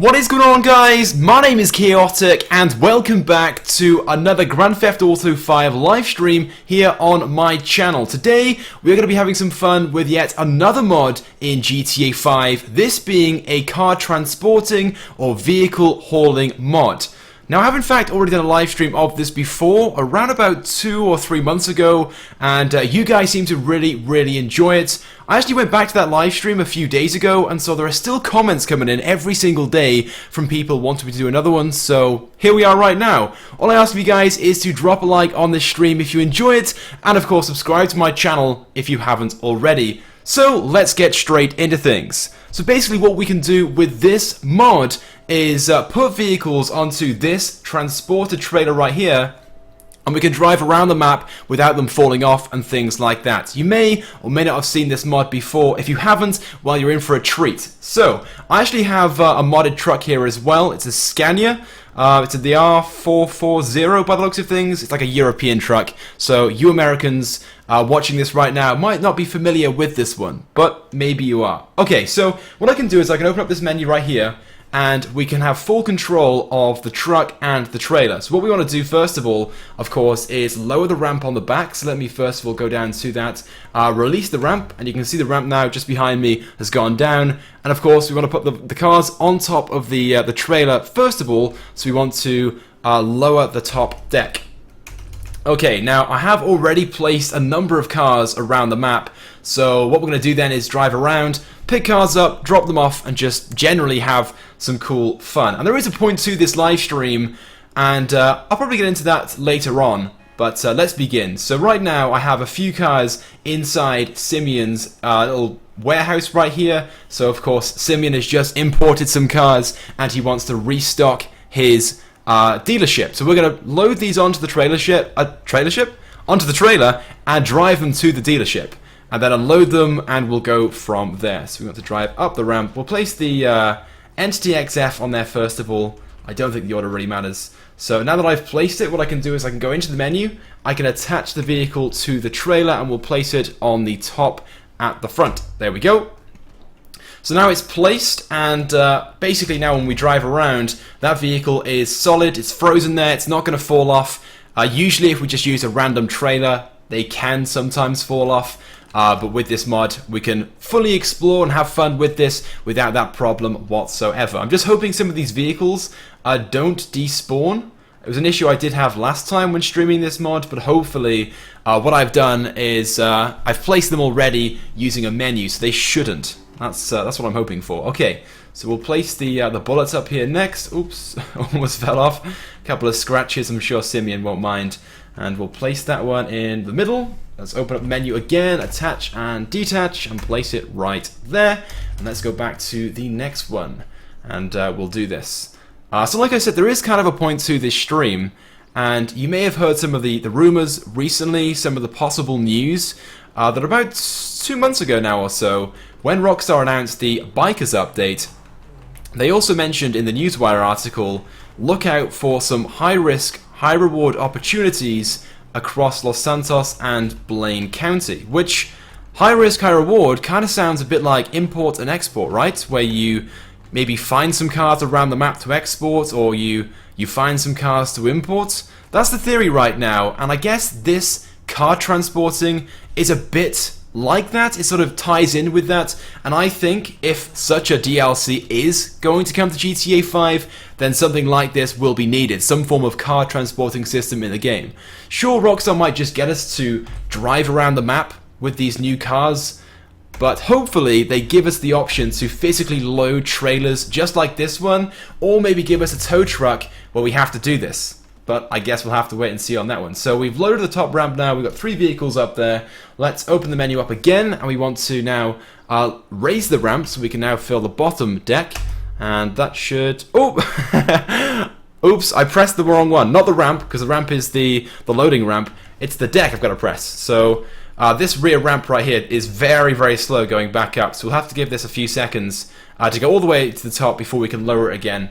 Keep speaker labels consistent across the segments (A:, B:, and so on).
A: What is going on, guys? My name is Chaotic and welcome back to another Grand Theft Auto 5 live stream here on my channel. Today we're going to be having some fun with yet another mod in GTA 5, this being a car transporting or vehicle hauling mod. Now, I have in fact already done a live stream of this before, around about 2 or 3 months ago, and you guys seem to really enjoy it. I actually went back to that live stream a few days ago, and so there are still comments coming in every single day from people wanting me to do another one, so here we are right now. All I ask of you guys is to drop a like on this stream if you enjoy it, and of course subscribe to my channel if you haven't already. So let's get straight into things. So basically what we can do with this mod is put vehicles onto this transporter trailer right here, and we can drive around the map without them falling off and things like that. You may or may not have seen this mod before. If you haven't, well, you're in for a treat. So I actually have a modded truck here as well. It's a Scania. It's the R440 by the looks of things. It's like a European truck. So you Americans watching this right now might not be familiar with this one, but maybe you are. Okay, so what I can do is I can open up this menu right here, and we can have full control of the truck and the trailer. So what we want to do first of all, of course, is lower the ramp on the back. So let me first of all go down to that, release the ramp, and you can see the ramp now just behind me has gone down. And of course we want to put the cars on top of the trailer first of all, so we want to lower the top deck. Okay, now I have already placed a number of cars around the map, so what we're going to do then is drive around, pick cars up, drop them off, and just generally have some cool fun. And there is a point to this live stream, and I'll probably get into that later on, but let's begin. So right now I have a few cars inside Simeon's little warehouse right here. So of course Simeon has just imported some cars, and he wants to restock his dealership. So we're going to load these onto the onto the trailer and drive them to the dealership, and then unload them, and we'll go from there. So we want to drive up the ramp. We'll place the Entity XF on there first of all. I don't think the order really matters. So now that I've placed it, what I can do is I can go into the menu, I can attach the vehicle to the trailer, and we'll place it on the top at the front. There we go. So now it's placed, and basically now when we drive around, that vehicle is solid, it's frozen there, it's not going to fall off. Usually if we just use a random trailer, they can sometimes fall off, but with this mod we can fully explore and have fun with this without that problem whatsoever. I'm just hoping some of these vehicles don't despawn. It was an issue I did have last time when streaming this mod, but hopefully what I've done is I've placed them already using a menu, so they shouldn't. That's what I'm hoping for. Okay, so we'll place the bullets up here next. Oops, almost fell off. A couple of scratches, I'm sure Simeon won't mind. And we'll place that one in the middle. Let's open up the menu again, attach and detach, and place it right there. And let's go back to the next one, and we'll do this. So like I said, there is kind of a point to this stream, and you may have heard some of the rumors recently, some of the possible news that about 2 months ago now or so, when Rockstar announced the Bikers update, they also mentioned in the Newswire article, look out for some high-risk, high-reward opportunities across Los Santos and Blaine County, which high-risk, high-reward kind of sounds a bit like import and export, right? Where you maybe find some cars around the map to export, or you find some cars to import. That's the theory right now, and I guess this car transporting is a bit like that. It sort of ties in with that, and I think if such a DLC is going to come to GTA 5, then something like this will be needed, some form of car transporting system in the game. Sure, Rockstar might just get us to drive around the map with these new cars, but hopefully they give us the option to physically load trailers just like this one, or maybe give us a tow truck where we have to do this. But I guess we'll have to wait and see on that one. So we've loaded the top ramp now, we've got 3 vehicles up there. Let's open the menu up again, and we want to now raise the ramp so we can now fill the bottom deck. And that should... Oh! Oops, I pressed the wrong one. Not the ramp, because the ramp is the loading ramp. It's the deck I've got to press. So this rear ramp right here is very slow going back up. So we'll have to give this a few seconds to go all the way to the top before we can lower it again.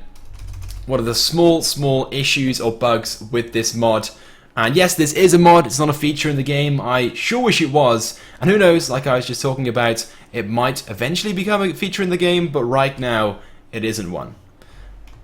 A: One of the small issues or bugs with this mod. And yes, this is a mod, it's not a feature in the game. I sure wish it was. And who knows, like I was just talking about, it might eventually become a feature in the game, but right now, it isn't one.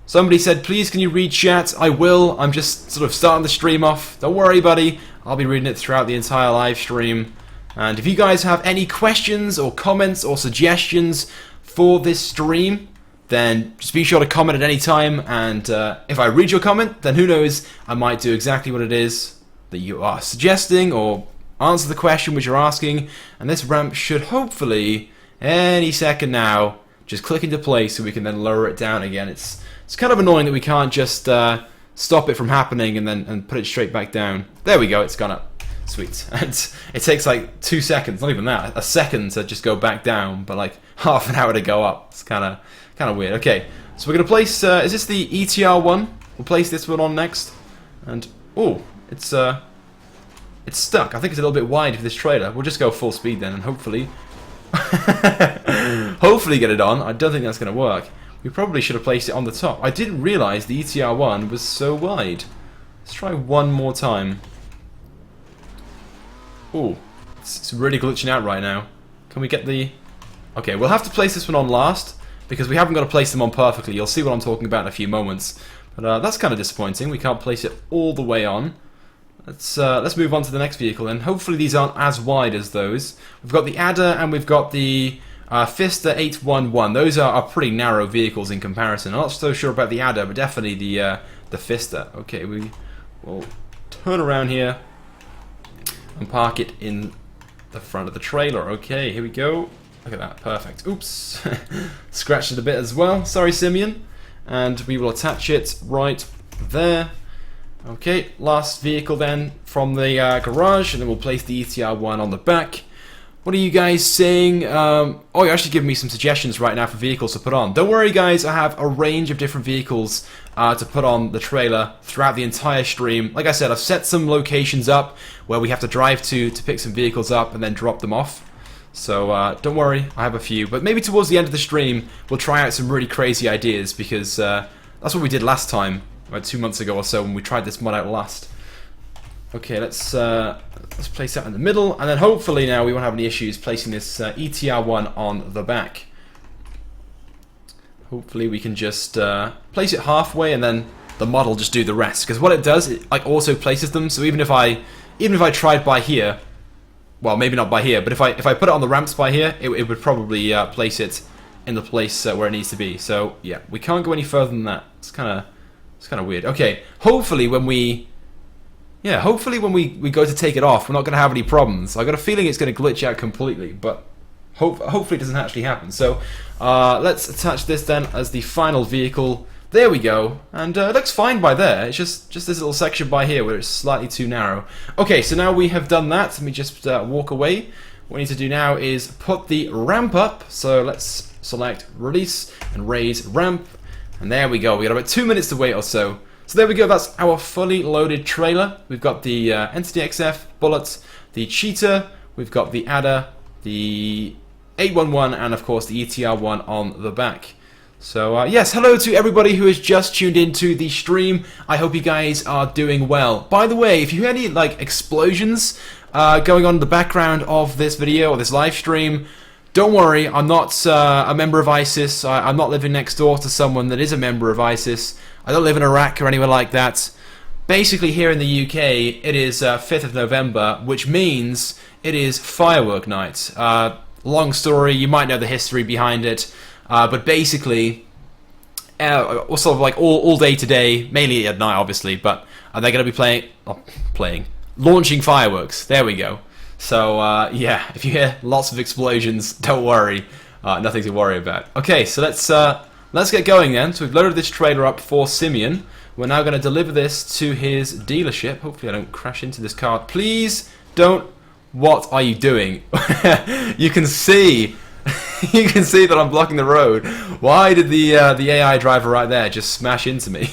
A: Somebody said, please can you read chat? I will. I'm just sort of starting the stream off. Don't worry, buddy. I'll be reading it throughout the entire live stream. And if you guys have any questions or comments or suggestions for this stream, then just be sure to comment at any time. And if I read your comment, then who knows, I might do exactly what it is that you are suggesting or answer the question which you're asking. And this ramp should hopefully, any second now, just click into place so we can then lower it down again. It's kind of annoying that we can't just stop it from happening and put it straight back down. There we go, it's gone up. Sweet. And it takes like 2 seconds, not even that, a second to just go back down, but like half an hour to go up. It's kind of weird. Okay, so we're gonna place. Is this the ETR one? We'll place this one on next. And oh, it's stuck. I think it's a little bit wide for this trailer. We'll just go full speed then, and hopefully, hopefully get it on. I don't think that's gonna work. We probably should have placed it on the top. I didn't realize the ETR one was so wide. Let's try one more time. Ooh, it's really glitching out right now. Can we get the... Okay, we'll have to place this one on last, because we haven't got to place them on perfectly. You'll see what I'm talking about in a few moments. But that's kind of disappointing. We can't place it all the way on. Let's move on to the next vehicle, and hopefully these aren't as wide as those. We've got the Adder, and we've got the Fister 811. Those are pretty narrow vehicles in comparison. I'm not so sure about the Adder, but definitely the Fister. Okay, we'll turn around here and park it in the front of the trailer. Okay, here we go. Look at that, perfect. Oops, scratched it a bit as well. Sorry, Simeon. And we will attach it right there. Okay, last vehicle then from the garage, and then we'll place the ETR one on the back. What are you guys saying? Oh, you're actually giving me some suggestions right now for vehicles to put on. Don't worry, guys, I have a range of different vehicles to put on the trailer throughout the entire stream. Like I said, I've set some locations up where we have to drive to pick some vehicles up and then drop them off. So don't worry, I have a few. But maybe towards the end of the stream, we'll try out some really crazy ideas, because that's what we did last time, about 2 months ago or so, when we tried this mod out last. Okay, let's place that in the middle, and then hopefully now we won't have any issues placing this ETR one on the back. Hopefully we can just place it halfway, and then the mod will just do the rest. Because what it does, it like also places them. So even if I tried by here, well, maybe not by here, but if I put it on the ramps by here, it would probably place it in the place where it needs to be. So yeah, we can't go any further than that. It's kind of weird. Okay, hopefully when we go to take it off, we're not going to have any problems. I got a feeling it's going to glitch out completely, but hopefully it doesn't actually happen. So let's attach this then as the final vehicle. There we go, and it looks fine by there. It's just this little section by here where it's slightly too narrow. Okay, so now we have done that. Let me just walk away. What we need to do now is put the ramp up. So let's select release and raise ramp, and there we go. We got about 2 minutes to wait or so. So there we go, that's our fully loaded trailer. We've got the Entity XF, Bullet, the Cheetah, we've got the Adder, the 811, and of course the ETR one on the back. So yes, hello to everybody who has just tuned into the stream. I hope you guys are doing well. By the way, if you hear any like explosions going on in the background of this video or this live stream, don't worry, I'm not a member of ISIS. I'm not living next door to someone that is a member of ISIS. I don't live in Iraq or anywhere like that. Basically, here in the UK, it is 5th of November, which means it is firework night. Long story, you might know the history behind it, but basically, sort of like all day today, mainly at night, obviously, but they're going to be launching fireworks. There we go. So yeah, if you hear lots of explosions, don't worry, nothing to worry about. Okay, so let's get going then. So we've loaded this trailer up for Simeon. We're now going to deliver this to his dealership. Hopefully I don't crash into this car. Please don't. What are you doing? You can see you can see that I'm blocking the road. Why did the AI driver right there just smash into me?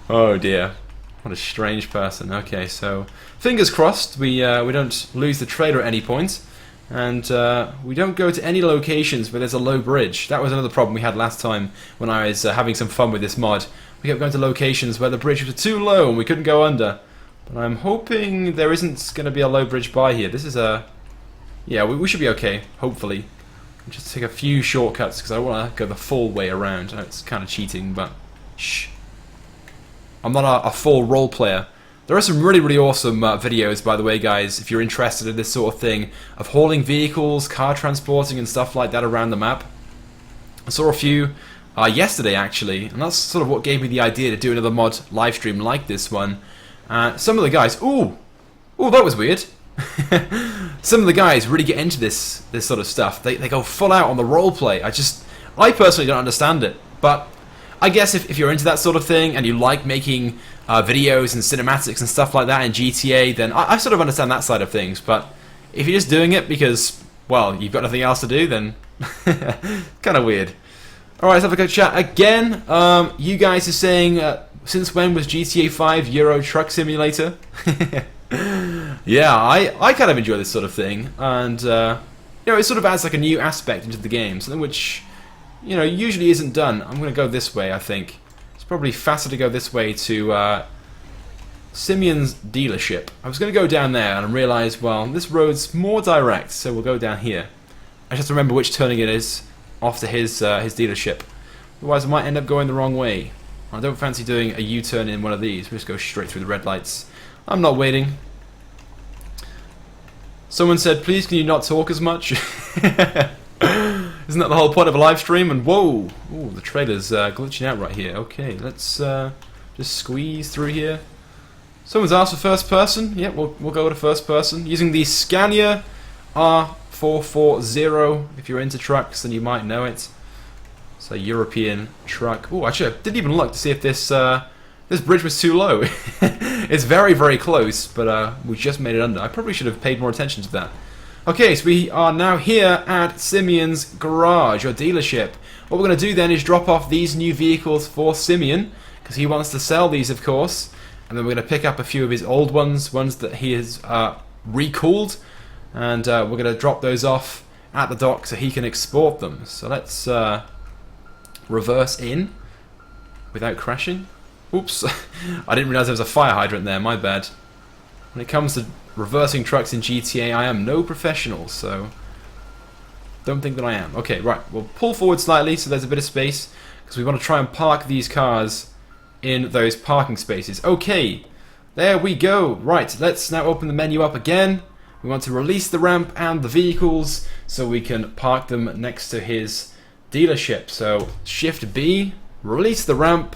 A: Oh dear. What a strange person. Okay, so fingers crossed we don't lose the trailer at any point. And we don't go to any locations where there's a low bridge. That was another problem we had last time when I was having some fun with this mod. We kept going to locations where the bridge was too low and we couldn't go under. But I'm hoping there isn't going to be a low bridge by here. This is a... Yeah, we should be okay, hopefully. Just take a few shortcuts because I want to go the full way around. I know it's kind of cheating, but shh. I'm not a full role player. There are some really, really awesome videos, by the way, guys, if you're interested in this sort of thing, of hauling vehicles, car transporting, and stuff like that around the map. I saw a few yesterday, actually, and that's sort of what gave me the idea to do another mod live stream like this one. Some of the guys... Ooh, that was weird. Some of the guys really get into this sort of stuff. They go full out on the roleplay. I personally don't understand it, but I guess if you're into that sort of thing and you like making videos and cinematics and stuff like that in GTA, then I sort of understand that side of things. But if you're just doing it because, well, you've got nothing else to do, then kind of weird. Alright, let's have a quick chat again. You guys are saying, since when was GTA 5 Euro Truck Simulator? Yeah, I kind of enjoy this sort of thing, and you know, it sort of adds like a new aspect into the game, something which, you know, usually isn't done. I'm going to go this way, I think. It's probably faster to go this way to Simeon's dealership. I was going to go down there and I realised, well, this road's more direct, so we'll go down here. I just have to remember which turning it is off to his dealership. Otherwise I might end up going the wrong way. I don't fancy doing a U-turn in one of these. We'll just go straight through the red lights. I'm not waiting. Someone said, please can you not talk as much? Isn't that the whole point of a live stream? And whoa! Ooh, the trailer's glitching out right here. Okay, let's just squeeze through here. Someone's asked for first person. Yep, we'll go to first person. Using the Scania R440. If you're into trucks, then you might know it. It's a European truck. Oh, actually, I didn't even look to see if this this bridge was too low. It's very, very close, but we just made it under. I probably should have paid more attention to that. Okay, so we are now here at Simeon's garage, or dealership. What we're going to do then is drop off these new vehicles for Simeon, because he wants to sell these, of course. And then we're going to pick up a few of his old ones that he has recalled. And we're going to drop those off at the dock so he can export them. So let's reverse in without crashing. Oops, I didn't realise there was a fire hydrant there, my bad. When it comes to reversing trucks in GTA, I am no professional, so don't think that I am. Okay, right, we'll pull forward slightly so there's a bit of space, because we want to try and park these cars in those parking spaces. Okay, there we go. Right, let's now open the menu up again. We want to release the ramp and the vehicles so we can park them next to his dealership. So, Shift B, release the ramp.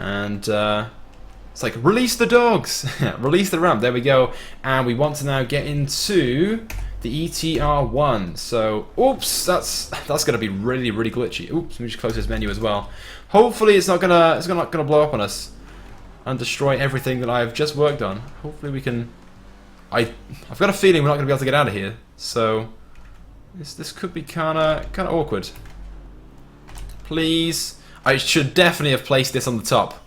A: And it's like, release the dogs, release the ramp, there we go. And we want to now get into the ETR1. So, oops, that's going to be really, really glitchy. Oops, let me just close this menu as well. Hopefully it's not gonna blow up on us and destroy everything that I've just worked on. Hopefully we can... I've got a feeling we're not going to be able to get out of here. So, this could be kind of awkward. Please... I should definitely have placed this on the top.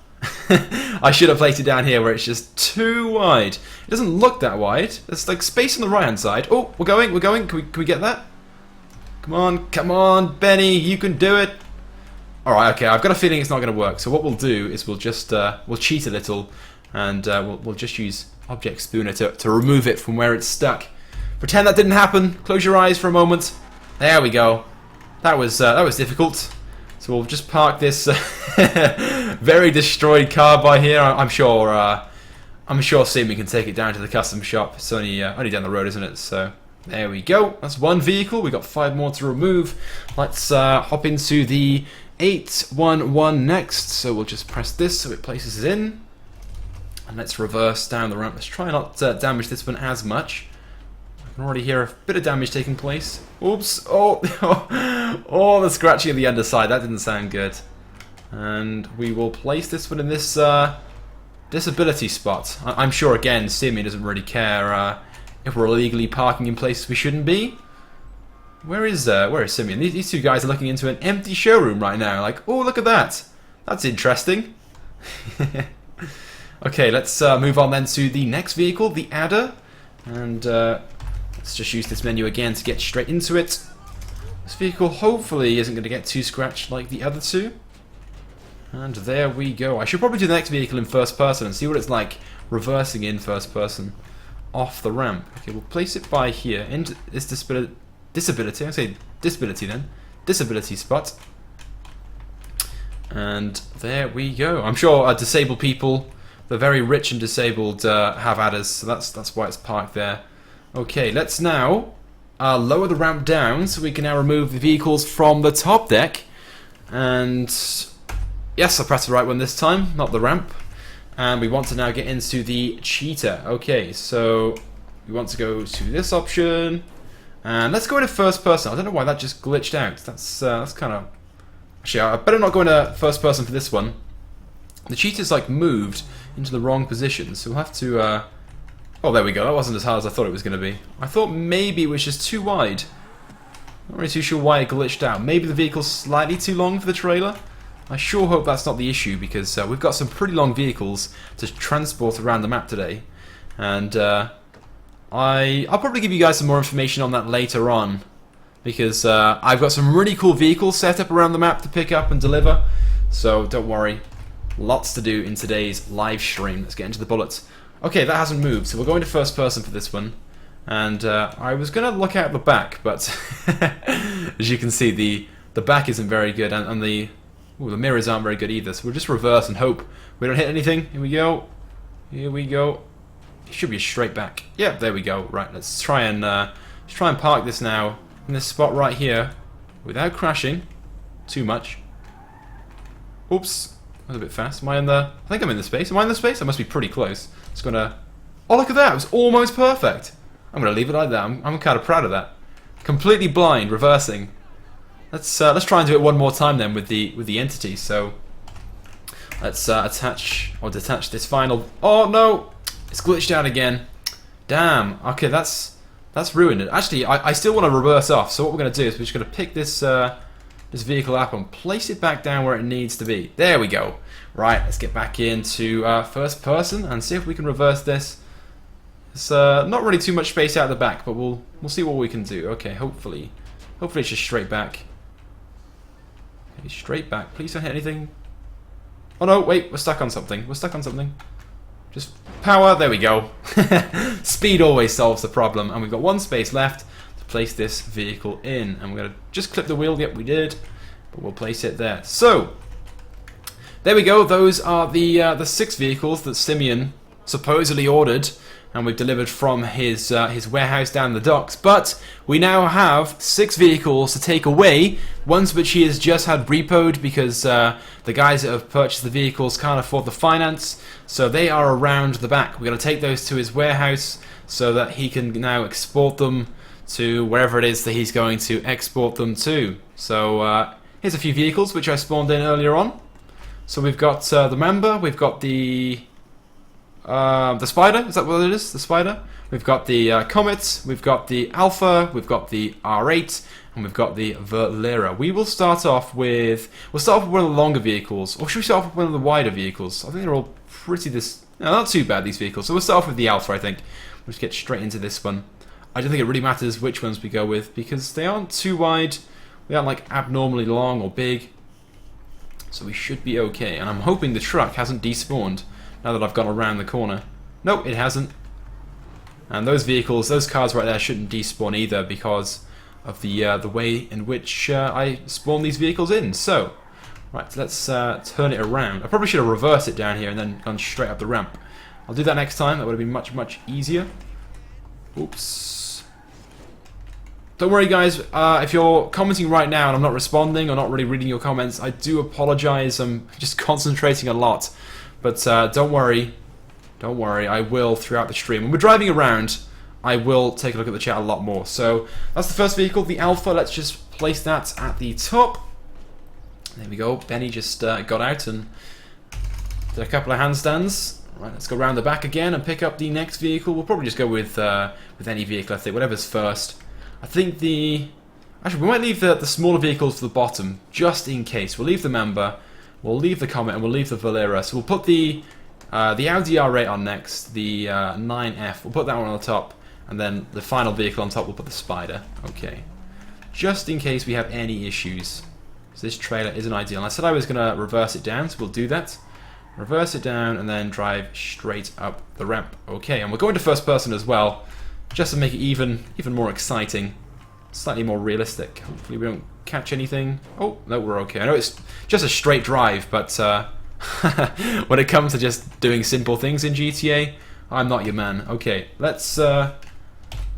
A: I should have placed it down here where it's just too wide. It doesn't look that wide. There's like space on the right hand side. Oh, we're going. Can we get that? Come on, Benny, you can do it. Alright, okay, I've got a feeling it's not going to work. So what we'll do is we'll just, we'll cheat a little. And we'll just use Object Spooner to remove it from where it's stuck. Pretend that didn't happen. Close your eyes for a moment. There we go. That was difficult. So we'll just park this very destroyed car by here. I'm sure Simeon can take it down to the custom shop. It's only down the road, isn't it? So there we go. That's one vehicle. We've got 5 more to remove. Let's hop into the 811 next. So we'll just press this so it places it in. And let's reverse down the ramp. Let's try not to damage this one as much. I can already hear a bit of damage taking place. Oops. Oh, oh, the scratching of the underside. That didn't sound good. And we will place this one in this disability spot. I'm sure, again, Simeon doesn't really care if we're illegally parking in places we shouldn't be. Where is Simeon? These two guys are looking into an empty showroom right now. Like, oh, look at that. That's interesting. Okay, let's move on then to the next vehicle, the Adder. And let's just use this menu again to get straight into it. This vehicle hopefully isn't going to get too scratched like the other two. And there we go. I should probably do the next vehicle in first person and see what it's like reversing in first person off the ramp. Okay, we'll place it by here into this disability. I say disability then. Disability spot. And there we go. I'm sure disabled people, the very rich and disabled, have adders, so that's why it's parked there. Okay, let's now lower the ramp down so we can now remove the vehicles from the top deck. And yes, I pressed the right one this time, not the ramp. And we want to now get into the cheetah. Okay, so we want to go to this option. And let's go into first person. I don't know why that just glitched out. That's kind of... Actually, I better not go into first person for this one. The cheetah's like moved into the wrong position, so we'll have to... Oh, there we go. That wasn't as hard as I thought it was going to be. I thought maybe it was just too wide. Not really too sure why it glitched out. Maybe the vehicle's slightly too long for the trailer. I sure hope that's not the issue, because we've got some pretty long vehicles to transport around the map today. And I'll probably give you guys some more information on that later on, because I've got some really cool vehicles set up around the map to pick up and deliver. So don't worry. Lots to do in today's live stream. Let's get into the bullets. Okay, that hasn't moved, so we'll go into first person for this one. And I was going to look out the back, but as you can see, the back isn't very good, and the mirrors aren't very good either. So we'll just reverse and hope we don't hit anything. Here we go. Here we go. It should be a straight back. Yeah, there we go. Right, let's try and park this now in this spot right here without crashing too much. Oops. That was a bit fast. Am I in the... I think I'm in the space. Am I in the space? I must be pretty close. It's gonna... Oh, look at that. It was almost perfect. I'm gonna leave it like that. I'm kind of proud of that. Completely blind, reversing. Let's try and do it one more time then with the entity. So let's attach or detach this final... Oh, no. It's glitched out again. Damn. Okay, that's ruined it. Actually, I still want to reverse off. So what we're going to do is we're just going to pick this this vehicle up and place it back down where it needs to be. There we go. Right, let's get back into first person and see if we can reverse this. It's not really too much space out the back, but we'll see what we can do. Okay, hopefully it's just straight back. Okay, straight back. Please don't hit anything. Oh no, wait, we're stuck on something. We're stuck on something. Just power. There we go. Speed always solves the problem, and we've got one space left to place this vehicle in, and we're gonna just clip the wheel. Yep, we did, but we'll place it there. So there we go. Those are the 6 vehicles that Simeon supposedly ordered, and we've delivered from his warehouse down the docks. But we now have 6 vehicles to take away, ones which he has just had repoed because the guys that have purchased the vehicles can't afford the finance, so they are around the back. We're going to take those to his warehouse so that he can now export them to wherever it is that he's going to export them to. So here's a few vehicles which I spawned in earlier on. So we've got the Mamba, we've got the Spider, is that what it is? The Spider. We've got the Comet, we've got the Alpha, we've got the R8, and we've got the Valera. We'll start off with one of the longer vehicles, or should we start off with one of the wider vehicles? I think they're all pretty not too bad, these vehicles. So we'll start off with the Alpha, I think. We'll just get straight into this one. I don't think it really matters which ones we go with, because they aren't too wide, they aren't like abnormally long or big. So we should be okay, and I'm hoping the truck hasn't despawned now that I've gone around the corner. Nope, it hasn't. And those vehicles, those cars right there shouldn't despawn either because of the way in which I spawn these vehicles in. So, right, let's turn it around. I probably should have reversed it down here and then gone straight up the ramp. I'll do that next time. That would have been much, much easier. Oops. Don't worry, guys. If you're commenting right now and I'm not responding or not really reading your comments, I do apologize. I'm just concentrating a lot. But don't worry, I will throughout the stream. When we're driving around, I will take a look at the chat a lot more. So that's the first vehicle, the Alpha. Let's just place that at the top. There we go. Benny just got out and did a couple of handstands. Right, let's go around the back again and pick up the next vehicle. We'll probably just go with any vehicle, I think, whatever's first. I think actually we might leave the smaller vehicles to the bottom just in case. We'll leave the Mamba. We'll leave the Comet and we'll leave the Valera. So we'll put the Audi R8 on next, the 9F. We'll put that one on the top, and then the final vehicle on top, we'll put the Spider. Okay. Just in case we have any issues. So this trailer isn't ideal. And I said I was going to reverse it down, so we'll do that. Reverse it down and then drive straight up the ramp. Okay, and we'll go into first person as well, just to make it even more exciting. slightly more realistic. Hopefully we don't catch anything. Oh, no, we're okay. I know it's just a straight drive, but when it comes to just doing simple things in GTA, I'm not your man. Okay, let's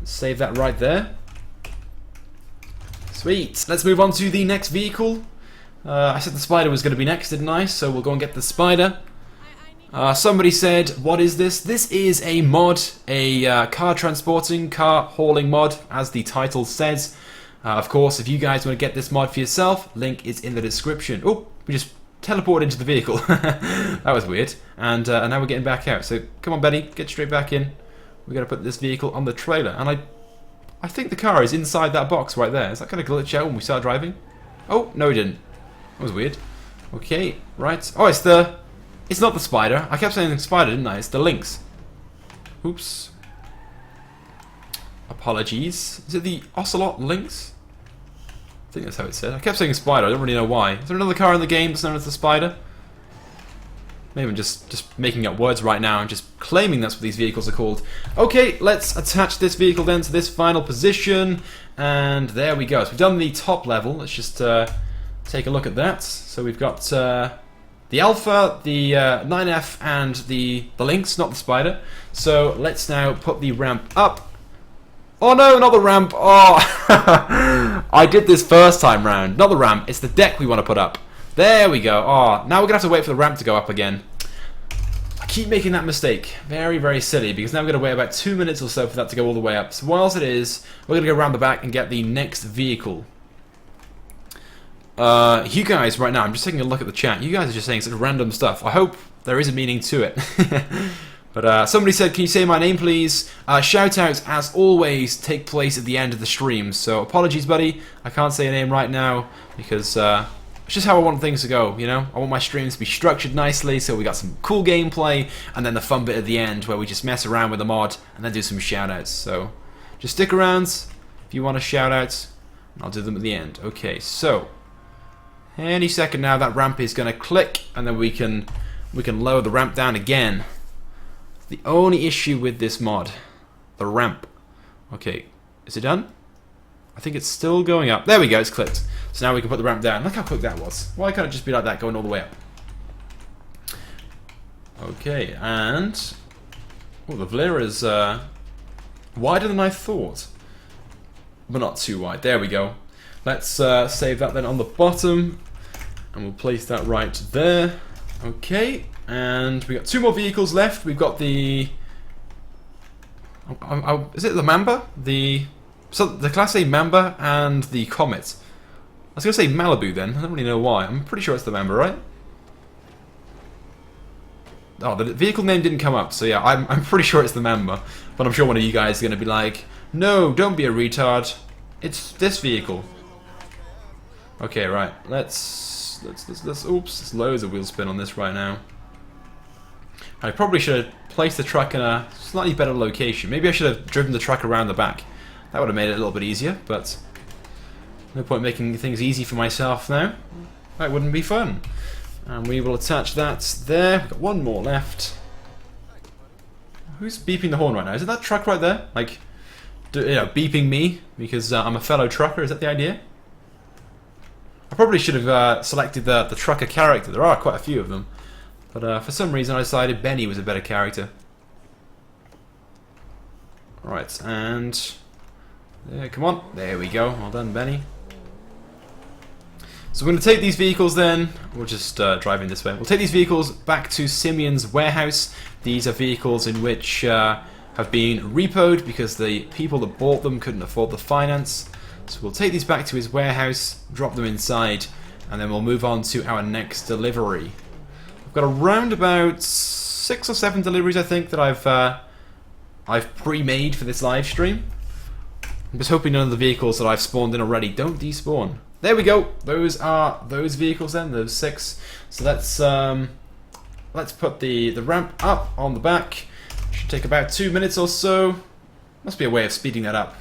A: save that right there. Sweet. Let's move on to the next vehicle. I said the spider was going to be next, didn't I? So we'll go and get the spider. Somebody said, what is this? This is a mod, a car transporting, car hauling mod, as the title says. Of course, if you guys want to get this mod for yourself, link is in the description. Oh, we just teleported into the vehicle. That was weird. And now we're getting back out. So come on, Betty, get straight back in. We're going to put this vehicle on the trailer. And I think the car is inside that box right there. Is that going to glitch out when we start driving? Oh, no it didn't. That was weird. Okay, right. Oh, it's not the spider. I kept saying spider, didn't I? It's the lynx. Oops. Apologies. Is it the ocelot lynx? I think that's how it said. I kept saying spider. I don't really know why. Is there another car in the game that's known as the spider? Maybe I'm just making up words right now and just claiming that's what these vehicles are called. Okay, let's attach this vehicle then to this final position. And there we go. So we've done the top level. Let's just take a look at that. So we've got the Alpha, the 9F, and the Lynx, not the Spider. So let's now put the ramp up. Oh no, not the ramp. Oh, I did this first time round. Not the ramp, it's the deck we want to put up. There we go. Oh, now we're going to have to wait for the ramp to go up again. I keep making that mistake. Very, very silly, because now we're going to wait about 2 minutes or so for that to go all the way up. So whilst it is, we're going to go around the back and get the next vehicle. You guys right now, I'm just taking a look at the chat. You guys are just saying such random stuff. I hope there is a meaning to it. But somebody said, can you say my name please? Shoutouts, as always, take place at the end of the stream. So apologies, buddy. I can't say your name right now because it's just how I want things to go, you know? I want my streams to be structured nicely so we got some cool gameplay and then the fun bit at the end where we just mess around with the mod and then do some shoutouts. So just stick around if you want a shoutout. I'll do them at the end. Okay, so any second now that ramp is going to click and then we can lower the ramp down again. The only issue with this mod, the ramp. Okay, is it done? I think it's still going up. There we go, it's clicked. So now we can put the ramp down. Look how quick that was. Why can't it just be like that going all the way up? Okay, and oh, the Vlera is wider than I thought. But not too wide. There we go. Let's save that then on the bottom. And we'll place that right there. Okay, and we got 2 more vehicles left. We've got the... is it the Mamba? The Class A Mamba and the Comet. I was going to say Malibu then. I don't really know why. I'm pretty sure it's the Mamba, right? Oh, the vehicle name didn't come up. So yeah, I'm pretty sure it's the Mamba. But I'm sure one of you guys is going to be like, no, don't be a retard. It's this vehicle. Okay, right. Let's oops, there's loads of wheel spin on this right now. I probably should have placed the truck in a slightly better location. Maybe I should have driven the truck around the back. That would have made it a little bit easier, but no point making things easy for myself now. That wouldn't be fun. And we will attach that there. We've got 1 more left. Who's beeping the horn right now? Is it that truck right there? Like, beeping me because I'm a fellow trucker? Is that the idea? I probably should have selected the trucker character. There are quite a few of them. But for some reason I decided Benny was a better character. Right, and... come on. There we go. Well done, Benny. So we're going to take these vehicles then. We'll just drive in this way. We'll take these vehicles back to Simeon's warehouse. These are vehicles in which have been repoed because the people that bought them couldn't afford the finance. So we'll take these back to his warehouse, drop them inside, and then we'll move on to our next delivery. We've got around about 6 or 7 deliveries, I think, that I've pre-made for this live stream. I'm just hoping none of the vehicles that I've spawned in already don't despawn. There we go. Those are those vehicles then, those 6. So let's put the ramp up on the back. Should take about 2 minutes or so. Must be a way of speeding that up.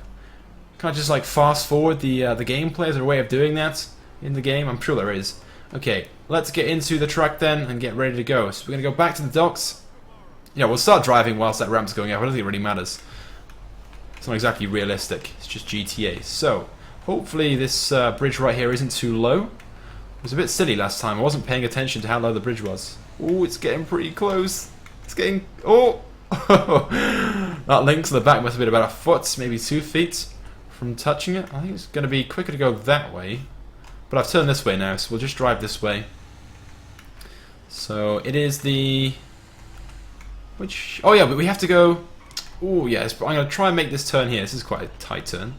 A: Can I just like fast forward the gameplay? Is there a way of doing that in the game? I'm sure there is. Okay, let's get into the truck then and get ready to go. So we're going to go back to the docks. Yeah, we'll start driving whilst that ramp's going up. I don't think it really matters. It's not exactly realistic. It's just GTA. So, Hopefully this bridge right here isn't too low. It was a bit silly last time. I wasn't paying attention to how low the bridge was. Oh, it's getting pretty close. It's getting... Oh! That link to the back must have been about a foot, maybe 2 feet from touching it. I think it's going to be quicker to go that way. But I've turned this way now, so we'll just drive this way. So it is the... Which... Oh yeah, but we have to go... Oh yes, but I'm going to try and make this turn here. This is quite a tight turn.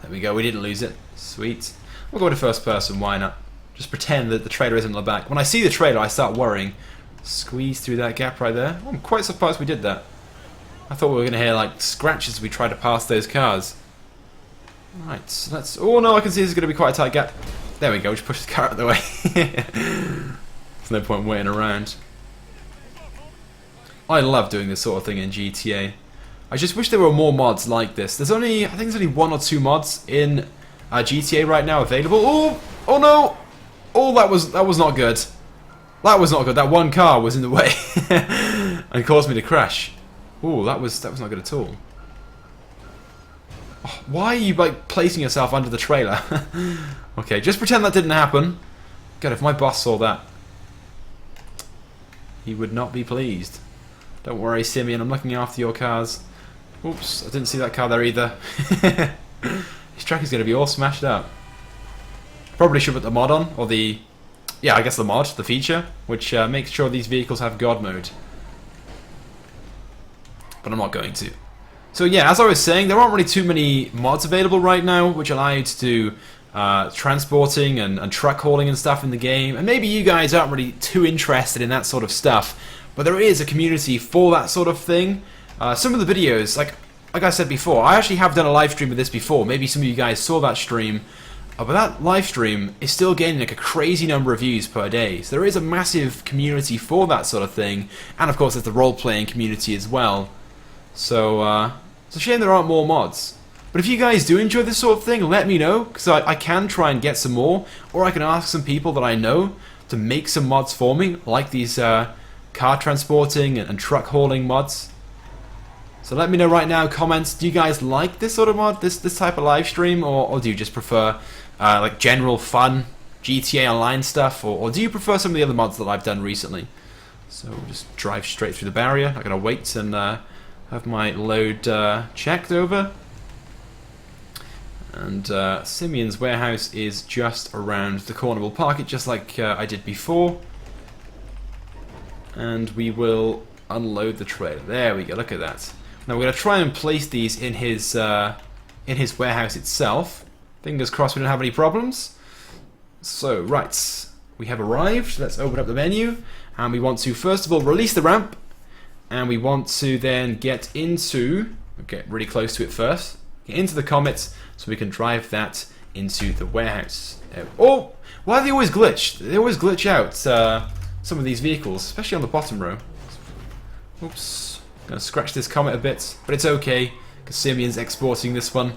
A: There we go, we didn't lose it. Sweet. We'll go to first person, why not? Just pretend that the trailer isn't on the back. When I see the trailer, I start worrying. Squeeze through that gap right there. Oh, I'm quite surprised we did that. I thought we were going to hear like scratches as we try to pass those cars. Right, so let's... Oh no, I can see this is going to be quite a tight gap. There we go, just push the car out of the way. There's no point waiting around. I love doing this sort of thing in GTA. I just wish there were more mods like this. There's only, I think there's only 1 or 2 mods in GTA right now available. Oh, oh no! Oh, that was not good. That was not good. That one car was in the way and caused me to crash. Oh, that was not good at all. Oh, why are you like placing yourself under the trailer? Okay, just pretend that didn't happen. God, if my boss saw that, he would not be pleased. Don't worry, Simeon, I'm looking after your cars. Oops, I didn't see that car there either. His track is going to be all smashed up. Probably should put the mod on, or the... Yeah, I guess the mod, the feature, which makes sure these vehicles have God mode. But I'm not going to. So yeah, as I was saying, there aren't really too many mods available right now, which allow you to do transporting and truck hauling and stuff in the game. And maybe you guys aren't really too interested in that sort of stuff, but there is a community for that sort of thing. Some of the videos, like I said before, I actually have done a live stream of this before. Maybe some of you guys saw that stream. But that live stream is still gaining like a crazy number of views per day. So there is a massive community for that sort of thing. And of course there's the role-playing community as well. So it's a shame there aren't more mods. But if you guys do enjoy this sort of thing, let me know. Because I can try and get some more. Or I can ask some people that I know to make some mods for me. Like these car transporting and truck hauling mods. So let me know right now, comments, do you guys like this sort of mod, this type of live stream, or do you just prefer like general fun GTA Online stuff, or do you prefer some of the other mods that I've done recently? So we'll just drive straight through the barrier. I'm going to wait and have my load checked over. And Simeon's warehouse is just around the corner. We'll park it just like I did before. And we will unload the trailer. There we go, look at that. Now we're going to try and place these in his warehouse itself. Fingers crossed we don't have any problems. So, right, we have arrived. Let's open up the menu. And we want to, first of all, release the ramp. And we want to then get into, get really close to it first, get into the Comet so we can drive that into the warehouse. Oh, why do they always glitch? They always glitch out, some of these vehicles, especially on the bottom row. Oops. Gonna scratch this Comet a bit, but it's okay, because Simeon's exporting this one.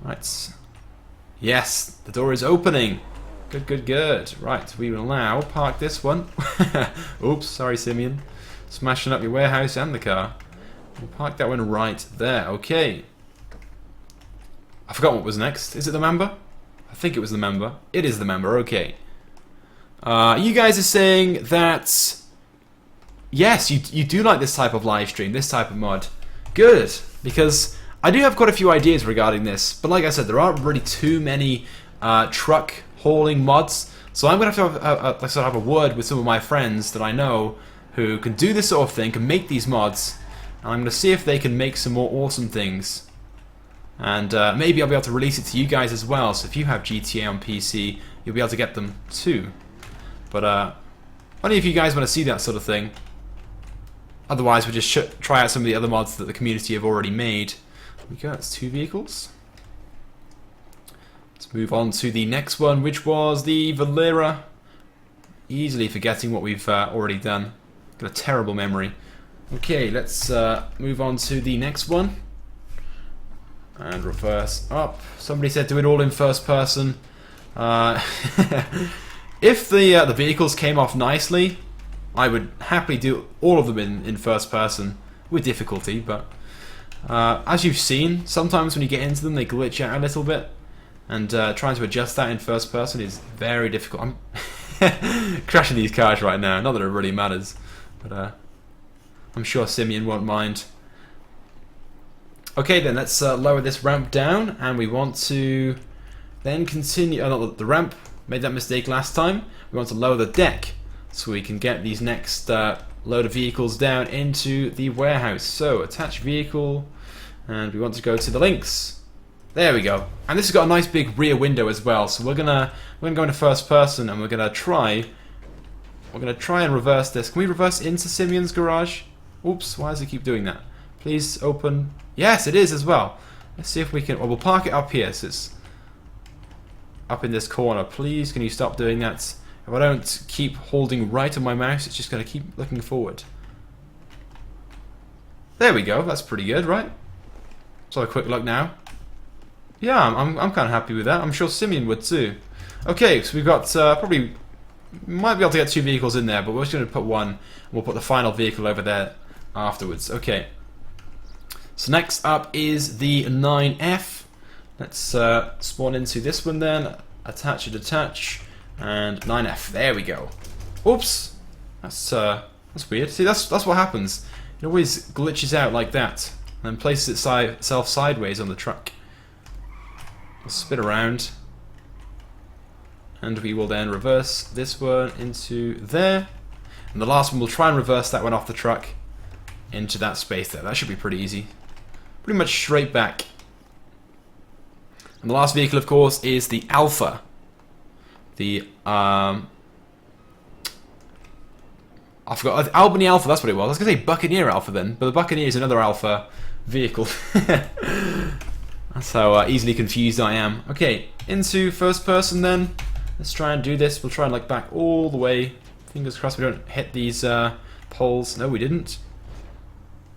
A: Right. Yes, the door is opening. Good, good, good. Right, we will now park this one. Oops, sorry Simeon. Smashing up your warehouse and the car. We'll park that one right there. Okay. I forgot what was next. Is it the member? I think it was the member. It is the member, okay. You guys are saying that... Yes, you do like this type of live stream, this type of mod. Good, because I do have quite a few ideas regarding this, but like I said, there aren't really too many truck hauling mods, so I'm going to have to have a word with some of my friends that I know who can do this sort of thing, can make these mods, and I'm going to see if they can make some more awesome things. And maybe I'll be able to release it to you guys as well, so if you have GTA on PC, you'll be able to get them too. But only if you guys want to see that sort of thing. Otherwise, we'll just try out some of the other mods that the community have already made. There we go, that's 2 vehicles. Let's move on to the next one, which was the Valera. Easily forgetting what we've already done. Got a terrible memory. Okay, let's move on to the next one. And reverse up. Somebody said do it all in first person. If the vehicles came off nicely, I would happily do all of them in first person with difficulty, but as you've seen, sometimes when you get into them they glitch out a little bit. And trying to adjust that in first person is very difficult. I'm crashing these cars right now. Not that it really matters, but I'm sure Simeon won't mind. Okay, then let's lower this ramp down, and we want to then continue. Oh, not the ramp. Made that mistake last time. We want to lower the deck so we can get these next load of vehicles down into the warehouse. So attach vehicle, and we want to go to the links. There we go. And this has got a nice big rear window as well. So we're gonna go into first person, and we're gonna try and reverse this. Can we reverse into Simeon's garage? Oops, why does it keep doing that? Please open. Yes, it is as well. Let's see if we can. Well, we'll park it up here. So it's up in this corner. Please, can you stop doing that? If I don't keep holding right on my mouse, it's just gonna keep looking forward. There we go. That's pretty good, right? Let's have a quick look now. Yeah, I'm kind of happy with that. I'm sure Simeon would too. Okay, so we've got probably might be able to get 2 vehicles in there, but we're just going to put one, and we'll put the final vehicle over there afterwards. Okay. So next up is the 9F. Let's spawn into this one then. Attach and detach, and 9F. There we go. Oops, that's weird. See, that's what happens. It always glitches out like that, and then places itself sideways on the truck. We'll spin around, and we will then reverse this one into there, and the last one we'll try and reverse that one off the truck into that space there. That should be pretty easy. Pretty much straight back. And the last vehicle, of course, is the Alpha. The I forgot, Albany Alpha, that's what it was. I was going to say Buccaneer Alpha then, but the Buccaneer is another Alpha vehicle. That's how easily confused I am. Okay, into first person then. Let's try and do this. We'll try and like back all the way. Fingers crossed we don't hit these poles. No, we didn't.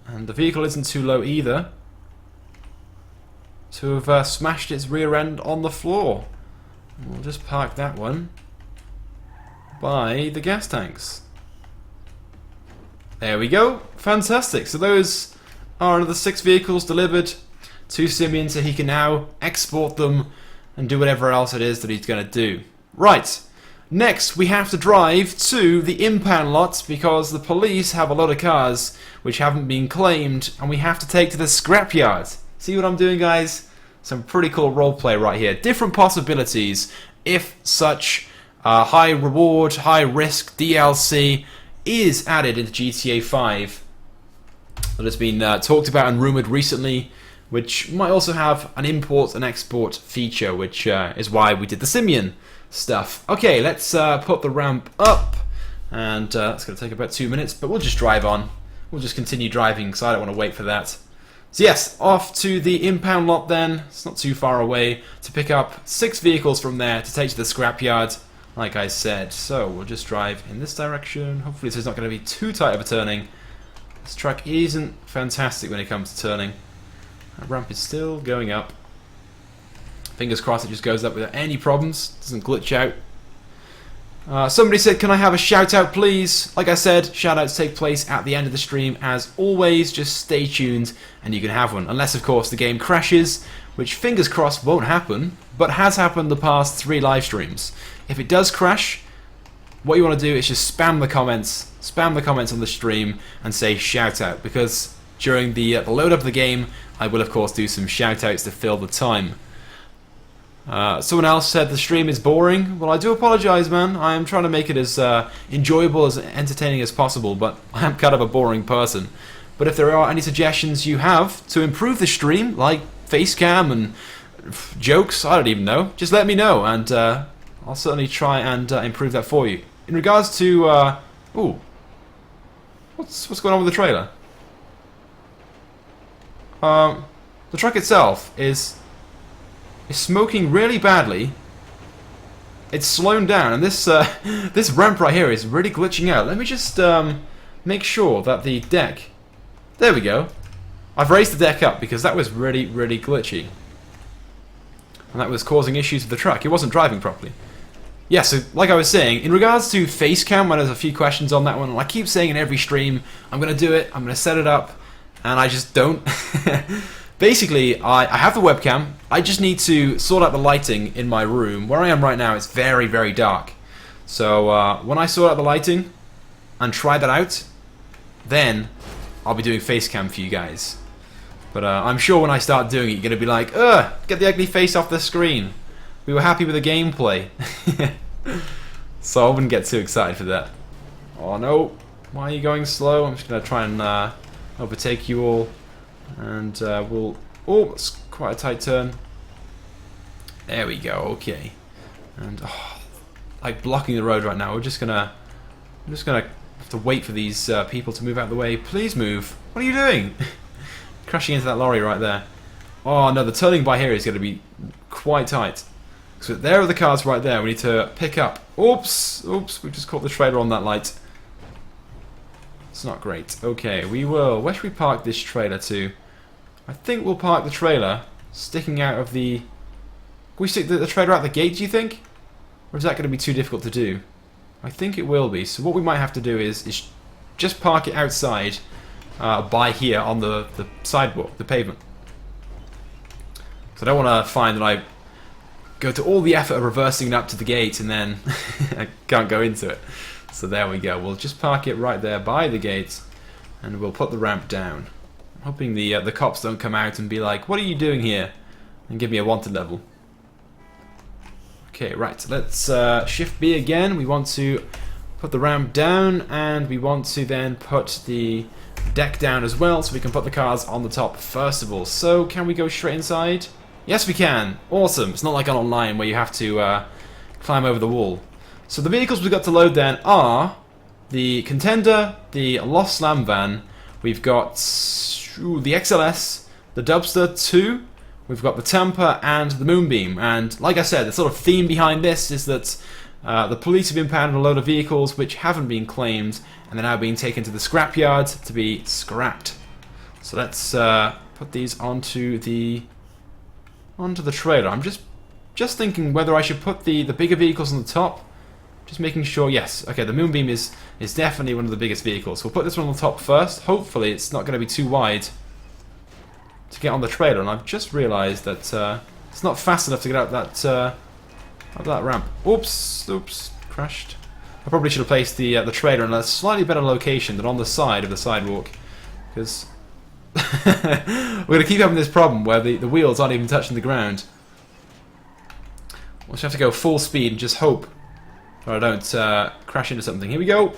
A: And the vehicle isn't too low either to have smashed its rear end on the floor. We'll just park that one by the gas tanks. There we go. Fantastic. So those are another 6 vehicles delivered to Simeon, so he can now export them and do whatever else it is that he's going to do. Right, next we have to drive to the impound lot because the police have a lot of cars which haven't been claimed, and we have to take to the scrapyard. See what I'm doing, guys? Some pretty cool roleplay right here. Different possibilities if such high reward, high risk DLC is added into GTA 5 that has been talked about and rumoured recently, which might also have an import and export feature, which is why we did the Simeon stuff. Okay, let's put the ramp up, and that's going to take about 2 minutes, but we'll just drive on. We'll just continue driving, because I don't want to wait for that. So yes, off to the impound lot then. It's not too far away, to pick up 6 vehicles from there to take to the scrapyard, like I said. So we'll just drive in this direction. Hopefully this is not going to be too tight of a turning. This truck isn't fantastic when it comes to turning. That ramp is still going up. Fingers crossed it just goes up without any problems. Doesn't glitch out. Somebody said, can I have a shout out please? Like I said, shout outs take place at the end of the stream as always. Just stay tuned and you can have one. Unless of course the game crashes, which fingers crossed won't happen, but has happened the past 3 live streams. If it does crash, what you want to do is just spam the comments on the stream and say shout out, because during the load up of the game I will of course do some shout outs to fill the time. Someone else said the stream is boring. Well, I do apologise, man. I am trying to make it as enjoyable, as entertaining as possible, but I am kind of a boring person. But if there are any suggestions you have to improve the stream, like face cam and jokes, I don't even know, just let me know, and I'll certainly try and improve that for you. In regards to... ooh. What's going on with the trailer? The truck itself is smoking really badly. It's slowing down, and this this ramp right here is really glitching out. Let me just make sure that the deck... There we go. I've raised the deck up because that was really, really glitchy. And that was causing issues with the truck. It wasn't driving properly. Yeah, so like I was saying, in regards to face cam, there's a few questions on that one. I keep saying in every stream, I'm going to do it, I'm going to set it up, and I just don't. basically, I have the webcam. I just need to sort out the lighting in my room. Where I am right now, it's very, very dark. So when I sort out the lighting and try that out, then I'll be doing face cam for you guys. But I'm sure when I start doing it, you're going to be like, ugh, get the ugly face off the screen. We were happy with the gameplay. So I wouldn't get too excited for that. Oh no, why are you going slow? I'm just going to try and overtake you all. And we'll... Oh, it's quite a tight turn. There we go, okay. And, like blocking the road right now. I'm just gonna have to wait for these people to move out of the way. Please move. What are you doing? Crashing into that lorry right there. Oh no, the turning by here is going to be quite tight. So there are the cars right there. We need to pick up. Oops, oops. We just caught the trailer on that light. It's not great. Okay, we will. Where should we park this trailer to? I think we'll park the trailer sticking out of the... Can we stick the trailer out the gate, do you think? Or is that going to be too difficult to do? I think it will be. So what we might have to do is just park it outside by here on the sidewalk, the pavement. So I don't want to find that I go to all the effort of reversing it up to the gate and then I can't go into it. So there we go. We'll just park it right there by the gate and we'll put the ramp down. I'm hoping the cops don't come out and be like, what are you doing here? And give me a wanted level. Okay, right, let's shift B again. We want to put the ramp down and we want to then put the deck down as well so we can put the cars on the top first of all. So can we go straight inside? Yes we can. Awesome. It's not like on online where you have to climb over the wall. So the vehicles we've got to load then are the Contender, the Lost Slam Van, we've got the XLS, the Dubster 2, we've got the Tampa and the Moonbeam. And like I said, the sort of theme behind this is that the police have impounded a load of vehicles which haven't been claimed and they're now being taken to the scrapyard to be scrapped. So let's put these onto the trailer. I'm just thinking whether I should put the bigger vehicles on the top. Just making sure, yes, okay, the Moonbeam is definitely one of the biggest vehicles. We'll put this one on the top first. Hopefully it's not going to be too wide to get on the trailer, and I've just realised that it's not fast enough to get out that ramp. Oops, oops, crashed. I probably should have placed the trailer in a slightly better location than on the side of the sidewalk, because we're going to keep having this problem where the wheels aren't even touching the ground. We'll just have to go full speed and just hope that I don't crash into something. Here we go.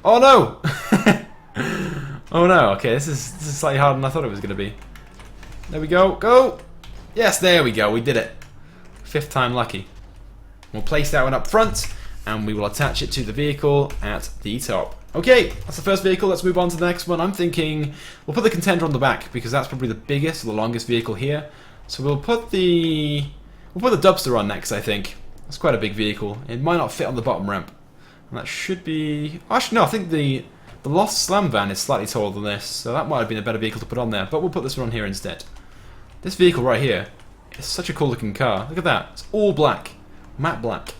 A: Oh no! Oh no, okay, this is slightly harder than I thought it was going to be. There we go, go! Yes, there we go, we did it. 5th time lucky. We'll place that one up front, and we will attach it to the vehicle at the top. Okay, that's the first vehicle, let's move on to the next one. I'm thinking we'll put the Contender on the back, because that's probably the biggest or the longest vehicle here. So we'll put the Dubster on next, I think. That's quite a big vehicle. It might not fit on the bottom ramp. And that should be... Actually, no, I think the Lost Slam Van is slightly taller than this, so that might have been a better vehicle to put on there, but we'll put this one on here instead. This vehicle right here is such a cool looking car. Look at that. It's all black. Matte black.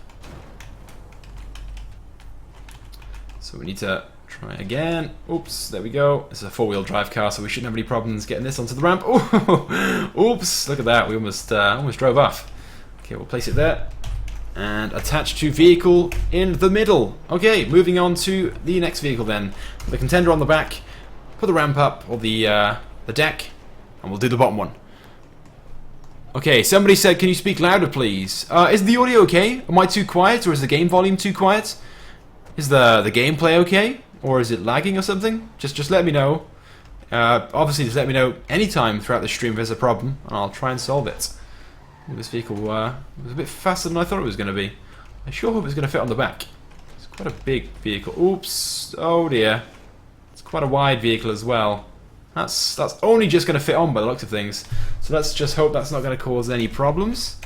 A: So we need to try again. Oops, there we go. This is a 4-wheel drive car, so we shouldn't have any problems getting this onto the ramp. Ooh, oops, look at that. We almost drove off. Okay, we'll place it there. And attach to vehicle in the middle. Okay, moving on to the next vehicle then. The Contender on the back. Put the ramp up, or the deck, and we'll do the bottom one. Okay, somebody said, can you speak louder please? Is the audio okay? Am I too quiet, or is the game volume too quiet? Is the gameplay okay? Or is it lagging or something? Just let me know. Obviously just let me know anytime throughout the stream if there's a problem, and I'll try and solve it. This vehicle was a bit faster than I thought it was going to be. I sure hope it's going to fit on the back. It's quite a big vehicle. Oops, oh dear. It's quite a wide vehicle as well. That's only just going to fit on by the looks of things. So let's just hope that's not going to cause any problems.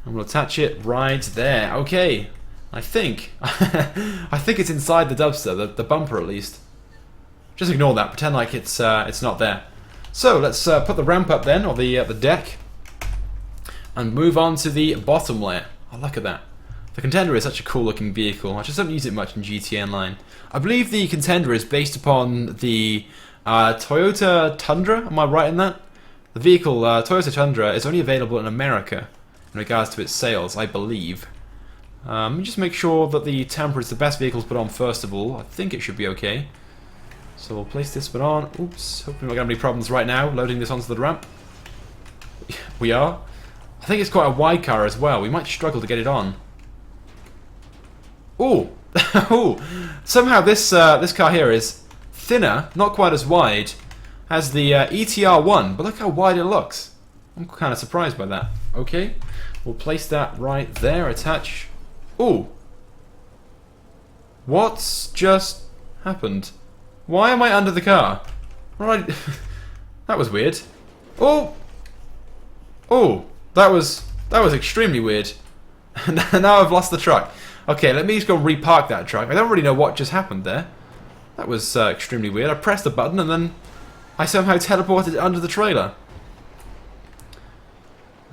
A: And we'll attach it right there. Okay, I think I think it's inside the Dubster, the bumper at least. Just ignore that. Pretend like it's not there. So let's put the ramp up then, or the deck, and move on to the bottom layer. Oh, look at that. The Contender is such a cool looking vehicle. I just don't use it much in GTA Online. I believe the Contender is based upon the Toyota Tundra. Am I right in that? The vehicle, Toyota Tundra, is only available in America in regards to its sales, I believe. Let me just make sure that the temperatures, the best vehicles put on first of all. I think it should be okay. So we'll place this one on. Oops, hopefully we're not going to have any problems right now loading this onto the ramp. We are. I think it's quite a wide car as well. We might struggle to get it on. Oh, oh! Somehow this this car here is thinner, not quite as wide as the ETR1, but look how wide it looks. I'm kind of surprised by that. Okay, we'll place that right there. Attach. Oh, what's just happened? Why am I under the car? Right, that was weird. Oh, oh, that was extremely weird. Now I've lost the truck. Okay, let me just go repark that truck. I don't really know what just happened there. That was extremely weird. I pressed the button and then I somehow teleported under the trailer.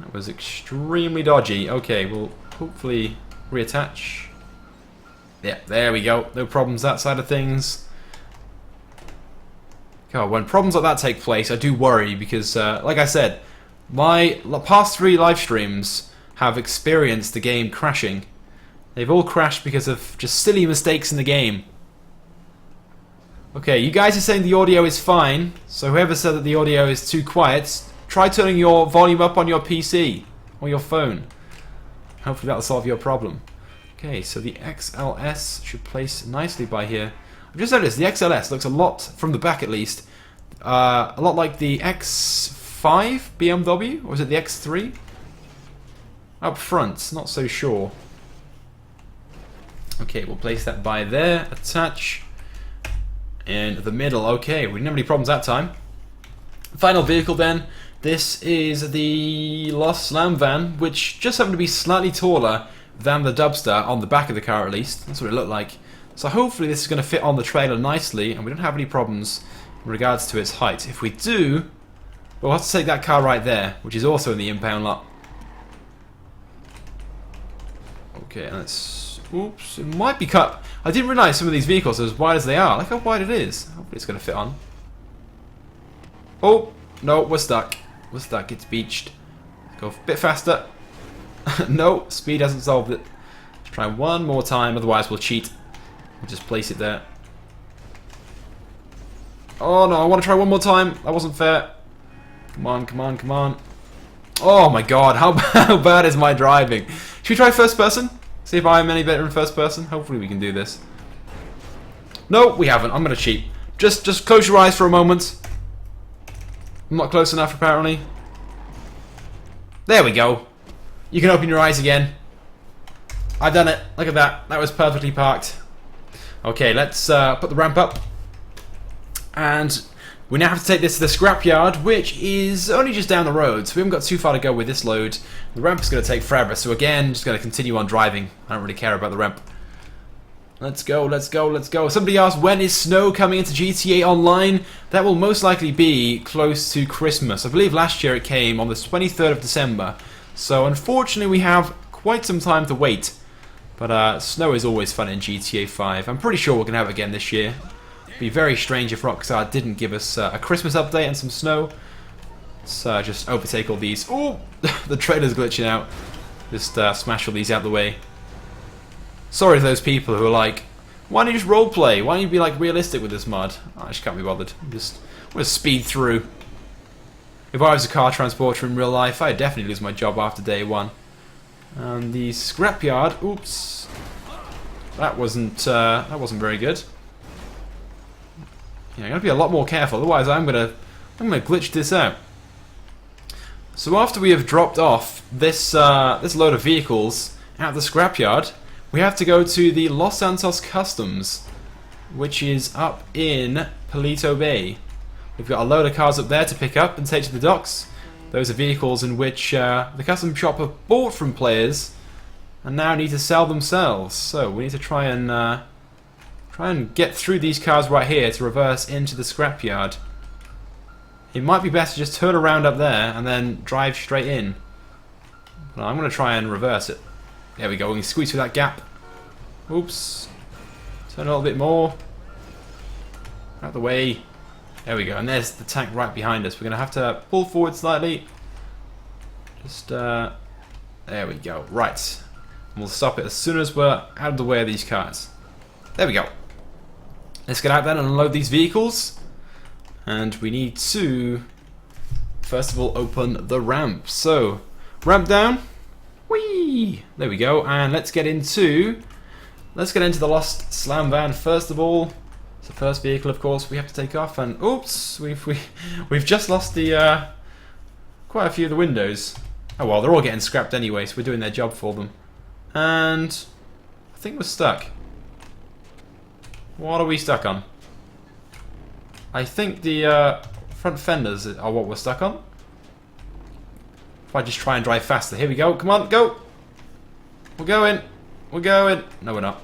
A: That was extremely dodgy. Okay, we'll hopefully reattach. Yeah, there we go. No problems that side of things. God, when problems like that take place, I do worry because, like I said, my past 3 live streams have experienced the game crashing. They've all crashed because of just silly mistakes in the game. Okay, you guys are saying the audio is fine, so whoever said that the audio is too quiet, try turning your volume up on your PC or your phone. Hopefully that'll solve your problem. Okay, so the XLS should place nicely by here. I've just noticed the XLS looks a lot, from the back at least, a lot like the X5 BMW, or is it the X3? Up front, not so sure. Okay, we'll place that by there, attach, and the middle. Okay, we didn't have any problems that time. Final vehicle then, this is the Lost Slam van, which just happened to be slightly taller than the Dubster, on the back of the car at least. That's what it looked like. So hopefully this is going to fit on the trailer nicely, and we don't have any problems in regards to its height. If we do, we'll have to take that car right there, which is also in the impound lot. Okay, let's... Oops, it might be cut. I didn't realise some of these vehicles are as wide as they are. Look how wide it is. Hopefully it's going to fit on. Oh, no, we're stuck. We're stuck, it's beached. Go a bit faster. No, speed hasn't solved it. Let's try one more time, otherwise we'll cheat. We'll just place it there. Oh no, I want to try one more time. That wasn't fair. Come on, come on, come on. Oh my god, how bad is my driving? Should we try first person? See if I'm any better in first person? Hopefully we can do this. No, we haven't. I'm going to cheat. Just close your eyes for a moment. I'm not close enough apparently. There we go. You can open your eyes again. I've done it. Look at that. That was perfectly parked. Okay, let's put the ramp up. And we now have to take this to the scrapyard, which is only just down the road, so we haven't got too far to go with this load. The ramp is going to take forever, so again, just going to continue on driving. I don't really care about the ramp. Let's go, let's go, let's go. Somebody asked, when is snow coming into GTA Online? That will most likely be close to Christmas. I believe last year it came on the 23rd of December. So unfortunately we have quite some time to wait. But snow is always fun in GTA 5. I'm pretty sure we're going to have it again this year. It'd be very strange if Rockstar didn't give us a Christmas update and some snow. Let's just overtake all these. Oh, the trailer's glitching out. Just smash all these out of the way. Sorry to those people who are like, why don't you just roleplay? Why don't you be like realistic with this mod? I just can't be bothered. I'm going to speed through. If I was a car transporter in real life, I'd definitely lose my job after day 1. And the scrapyard, oops, that wasn't very good. Yeah, I'm gonna be a lot more careful, otherwise I'm gonna glitch this out. So after we have dropped off this this load of vehicles at the scrapyard, we have to go to the Los Santos Customs, which is up in Palito Bay. We've got a load of cars up there to pick up and take to the docks. Those are vehicles in which the custom shop have bought from players and now need to sell themselves. So we need to try and get through these cars right here to reverse into the scrapyard. It might be best to just turn around up there and then drive straight in. But I'm going to try and reverse it. There we go, we can squeeze through that gap. Oops. Turn a little bit more. Out the way. There we go, and there's the tank right behind us. We're going to have to pull forward slightly. Just, there we go. Right. And we'll stop it as soon as we're out of the way of these cars. There we go. Let's get out then and unload these vehicles. And we need to, first of all, open the ramp. So, ramp down. Whee! There we go. And let's get into the lost slam van first of all. It's the first vehicle, of course, we have to take off. And oops, we've just lost the quite a few of the windows. Oh well, they're all getting scrapped anyway, so we're doing their job for them. And I think we're stuck. What are we stuck on? I think the front fenders are what we're stuck on. If I just try and drive faster. Here we go. Come on, go. We're going. We're going. No, we're not.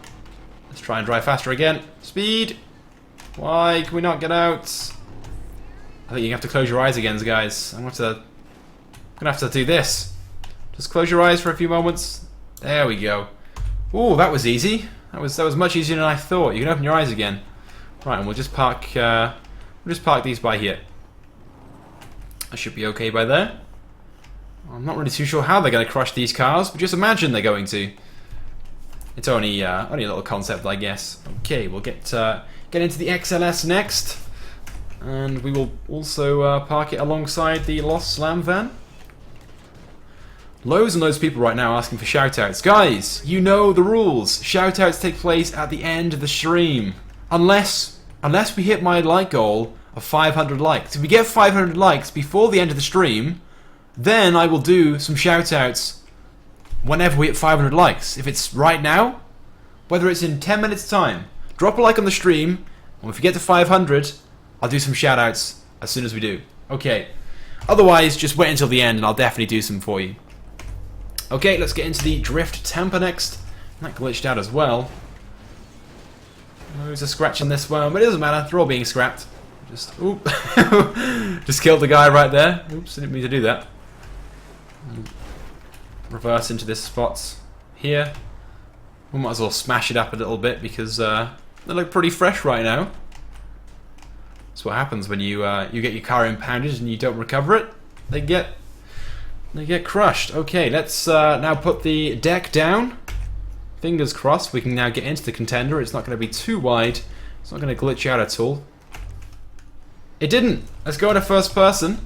A: Let's try and drive faster again. Speed. Why can we not get out? I think you have to close your eyes again, guys. I'm gonna have to do this. Just close your eyes for a few moments. There we go. Ooh, that was easy. That was much easier than I thought. You can open your eyes again. Right, and we'll just park these by here. I should be okay by there. I'm not really too sure how they're going to crush these cars, but just imagine they're going to. It's only a little concept, I guess. Okay, we'll get into the XLS next, and we will also park it alongside the lost slam van. Loads and loads of people right now asking for shoutouts. Guys, you know the rules. Shoutouts take place at the end of the stream. Unless we hit my like goal of 500 likes. If we get 500 likes before the end of the stream, then I will do some shoutouts whenever we hit 500 likes. If it's right now, whether it's in 10 minutes time, drop a like on the stream, and if we get to 500, I'll do some shoutouts as soon as we do. Okay. Otherwise, just wait until the end and I'll definitely do some for you. Okay, let's get into the drift tamper next. That glitched out as well. There's a scratch on this one, but it doesn't matter. They're all being scrapped. Just, oop. Just killed the guy right there. Oops, I didn't mean to do that. Reverse into this spot here. We might as well smash it up a little bit because they look pretty fresh right now. That's what happens when you get your car impounded and you don't recover it. They get crushed. Okay, let's now put the deck down. Fingers crossed we can now get into the contender. It's not going to be too wide. It's not going to glitch out at all. It didn't. Let's go into first person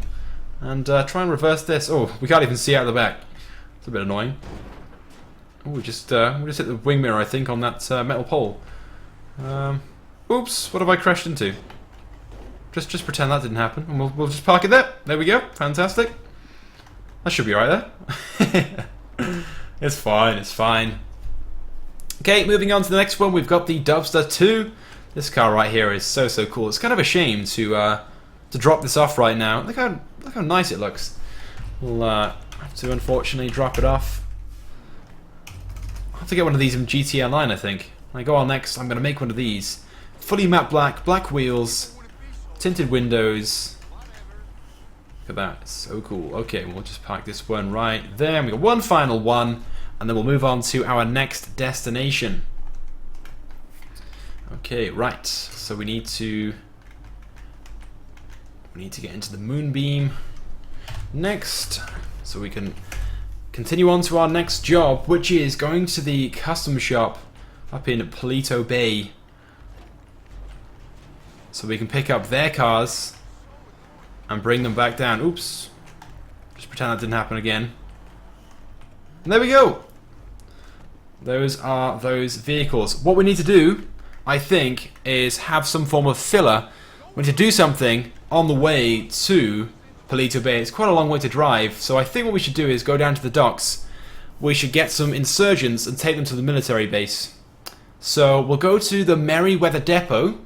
A: and try and reverse this. Oh, we can't even see out the back. It's a bit annoying. Oh, we just hit the wing mirror, I think, on that metal pole. Oops, what have I crashed into? Just pretend that didn't happen, and we'll just park it there. There we go. Fantastic. That should be right there. It's fine. It's fine. Okay, moving on to the next one. We've got the Dubster 2. This car right here is so cool. It's kind of a shame to drop this off right now. Look how nice it looks. We'll have to unfortunately drop it off. I'll have to get one of these in GTR line, I think. When I go on next, I'm going to make one of these. Fully matte black wheels, tinted windows. Look at that, it's so cool. Okay, we'll just park this one right there. We got one final one, and then we'll move on to our next destination. Okay, right. So we need to get into the Moonbeam next, so we can continue on to our next job, which is going to the custom shop up in Paleto Bay, so we can pick up their cars and bring them back down. Oops. Just pretend that didn't happen again. And there we go. Those are those vehicles. What we need to do, I think, is have some form of filler. We need to do something on the way to Paleto Bay. It's quite a long way to drive, so I think what we should do is go down to the docks. We should get some insurgents and take them to the military base. So we'll go to the Merryweather depot,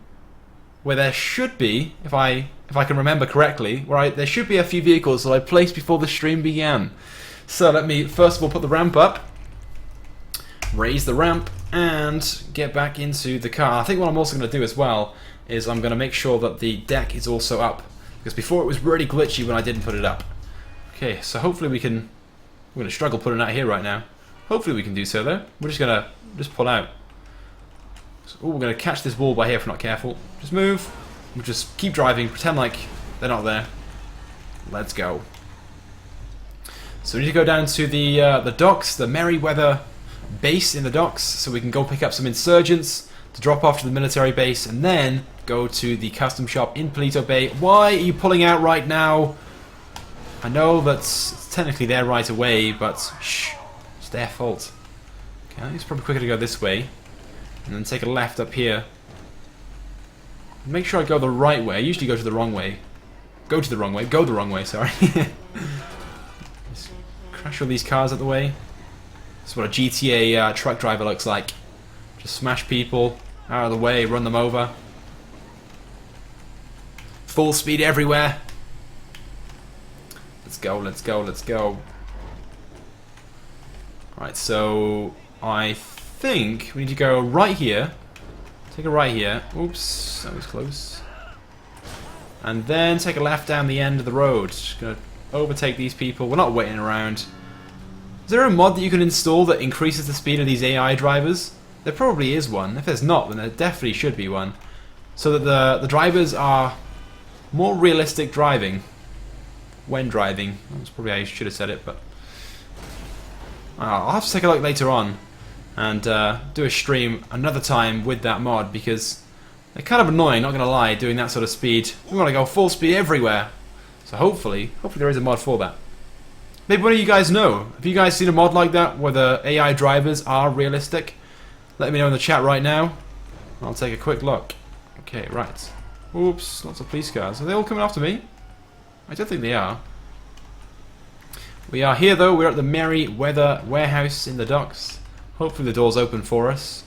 A: where there should be, if I can remember correctly, there should be a few vehicles that I placed before the stream began. So let me first of all put the ramp up, raise the ramp, and get back into the car. I think what I'm also going to do as well is I'm going to make sure that the deck is also up, because before it was really glitchy when I didn't put it up. Okay, so hopefully we can. We're going to struggle putting it out here right now. Hopefully we can do so though. We're just going to pull out. So, we're going to catch this wall by here if we're not careful. Just move. We'll just keep driving, pretend like they're not there. Let's go. So we need to go down to the docks, the Merryweather base in the docks, so we can go pick up some insurgents to drop off to the military base, and then go to the custom shop in Palito Bay. Why are you pulling out right now? I know that's technically their right away, but shh, it's their fault. Okay, I think it's probably quicker to go this way, and then take a left up here. Make sure I go the right way. I usually go to the wrong way. Go the wrong way, sorry. Just crash all these cars out the way. That's what a GTA truck driver looks like. Just smash people out of the way, run them over. Full speed everywhere. Let's go, let's go, let's go. Alright, so I think we need to go right here. Take a right here. Oops, that was close. And then take a left down the end of the road. Just gonna overtake these people. We're not waiting around. Is there a mod that you can install that increases the speed of these AI drivers? There probably is one. If there's not, then there definitely should be one. So that the drivers are more realistic driving. When driving. That's probably how you should have said it, but I'll have to take a look later on and do a stream another time with that mod, because they're kind of annoying, not going to lie, doing that sort of speed. We want to go full speed everywhere. So hopefully there is a mod for that. Maybe one of you guys know. Have you guys seen a mod like that where the AI drivers are realistic? Let me know in the chat right now. I'll take a quick look. Okay, right. Oops, lots of police cars. Are they all coming after me? I don't think they are. We are here though. We're at the Merryweather warehouse in the docks. Hopefully the door's open for us,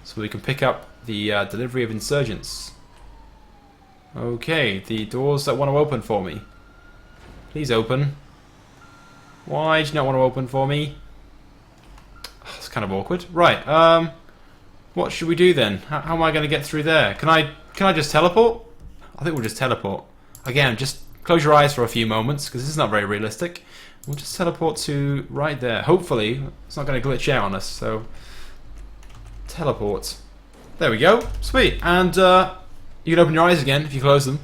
A: so we can pick up the delivery of insurgents. Okay, the doors that want to open for me. Please open. Why do you not want to open for me? Oh, it's kind of awkward. Right, what should we do then? How am I going to get through there? Can I just teleport? I think we'll just teleport. Again, just close your eyes for a few moments, because this is not very realistic. We'll just teleport to right there. Hopefully, it's not going to glitch out on us, so teleport. There we go. Sweet. And you can open your eyes again if you close them.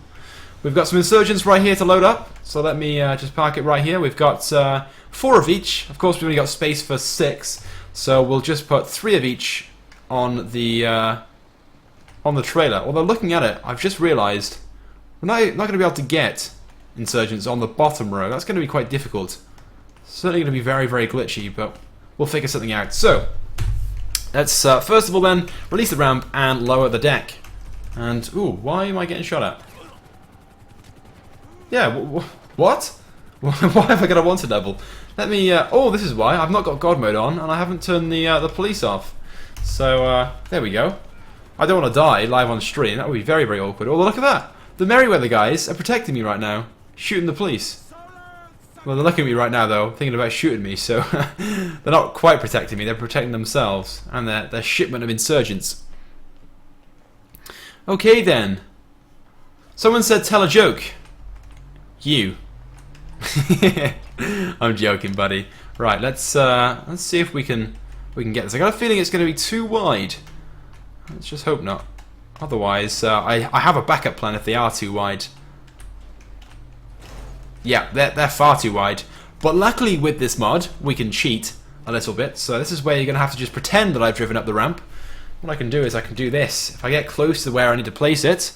A: We've got some insurgents right here to load up, so let me just park it right here. We've got 4 of each. Of course, we've only got space for 6, so we'll just put 3 of each on the trailer. Although looking at it, I've just realised we're not going to be able to get insurgents on the bottom row. That's going to be quite difficult. Certainly going to be very, very glitchy, but we'll figure something out. So let's first of all then release the ramp and lower the deck. And ooh, why am I getting shot at? Yeah, what? Why have I got a wanted level? Let me. Oh, this is why I've not got God mode on, and I haven't turned the police off. So there we go. I don't want to die live on stream. That would be very, very awkward. Oh, look at that! The Merryweather guys are protecting me right now, shooting the police. Well, they're looking at me right now, though, thinking about shooting me. So they're not quite protecting me. They're protecting themselves and their shipment of insurgents. Okay then. Someone said tell a joke. You. I'm joking, buddy. Right, let's see if we can get this. I got a feeling it's going to be too wide. Let's just hope not. Otherwise, I have a backup plan if they are too wide. Yeah, they're far too wide. But luckily with this mod, we can cheat a little bit. So this is where you're going to have to just pretend that I've driven up the ramp. What I can do is I can do this. If I get close to where I need to place it...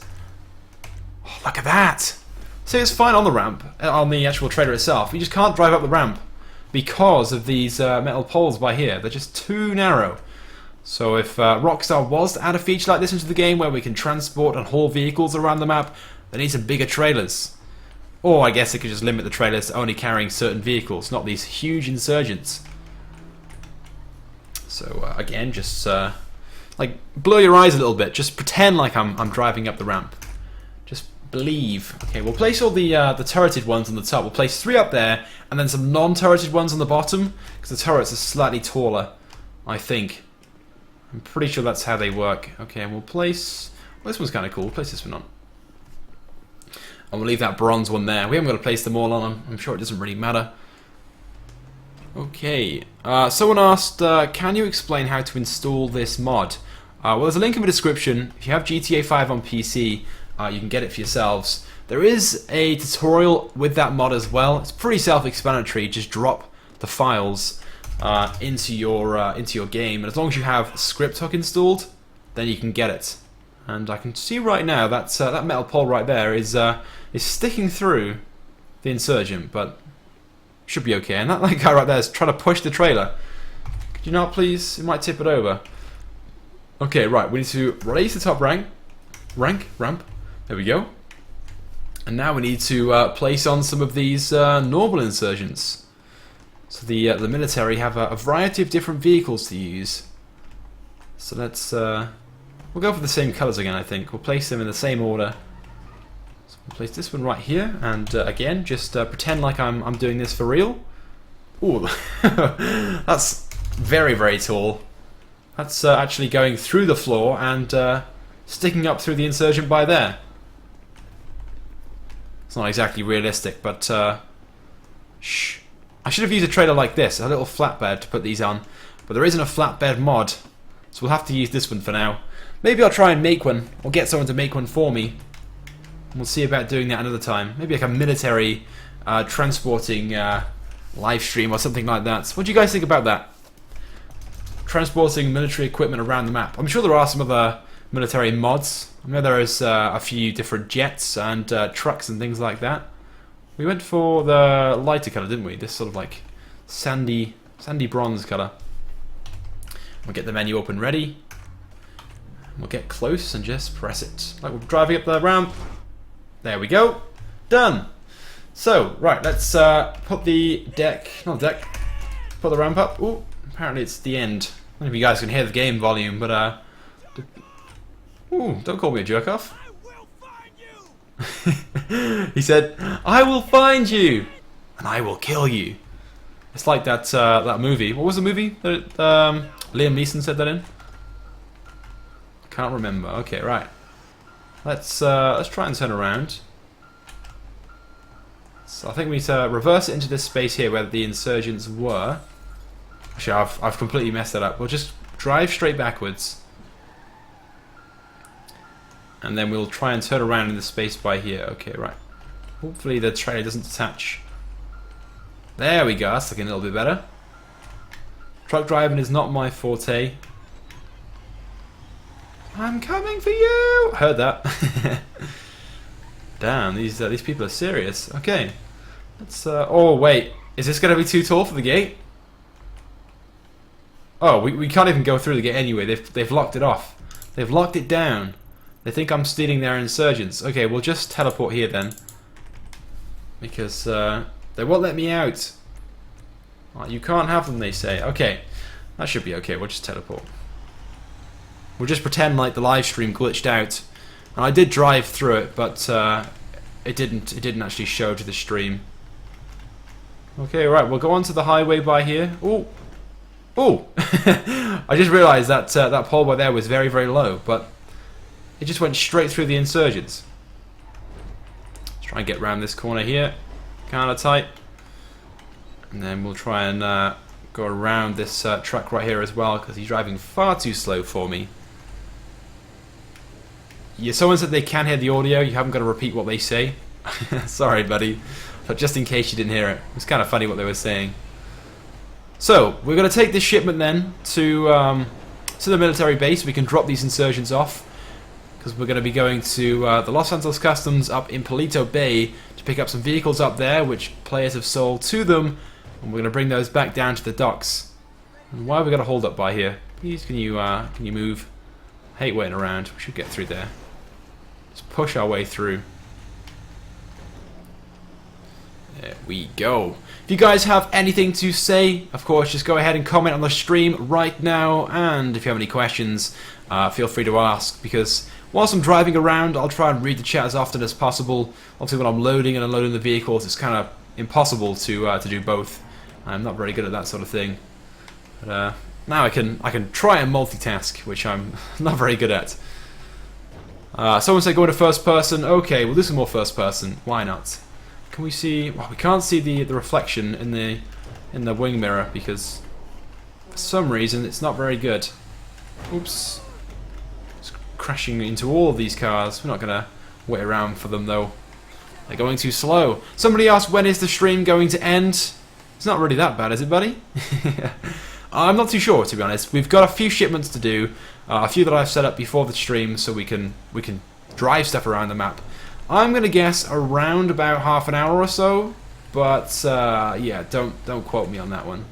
A: Oh, look at that! See, it's fine on the ramp, on the actual trailer itself. You just can't drive up the ramp because of these metal poles by here. They're just too narrow. So if Rockstar was to add a feature like this into the game where we can transport and haul vehicles around the map, they need some bigger trailers. Or I guess they could just limit the trailers to only carrying certain vehicles, not these huge insurgents. So again, just like blow your eyes a little bit. Just pretend like I'm driving up the ramp. Just believe. Okay, we'll place all the turreted ones on the top. We'll place 3 up there, and then some non-turreted ones on the bottom, because the turrets are slightly taller, I think. I'm pretty sure that's how they work. Okay, and we'll place... Well, this one's kind of cool. We'll place this one on. And we'll leave that bronze one there. We haven't got to place them all on them. I'm sure it doesn't really matter. Okay. Someone asked, can you explain how to install this mod? Well, there's a link in the description. If you have GTA 5 on PC, you can get it for yourselves. There is a tutorial with that mod as well. It's pretty self-explanatory. Just drop the files into your game, and as long as you have script hook installed, then you can get it. And I can see right now that that metal pole right there is sticking through the insurgent, but should be okay. And that guy right there is trying to push the trailer. Could you not please? It might tip it over. Okay, right. We need to raise the top ramp. There we go. And now we need to place on some of these normal insurgents. So the military have a variety of different vehicles to use. So let's we'll go for the same colours again. I think we'll place them in the same order. So we'll place this one right here, and again, just pretend like I'm doing this for real. Ooh, that's very, very tall. That's actually going through the floor and sticking up through the insurgent by there. It's not exactly realistic, but shh. I should have used a trailer like this, a little flatbed to put these on, but there isn't a flatbed mod, so we'll have to use this one for now. Maybe I'll try and make one, or get someone to make one for me. We'll see about doing that another time. Maybe like a military transporting live stream or something like that. What do you guys think about that? Transporting military equipment around the map. I'm sure there are some other military mods. I know there is a few different jets and trucks and things like that. We went for the lighter colour, didn't we? This sort of like sandy bronze colour. We'll get the menu open ready. We'll get close and just press it. Like we're driving up the ramp. There we go. Done. So, right, let's put the put the ramp up. Ooh, apparently it's the end. I don't know if you guys can hear the game volume, but ooh, don't call me a jerk off. He said, "I will find you, and I will kill you." It's like that that movie. What was the movie that Liam Neeson said that in? Can't remember. Okay, right. Let's try and turn around. So I think we need to reverse it into this space here where the insurgents were. Actually, I've completely messed that up. We'll just drive straight backwards. And then we'll try and turn around in the space by here. Okay, right. Hopefully the trailer doesn't detach. There we go. That's looking a little bit better. Truck driving is not my forte. I'm coming for you! I heard that. Damn, these people are serious. Okay. Let's, oh, wait. Is this going to be too tall for the gate? Oh, we can't even go through the gate anyway. They've locked it off. They've locked it down. They think I'm stealing their insurgents. Okay, we'll just teleport here then. Because they won't let me out. Oh, you can't have them, they say. Okay, that should be okay. We'll just teleport. We'll just pretend like the live stream glitched out. And I did drive through it, but it didn't actually show to the stream. Okay, right. We'll go onto the highway by here. Oh, oh! I just realised that that pole by there was very, very low, but it just went straight through the insurgents. Let's try and get around this corner here. Kind of tight. And then we'll try and go around this truck right here as well, because he's driving far too slow for me. Yeah, someone said they can hear the audio. You haven't got to repeat what they say. Sorry, buddy. But just in case you didn't hear it. It was kind of funny what they were saying. So, we're going to take this shipment then to the military base. We can drop these insurgents off, because we're going to be going to the Los Santos Customs up in Palito Bay to pick up some vehicles up there, which players have sold to them, and we're going to bring those back down to the docks. And why have we got to hold up by here? Please, can you move? I hate waiting around. We should get through there. Let's push our way through. There we go. If you guys have anything to say, of course, just go ahead and comment on the stream right now. And if you have any questions, feel free to ask, because whilst I'm driving around, I'll try and read the chat as often as possible. Obviously, when I'm loading and unloading the vehicles, it's kind of impossible to do both. I'm not very good at that sort of thing. But now I can try and multitask, which I'm not very good at. Someone said go into first person. Okay, we'll do some more first person. Why not? Can we see? Well, we can't see the reflection in the wing mirror because for some reason it's not very good. Oops! It's crashing into all of these cars. We're not gonna wait around for them though. They're going too slow. Somebody asked, when is the stream going to end? It's not really that bad, is it, buddy? I'm not too sure, to be honest. We've got a few shipments to do, a few that I've set up before the stream, so we can drive stuff around the map. I'm gonna guess around about half an hour or so, but yeah, don't quote me on that one.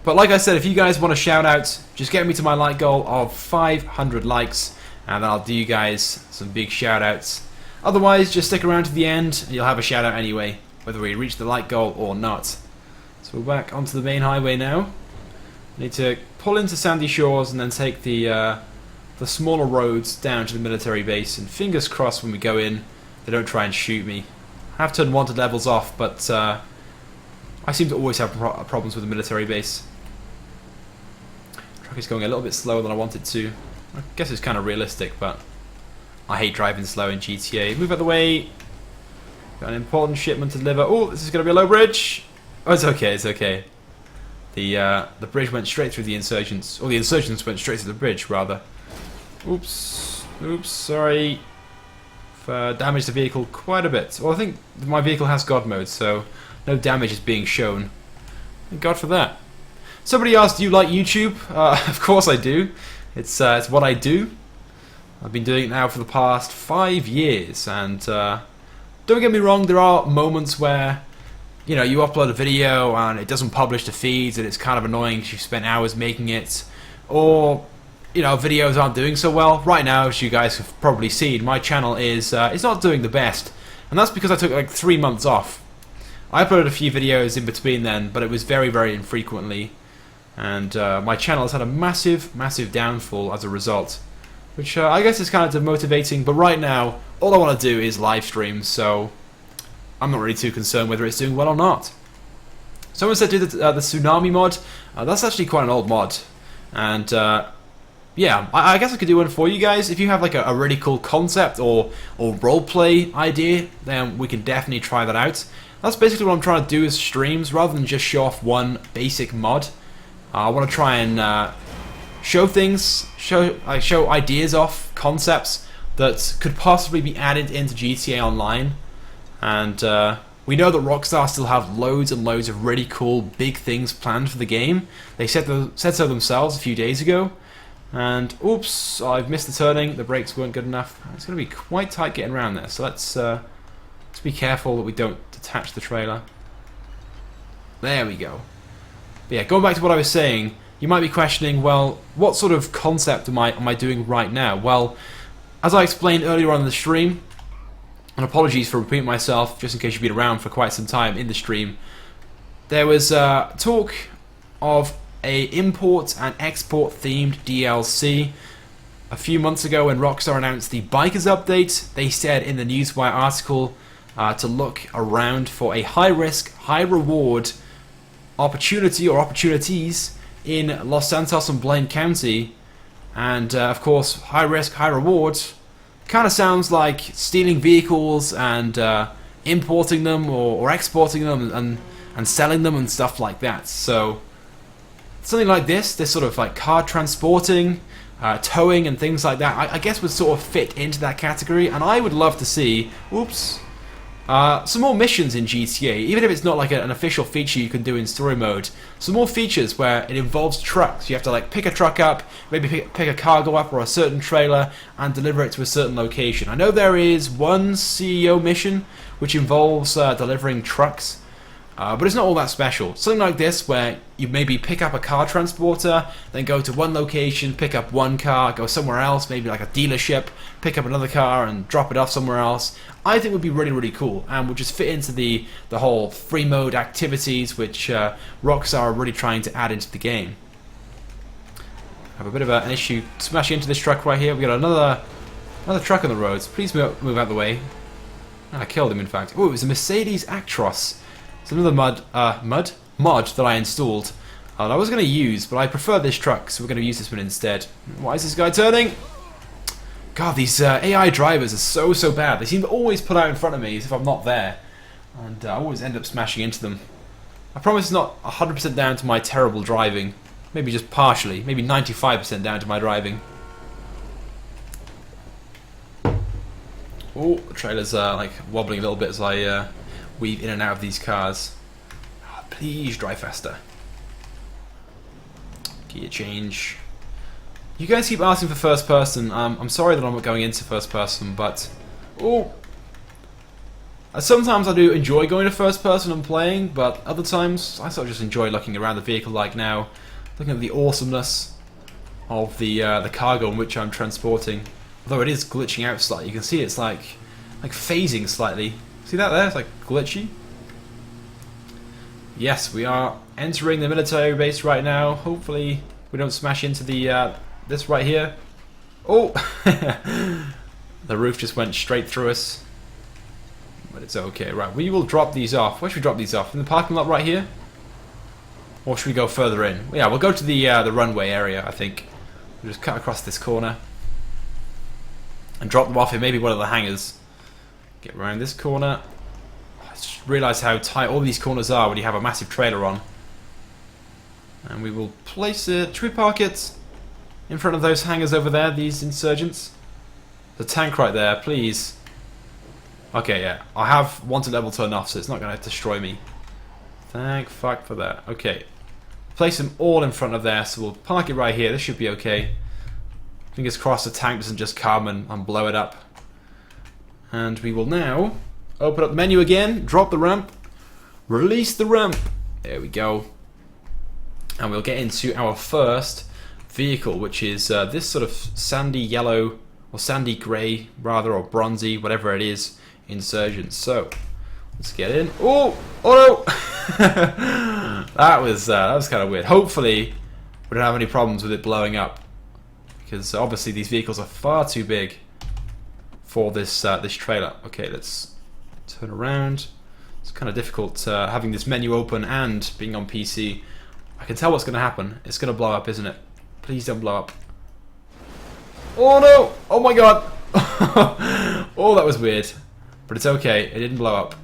A: But like I said, if you guys want a shout out, just get me to my like goal of 500 likes, and then I'll do you guys some big shout outs. Otherwise, just stick around to the end, and you'll have a shout out anyway, whether we reach the like goal or not. So we're back onto the main highway now. Need to pull into Sandy Shores and then take the smaller roads down to the military base, and fingers crossed when we go in they don't try and shoot me. I have turned wanted levels off, but I seem to always have problems with the military base. Truck is going a little bit slower than I want it to. I guess it's kind of realistic, but I hate driving slow in GTA. Move out the way. Got an important shipment to deliver. Oh, this is going to be a low bridge. Oh, it's okay, it's okay. The bridge went straight through the insurgents, or the insurgents went straight through the bridge, rather. Oops, sorry. Damaged the vehicle quite a bit. Well, I think my vehicle has God mode, so no damage is being shown. Thank God for that. Somebody asked, do you like YouTube? Of course I do. It's what I do. I've been doing it now for the past 5 years, and don't get me wrong, there are moments where, you know, you upload a video and it doesn't publish the feeds, and it's kind of annoying because you've spent hours making it, or, you know, videos aren't doing so well. Right now, as you guys have probably seen, my channel is it's not doing the best, and that's because I took like 3 months off. I uploaded a few videos in between then, but it was very, very infrequently, and my channel has had a massive downfall as a result, which I guess is kind of demotivating. But right now, all I want to do is live streams, so I'm not really too concerned whether it's doing well or not. Someone said do the tsunami mod. That's actually quite an old mod, and yeah, I guess I could do one for you guys. If you have like a really cool concept or roleplay idea, then we can definitely try that out. That's basically what I'm trying to do is streams, rather than just show off one basic mod. I want to try and show things, show ideas off, concepts that could possibly be added into GTA Online. And we know that Rockstar still have loads and loads of really cool big things planned for the game. They said so themselves a few days ago. And oops, I've missed the turning. The brakes weren't good enough. It's going to be quite tight getting around there. So let's be careful that we don't detach the trailer. There we go. But yeah, going back to what I was saying, you might be questioning, well, what sort of concept am I doing right now? Well, as I explained earlier on in the stream, and apologies for repeating myself, just in case you've been around for quite some time in the stream, there was talk of a import and export themed DLC. A few months ago when Rockstar announced the Bikers update, they said in the Newswire article to look around for a high-risk, high-reward opportunity or opportunities in Los Santos and Blaine County. And of course, high-risk, high-reward kind of sounds like stealing vehicles and importing them or exporting them and selling them and stuff like that. So something like this sort of like car transporting, towing and things like that, I guess would sort of fit into that category. And I would love to see, some more missions in GTA, even if it's not like an official feature you can do in story mode. Some more features where it involves trucks. You have to like pick a truck up, maybe pick a cargo up or a certain trailer and deliver it to a certain location. I know there is one CEO mission which involves delivering trucks, but it's not all that special. Something like this where you maybe pick up a car transporter, then go to one location, pick up one car, go somewhere else, maybe like a dealership, pick up another car and drop it off somewhere else, I think would be really, really cool and would just fit into the whole free mode activities which Rockstar are really trying to add into the game. I have a bit of an issue smashing into this truck right here. We've got another truck on the roads. Please move out of the way. I killed him, in fact. Oh, it was a Mercedes Actros. It's another mod that I installed that I was going to use, but I prefer this truck, so we're going to use this one instead. Why is this guy turning? God, these AI drivers are so bad. They seem to always pull out in front of me as if I'm not there, and I always end up smashing into them. I promise it's not 100% down to my terrible driving. Maybe just partially, maybe 95% down to my driving. Oh, the trailer's like wobbling a little bit as I weave in and out of these cars. Oh, please drive faster. Gear change. You guys keep asking for first person. I'm sorry that I'm not going into first person, but sometimes I do enjoy going to first person and playing, but other times I sort of just enjoy looking around the vehicle, like now, looking at the awesomeness of the cargo in which I'm transporting. Although it is glitching out slightly, you can see it's like phasing slightly. See that there? It's like glitchy. Yes, we are entering the military base right now. Hopefully we don't smash into the this right here. Oh, the roof just went straight through us. But it's okay. Right, we will drop these off. Where should we drop these off? In the parking lot right here? Or should we go further in? Yeah, we'll go to the runway area, I think. We'll just cut across this corner and drop them off in maybe one of the hangars. Get around this corner. I just realised how tight all these corners are when you have a massive trailer on. And we will place it. Should we park it in front of those hangars over there, these insurgents? The tank right there, please. Okay, yeah. I have wanted level turned off, so it's not going to destroy me. Thank fuck for that. Okay. Place them all in front of there, so we'll park it right here. This should be okay. Fingers crossed the tank doesn't just come and blow it up. And we will now open up the menu again, drop the ramp, release the ramp. There we go. And we'll get into our first vehicle, which is this sort of sandy yellow, or sandy grey rather, or bronzy, whatever it is, insurgent. So let's get in. Oh no! that was kind of weird. Hopefully we don't have any problems with it blowing up, because obviously these vehicles are far too big for this this trailer. Okay, let's turn around. It's kind of difficult having this menu open and being on PC. I can tell what's going to happen. It's going to blow up, isn't it? Please don't blow up. Oh no! Oh my god! Oh, that was weird. But it's okay. It didn't blow up.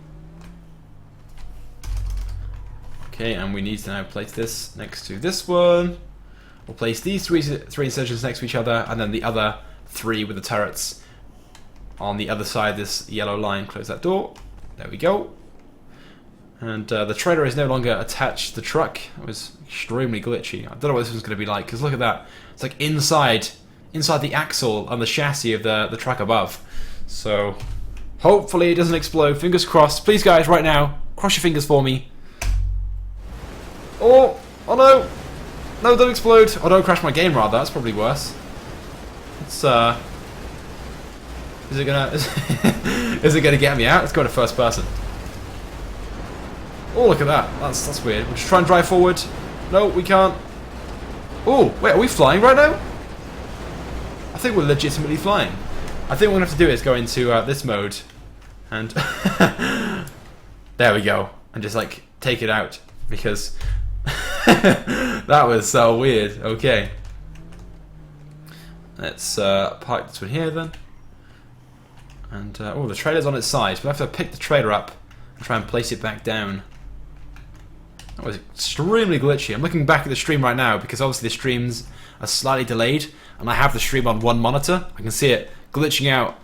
A: Okay, and we need to now place this next to this one. We'll place these three insertions next to each other, and then the other three with the turrets on the other side of this yellow line. Close that door. There we go. And the trailer is no longer attached to the truck. It was extremely glitchy. I don't know what this one's going to be like, because look at that. It's like inside the axle and the chassis of the truck above. So hopefully it doesn't explode. Fingers crossed. Please, guys, right now, cross your fingers for me. Oh no! No, don't explode. Oh, don't crash my game, rather. That's probably worse. It's is it gonna is it gonna get me out? Let's go to first person. Oh, look at that. That's weird. We'll just try and drive forward. No, we can't. Oh, wait, are we flying right now? I think we're legitimately flying. I think what we're gonna have to do is go into this mode, and there we go, and just like take it out, because that was so weird. Okay, let's park this one here then. And oh, the trailer's on its side. We'll have to pick the trailer up and try and place it back down. That was extremely glitchy. I'm looking back at the stream right now because obviously the streams are slightly delayed, and I have the stream on one monitor. I can see it glitching out.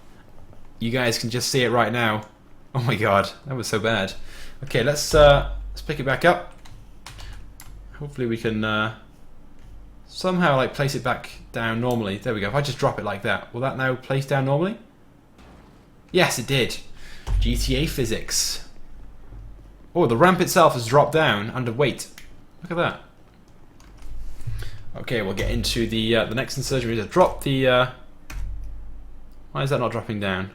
A: You guys can just see it right now. Oh my god, that was so bad. Okay, let's pick it back up. Hopefully we can somehow like place it back down normally. There we go. If I just drop it like that, will that now place down normally? Yes, it did. GTA physics. Oh, the ramp itself has dropped down under weight. Look at that. Okay, we'll get into the next insertion. We need to drop the. Why is that not dropping down?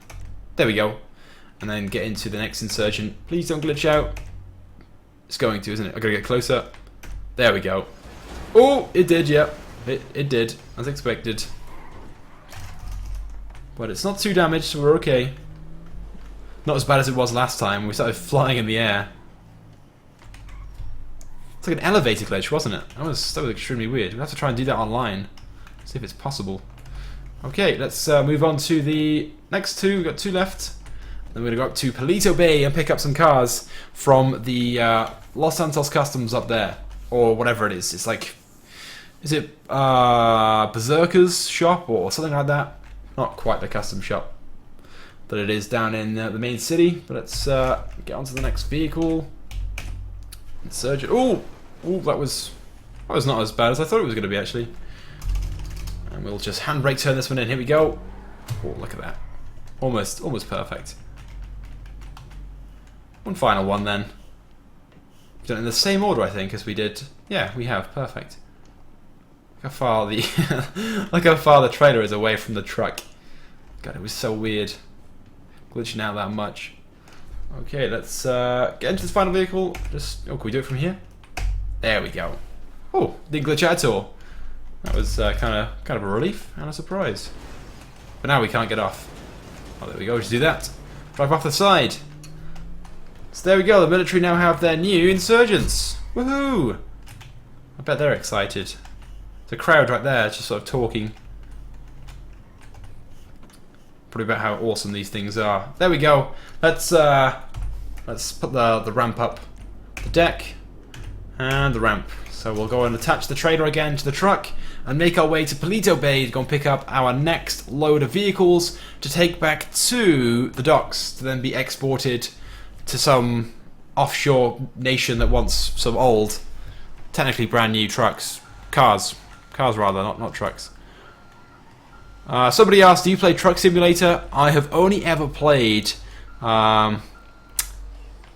A: There we go. And then get into the next insertion. Please don't glitch out. It's going to, isn't it? I gotta get closer. There we go. Oh, it did. Yep, it did, as expected. But it's not too damaged, so we're okay. Not as bad as it was last time. We started flying in the air. It's like an elevator glitch, wasn't it? That was extremely weird. We'll have to try and do that online. See if it's possible. Okay, let's move on to the next two. We've got two left. Then we're going to go up to Palito Bay and pick up some cars from the Los Santos Customs up there. Or whatever it is. It's like... Is it Berserker's shop or something like that? Not quite the custom shop. than it is down in the main city. But let's get onto the next vehicle. Surge. Oh, that was not as bad as I thought it was going to be actually. And we'll just handbrake turn this one in. Here we go. Oh, look at that. Almost perfect. One final one then. Done it in the same order, I think, as we did. Yeah, we have. Perfect. Look how far the look how far the trailer is away from the truck. God, it was so weird. Glitching out that much. Okay, let's get into this final vehicle. Just can we do it from here? There we go. Oh, didn't glitch out at all. That was kind of a relief and a surprise. But now we can't get off. Oh, there we go. Just do that. Drive off the side. So there we go. The military now have their new insurgents. Woohoo! I bet they're excited. The crowd right there, just sort of talking. Probably about how awesome these things are. There we go. Let's put the ramp up, the deck, and the ramp. So we'll go and attach the trailer again to the truck and make our way to Paleto Bay to go and pick up our next load of vehicles to take back to the docks to then be exported to some offshore nation that wants some old, technically brand new trucks, cars rather, not trucks. Somebody asked, do you play Truck Simulator? I have only ever played, well,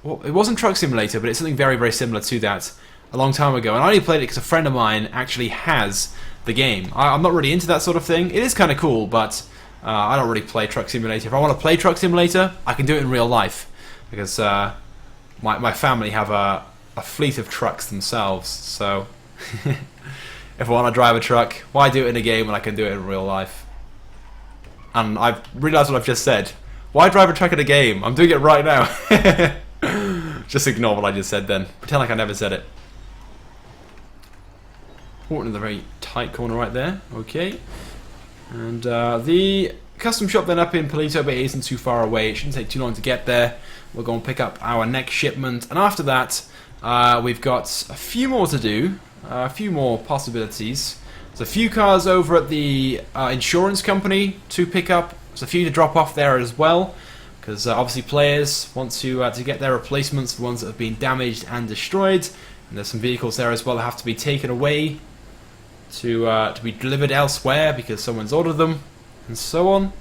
A: it wasn't Truck Simulator, but it's something very, very similar to that a long time ago. And I only played it because a friend of mine actually has the game. I'm not really into that sort of thing. It is kind of cool, but I don't really play Truck Simulator. If I want to play Truck Simulator, I can do it in real life. Because my family have a fleet of trucks themselves, so if I want to drive a truck, why do it in a game when I can do it in real life? And I've realised what I've just said. Why drive a truck in a game? I'm doing it right now. Just ignore what I just said then. Pretend like I never said it. Oh, in the very tight corner right there. Okay. And the custom shop then up in Paleto Bay isn't too far away. It shouldn't take too long to get there. We'll go and pick up our next shipment. And after that, we've got a few more to do. A few more possibilities. There's a few cars over at the insurance company to pick up. There's a few to drop off there as well, because obviously players want to get their replacements, the ones that have been damaged and destroyed. And there's some vehicles there as well that have to be taken away to be delivered elsewhere because someone's ordered them, and so on.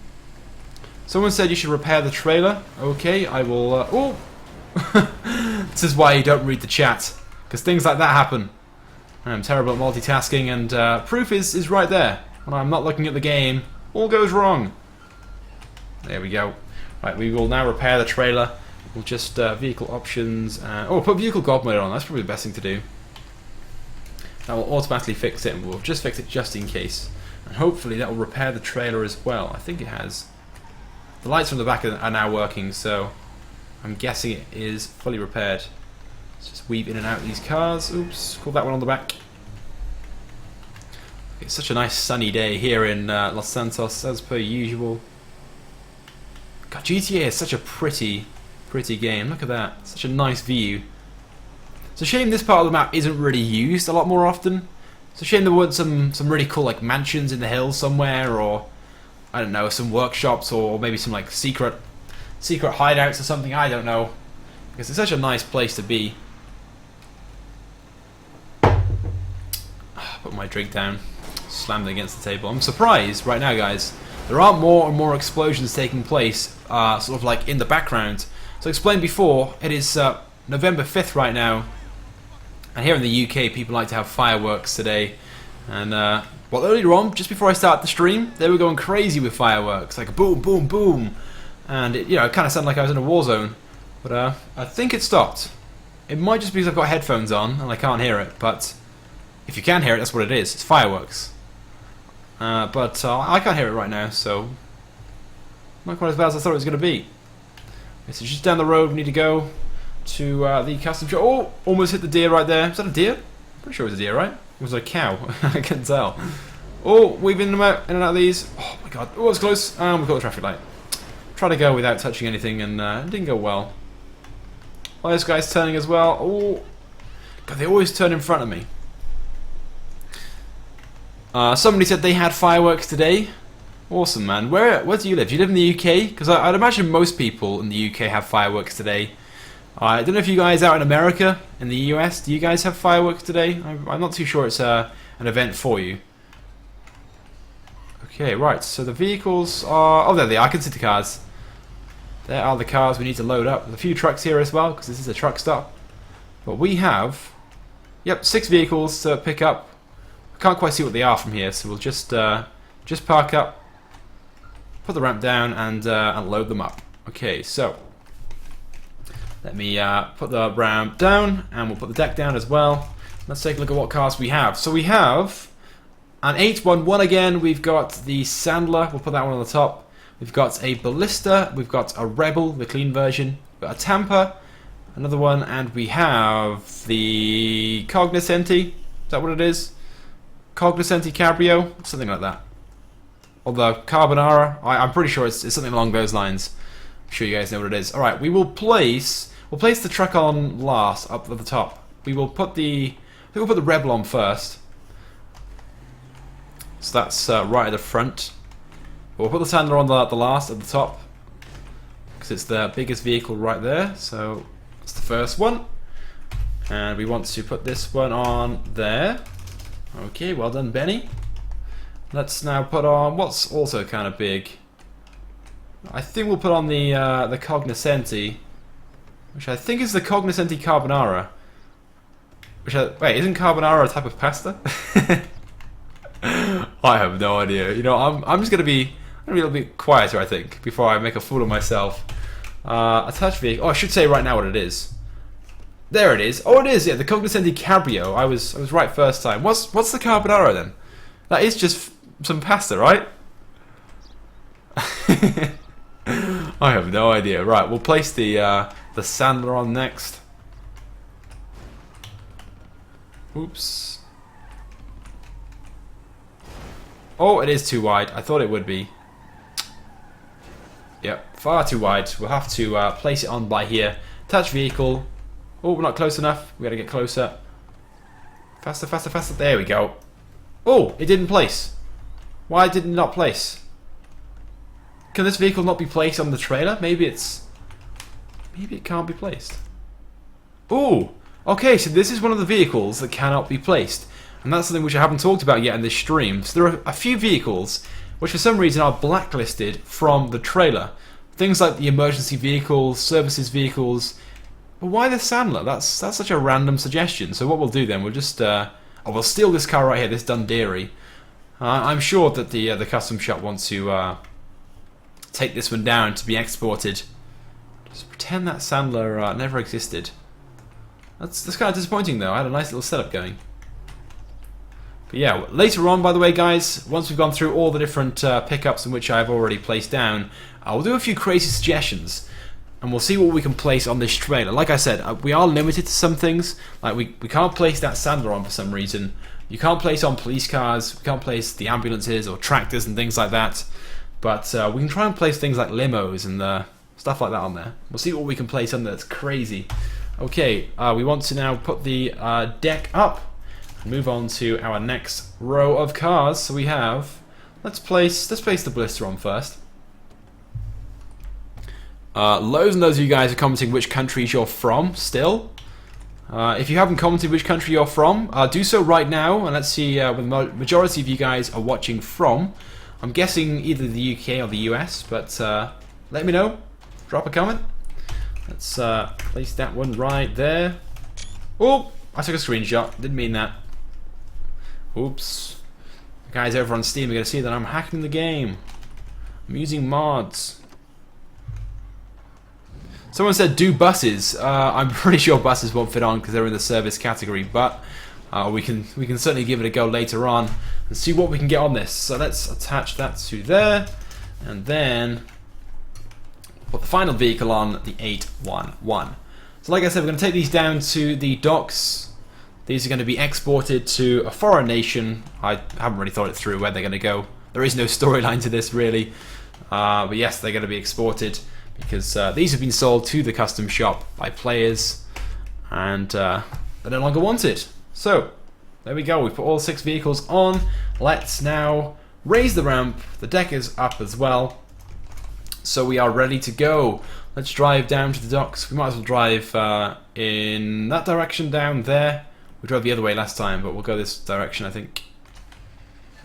A: Someone said you should repair the trailer. Okay, I will. Oh, this is why you don't read the chat, because things like that happen. I'm terrible at multitasking, and proof is right there. When I'm not looking at the game, all goes wrong. There we go. Right, we will now repair the trailer. We'll just vehicle options. Put vehicle god mode on. That's probably the best thing to do. That will automatically fix it, and we'll just fix it just in case. And hopefully that will repair the trailer as well. I think it has. The lights from the back are now working, so I'm guessing it is fully repaired. Let's just weave in and out these cars. Oops, call that one on the back. It's such a nice sunny day here in Los Santos, as per usual. God, GTA is such a pretty game. Look at that. Such a nice view. It's a shame this part of the map isn't really used a lot more often. It's a shame there weren't some really cool like mansions in the hills somewhere, or I don't know, some workshops, or maybe some like secret hideouts or something. I don't know, because it's such a nice place to be. Put my drink down, slammed it against the table. I'm surprised right now, guys. There are more and more explosions taking place, sort of like in the background. So I explained before, it is November 5th right now, and here in the UK people like to have fireworks today. And well, earlier on, just before I started the stream, they were going crazy with fireworks, like boom, boom, boom, and it kind of sounded like I was in a war zone. But I think it stopped. It might just be because I've got headphones on and I can't hear it, but if you can hear it, that's what it is. It's fireworks. But I can't hear it right now, so not quite as bad as I thought it was going to be. Okay, so just down the road we need to go to the custom shop. Oh, almost hit the deer right there. Is that a deer? Pretty sure it was a deer, right? It was a cow. I couldn't tell. Oh, weaving them out, in and out of these. Oh my god. Oh, it's close. And we've got the traffic light. Try to go without touching anything, and it didn't go well. Oh, this guy's turning as well. Oh, god, they always turn in front of me. Somebody said they had fireworks today. Awesome, man. Where do you live? Do you live in the UK? Because I'd imagine most people in the UK have fireworks today. I don't know if you guys out in America, in the US, do you guys have fireworks today? I'm not too sure it's an event for you. Okay, right. So the vehicles are... Oh, there they are. I can see the cars. There are the cars we need to load up. There's a few trucks here as well, because this is a truck stop. But we have... Yep, 6 vehicles to pick up. I can't quite see what they are from here, so we'll just park up. Put the ramp down and load them up. Okay, so let me put the ramp down and we'll put the deck down as well. Let's take a look at what cars we have. So we have an 811 again. We've got the Sandler. We'll put that one on the top. We've got a Ballista. We've got a Rebel, the clean version. We've got a Tampa, another one, and we have the Cognoscenti. Is that what it is? Cognoscenti Cabrio, something like that. Or the Carbonara. I'm pretty sure it's something along those lines. I'm sure you guys know what it is. Alright, we'll place the truck on last, up at the top. We'll put the Rebel on first. So that's right at the front. We'll put the Sandler on the last at the top. Because it's the biggest vehicle right there. So that's the first one. And we want to put this one on there. Okay, well done, Benny. Let's now put on what's also kind of big. I think we'll put on the Cognoscenti, which I think is the Cognoscenti Carbonara. Wait, isn't carbonara a type of pasta? I have no idea. You know, I'm just gonna be a little bit quieter, I think, before I make a fool of myself. Attached vehicle. Oh, I should say right now what it is. There it is. Oh, it is. Yeah, the Cognoscenti Cabrio. I was right first time. What's the carbonara then? That is just some pasta, right? I have no idea. Right, we'll place the Sandler on next. Oops. Oh, it is too wide. I thought it would be. Yep, far too wide. We'll have to place it on by here. Attach vehicle. Oh, we're not close enough. We gotta get closer. Faster, faster, faster. There we go. Oh, it didn't place. Why did it not place? Can this vehicle not be placed on the trailer? Maybe it can't be placed. Oh, okay, so this is one of the vehicles that cannot be placed. And that's something which I haven't talked about yet in this stream. So there are a few vehicles which for some reason are blacklisted from the trailer. Things like the emergency vehicles, services vehicles. But why the Sandler? That's such a random suggestion. So what we'll do then, we'll just... we'll steal this car right here, this Dundee. I'm sure that the custom shop wants to take this one down to be exported. Just pretend that Sandler never existed. That's kind of disappointing though. I had a nice little setup going. But yeah, later on, by the way, guys, once we've gone through all the different pickups in which I've already placed down, I'll do a few crazy suggestions. And we'll see what we can place on this trailer. Like I said, we are limited to some things. Like we can't place that Sandler on for some reason. You can't place on police cars. We can't place the ambulances or tractors and things like that. But we can try and place things like limos and stuff like that on there. We'll see what we can place on there. That's crazy. Okay, we want to now put the deck up and move on to our next row of cars. So we have, let's place the Ballista on first. Loads and loads of you guys are commenting which countries you're from still. If you haven't commented which country you're from, do so right now, and let's see where the majority of you guys are watching from. I'm guessing either the UK or the US, but let me know. Drop a comment. Let's place that one right there. Oh, I took a screenshot. Didn't mean that. Oops. The guys over on Steam are going to see that I'm hacking the game. I'm using mods. Someone said do buses. I'm pretty sure buses won't fit on because they're in the service category, but we can certainly give it a go later on and see what we can get on this. So let's attach that to there, and then put the final vehicle on, the 811. So like I said, we're going to take these down to the docks. These are going to be exported to a foreign nation. I haven't really thought it through where they're going to go. There is no storyline to this really, but yes, they're going to be exported. Because these have been sold to the custom shop by players, and they're no longer wanted. So there we go. We put all 6 vehicles on. Let's now raise the ramp. The deck is up as well. So we are ready to go. Let's drive down to the docks. We might as well drive in that direction down there. We drove the other way last time, but we'll go this direction, I think.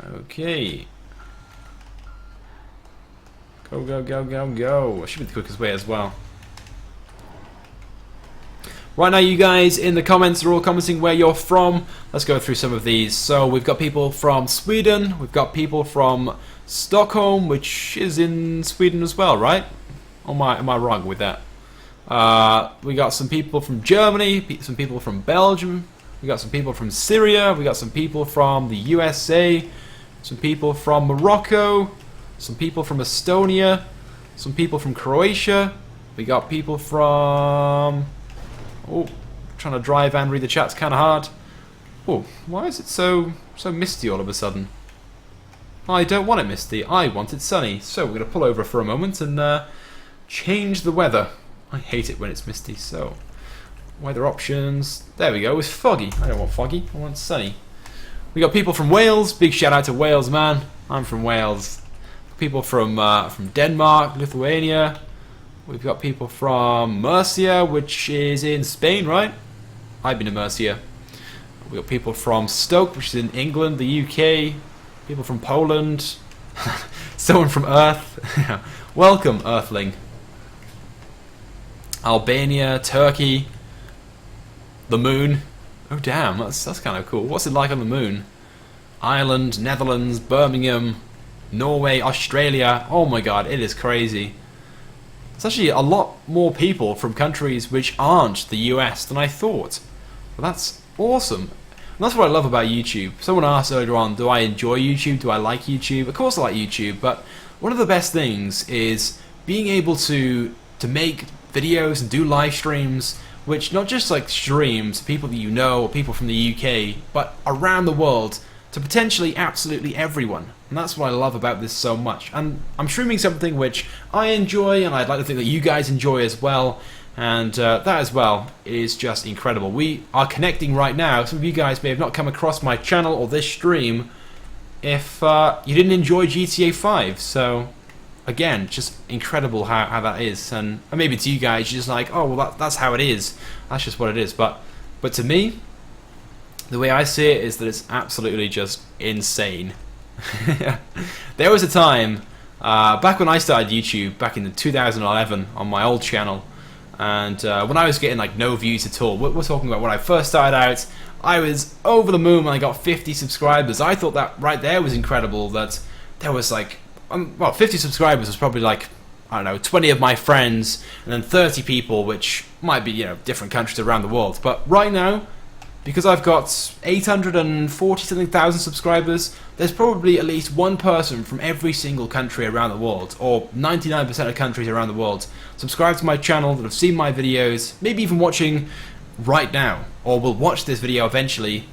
A: Okay. Go, go, go, go, go. It should be the quickest way as well. Right now, you guys in the comments are all commenting where you're from. Let's go through some of these. So we've got people from Sweden. We've got people from Stockholm, which is in Sweden as well, right? Or am I wrong with that? We got some people from Germany, some people from Belgium. We got some people from Syria. We got some people from the USA. Some people from Morocco. Some people from Estonia. Some people from Croatia. We got people from... Oh, trying to drive and read the chat's kind of hard. Oh, why is it so misty all of a sudden? I don't want it misty. I want it sunny. So we're going to pull over for a moment and change the weather. I hate it when it's misty. So weather options. There we go. It's foggy. I don't want foggy. I want sunny. We got people from Wales. Big shout out to Wales, man. I'm from Wales. People from Denmark, Lithuania. We've got people from Murcia, which is in Spain, right? I've been to Murcia. We've got people from Stoke, which is in England, the UK. People from Poland. Someone from Earth. Welcome, Earthling. Albania, Turkey. The moon. Oh damn, that's kind of cool. What's it like on the moon? Ireland, Netherlands, Birmingham, Norway, Australia. Oh my god, it is crazy. It's actually a lot more people from countries which aren't the US than I thought. But that's awesome. And that's what I love about YouTube. Someone asked earlier on, do I enjoy YouTube? Do I like YouTube? Of course I like YouTube, but one of the best things is being able to make videos and do live streams, which not just like streams, people that you know, or people from the UK, but around the world, to potentially absolutely everyone. And that's what I love about this so much. And I'm streaming something which I enjoy, and I'd like to think that you guys enjoy as well. And that as well is just incredible. We are connecting right now. Some of you guys may have not come across my channel or this stream if you didn't enjoy GTA 5. So again, just incredible how that is. And maybe to you guys, you're just like, oh, well, that's how it is. That's just what it is. But to me, the way I see it is that it's absolutely just insane. There was a time back when I started YouTube back in 2011 on my old channel, and when I was getting like no views at all. We're talking about when I first started out. I was over the moon when I got 50 subscribers. I thought that right there was incredible, that there was like well, 50 subscribers was probably like, I don't know, 20 of my friends and then 30 people, which might be, you know, different countries around the world. But right now, because I've got 840 something thousand subscribers, there's probably at least one person from every single country around the world, or 99% of countries around the world, subscribed to my channel, that have seen my videos, maybe even watching right now, or will watch this video eventually.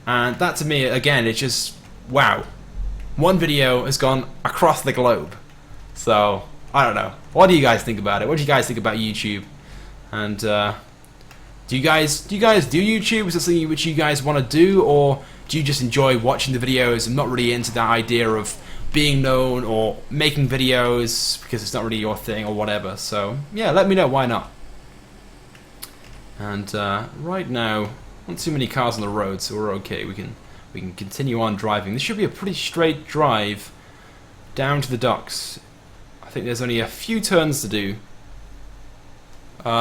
A: And that to me, again, it's just, wow. One video has gone across the globe. So, I don't know. What do you guys think about it? What do you guys think about YouTube? And, do you guys do YouTube? Is that something which you guys want to do, or do you just enjoy watching the videos and not really into that idea of being known or making videos because it's not really your thing or whatever? So yeah, let me know, why not? And right now, not too many cars on the road, so we're okay. We can continue on driving. This should be a pretty straight drive down to the docks. I think there's only a few turns to do.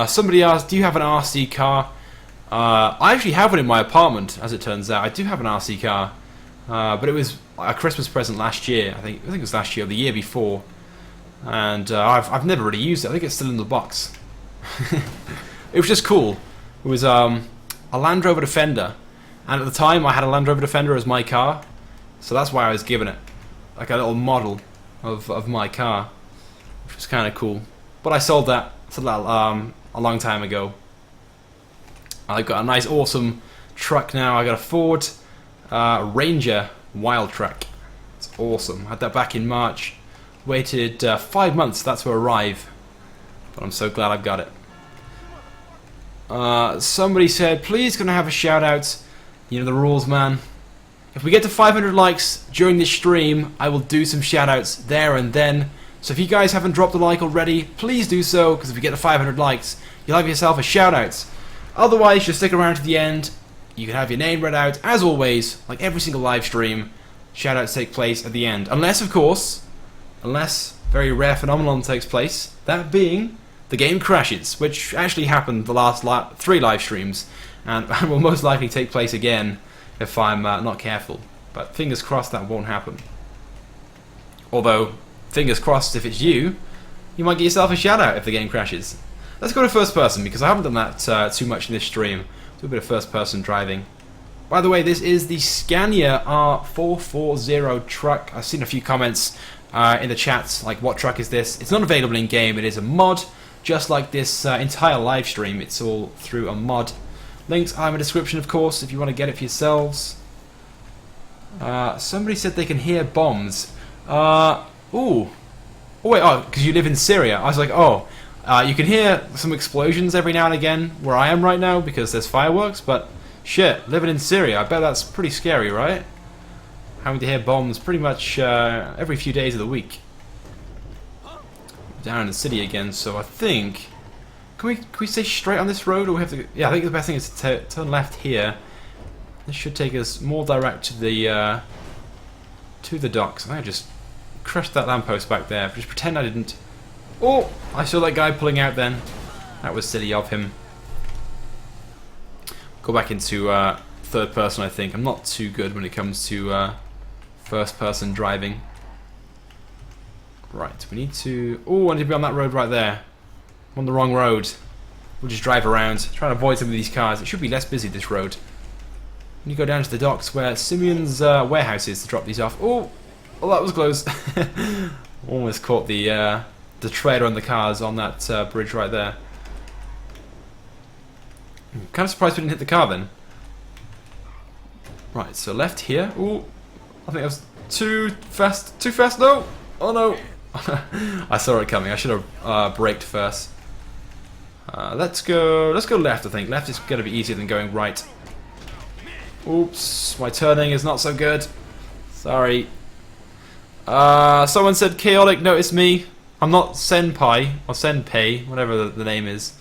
A: Somebody asked, do you have an RC car? I actually have one in my apartment, as it turns out. I do have an RC car, but it was a Christmas present last year. I think it was last year or the year before, and I've never really used it. I think it's still in the box. It was just cool. It was a Land Rover Defender, and at the time I had a Land Rover Defender as my car, so that's why I was given it, like a little model of my car, which was kind of cool. But I sold that a long time ago. I've got a nice, awesome truck now. I got a Ford Ranger Wildtrak. It's awesome. I had that back in March. Waited 5 months for that to arrive, but I'm so glad I've got it. Somebody said, please can I have a shout out? You know the rules, man. If we get to 500 likes during this stream, I will do some shoutouts there and then. So if you guys haven't dropped a like already, please do so, because if you get to 500 likes, you'll have yourself a shoutout. Otherwise, just stick around to the end. You can have your name read out, as always, like every single live stream. Shoutouts take place at the end. Unless, of course, very rare phenomenon takes place, that being the game crashes, which actually happened the last 3 live streams, and will most likely take place again if I'm not careful. But fingers crossed that won't happen. Although, fingers crossed if it's you, you might get yourself a shout out if the game crashes. Let's go to first person, because I haven't done that too much in this stream. Do a bit of first person driving. By the way, this is the Scania R440 truck. I've seen a few comments in the chat, like, what truck is this? It's not available in game, it is a mod, just like this entire live stream. It's all through a mod. Links are in the description, of course, if you want to get it for yourselves. Somebody said they can hear bombs. Ooh. Oh wait, because you live in Syria. I was like, oh, you can hear some explosions every now and again where I am right now because there's fireworks, but shit, living in Syria, I bet that's pretty scary, right? Having to hear bombs pretty much every few days of the week. Down in the city again, so I think... Can we stay straight on this road, or we have to... Yeah, I think the best thing is to turn left here. This should take us more direct to the docks. I think I just crushed that lamppost back there. Just pretend I didn't. Oh, I saw that guy pulling out then. That was silly of him. Go back into third person, I think. I'm not too good when it comes to first person driving. Right, we need to... Oh, I need to be on that road right there. I'm on the wrong road. We'll just drive around, try to avoid some of these cars. It should be less busy, this road. When you go down to the docks where Simeon's warehouse is to drop these off. Oh, well, that was close. Almost caught the trailer and the cars on that bridge right there. I'm kind of surprised we didn't hit the car then. Right, so left here. Oh, I think that was too fast. Too fast, no! Oh no! I saw it coming. I should have braked first. Let's go left, I think. Left is going to be easier than going right. Oops, my turning is not so good. Sorry. Someone said chaotic, notice me. I'm not Senpai, or Senpei, whatever the name is.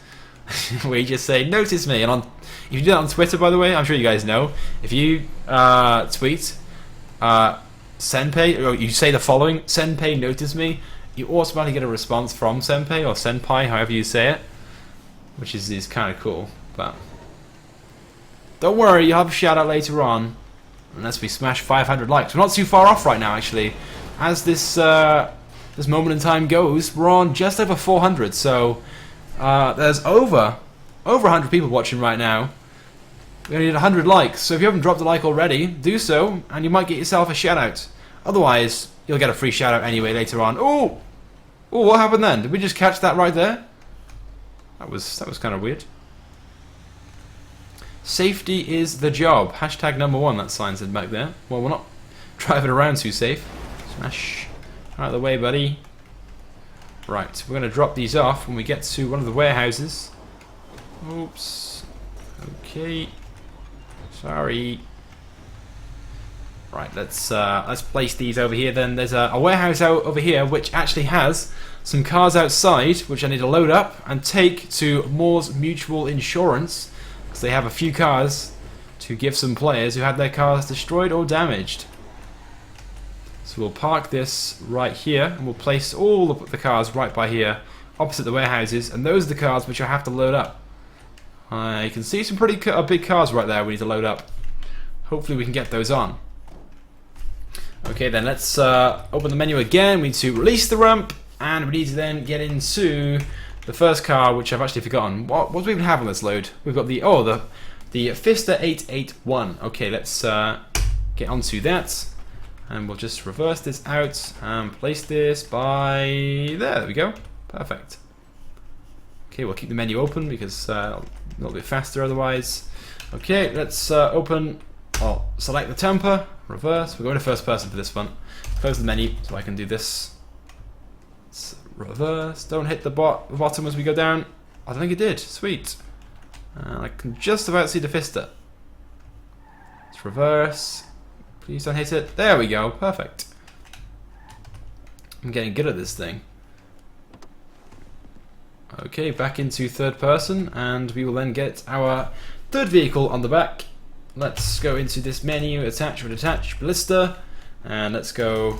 A: We just say, notice me. And if you do that on Twitter, by the way, I'm sure you guys know. If you tweet, Senpei, or you say the following, Senpei, notice me, you automatically get a response from Senpei, or Senpai, however you say it. Which is kind of cool, but... Don't worry, you'll have a shout out later on. Unless we smash 500 likes. We're not too far off right now, actually. As this this moment in time goes, we're on just over 400, so... there's over 100 people watching right now. We only need 100 likes, so if you haven't dropped a like already, do so, and you might get yourself a shout out. Otherwise, you'll get a free shout out anyway later on. Oh! Oh, what happened then? Did we just catch that right there? That was kind of weird. Safety is the job. Hashtag #1, that sign said back there. Well, we're not driving around too safe. Smash. Out of the way, buddy. Right, we're going to drop these off when we get to one of the warehouses. Oops. Okay. Sorry. Right, let's place these over here then. There's a warehouse out over here which actually has some cars outside which I need to load up and take to Moore's Mutual Insurance, because they have a few cars to give some players who had their cars destroyed or damaged. So we'll park this right here and we'll place all the cars right by here opposite the warehouses, and those are the cars which I have to load up. I can see some pretty big cars right there we need to load up. Hopefully we can get those on. Okay then, let's open the menu again. We need to release the ramp, and we need to then get into the first car, which I've actually forgotten. What do we even have on this load? We've got the Fiesta 881. Okay, let's get onto that, and we'll just reverse this out and place this by there. There we go. Perfect. Okay, we'll keep the menu open because a little bit faster otherwise. Okay, let's open. I'll select the temper, reverse. We're going to first person for this one. Close the menu so I can do this. Let's reverse. Don't hit the bottom as we go down. I think it did. Sweet. I can just about see the Fiesta. Let's reverse. Please don't hit it. There we go. Perfect. I'm getting good at this thing. Okay, back into third person, and we will then get our third vehicle on the back. Let's go into this menu, attach or detach ballista, and let's go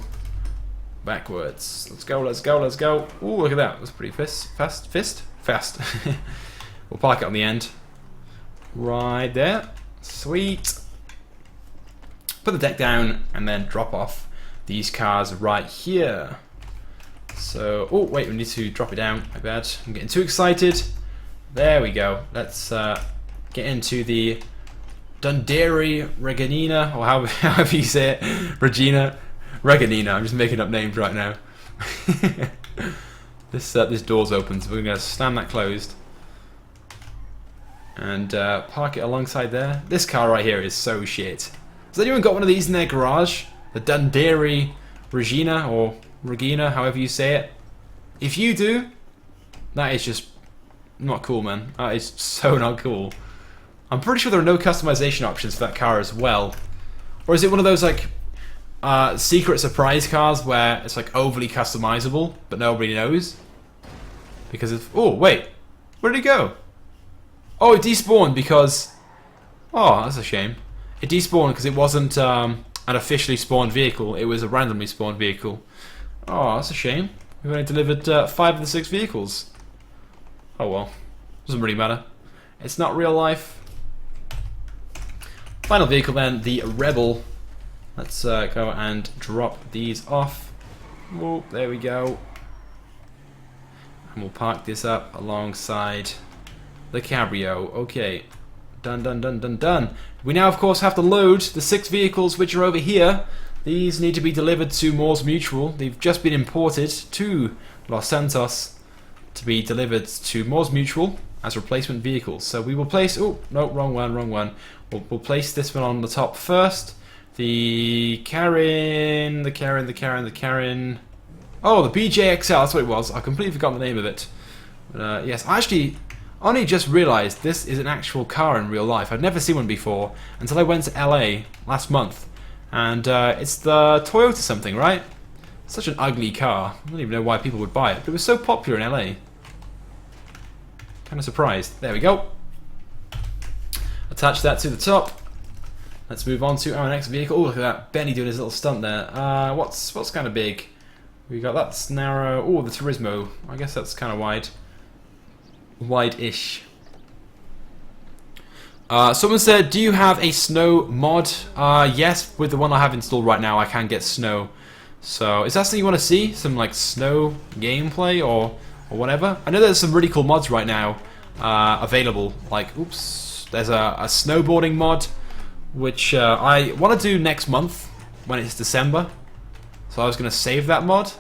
A: backwards. Let's go, let's go, let's go. Ooh, look at that. That's pretty fast. We'll park it on the end. Right there. Sweet. Put the deck down and then drop off these cars right here. So, oh wait, we need to drop it down. My bad. I'm getting too excited. There we go. Let's get into the Dundee Reganina, or however you say it. Regina. Reganina. I'm just making up names right now. This door's open, so we're going to slam that closed. And park it alongside there. This car right here is so shit. Has anyone got one of these in their garage? The Dundee Regina, or Regina, however you say it. If you do, that is just not cool, man. That is so not cool. I'm pretty sure there are no customization options for that car as well. Or is it one of those like secret surprise cars where it's like overly customizable, but nobody knows? Because of... Oh, wait. Where did it go? Oh, it despawned because... Oh, that's a shame. It despawned because it wasn't an officially spawned vehicle. It was a randomly spawned vehicle. Oh, that's a shame. We've only delivered 5 of the 6 vehicles. Oh well. Doesn't really matter. It's not real life. Final vehicle then, the Rebel. Let's go and drop these off. Oh, there we go. And we'll park this up alongside the Cabrio. Okay. Done, done, done, done, done. We now, of course, have to load the 6 vehicles which are over here. These need to be delivered to Moors Mutual. They've just been imported to Los Santos to be delivered to Moors Mutual as replacement vehicles. So we will place... Oh, no, wrong one, wrong one. We'll place this one on the top first. The Karen... Oh, the BJXL, that's what it was. I completely forgot the name of it. But, yes, I actually only just realised this is an actual car in real life. I'd never seen one before until I went to LA last month. And it's the Toyota something, right? Such an ugly car. I don't even know why people would buy it. But it was so popular in LA. Kind of surprised. There we go. Attach that to the top. Let's move on to our next vehicle. Oh, look at that. Benny doing his little stunt there. What's kind of big? We got that's narrow. Oh, the Turismo. I guess that's kind of wide. Wide-ish. Someone said, do you have a snow mod? Yes, with the one I have installed right now, I can get snow. So, is that something you want to see? Some, like, snow gameplay or whatever? I know there's some really cool mods right now available. Like, oops, there's a snowboarding mod, which I want to do next month when it's December. So I was going to save that mod.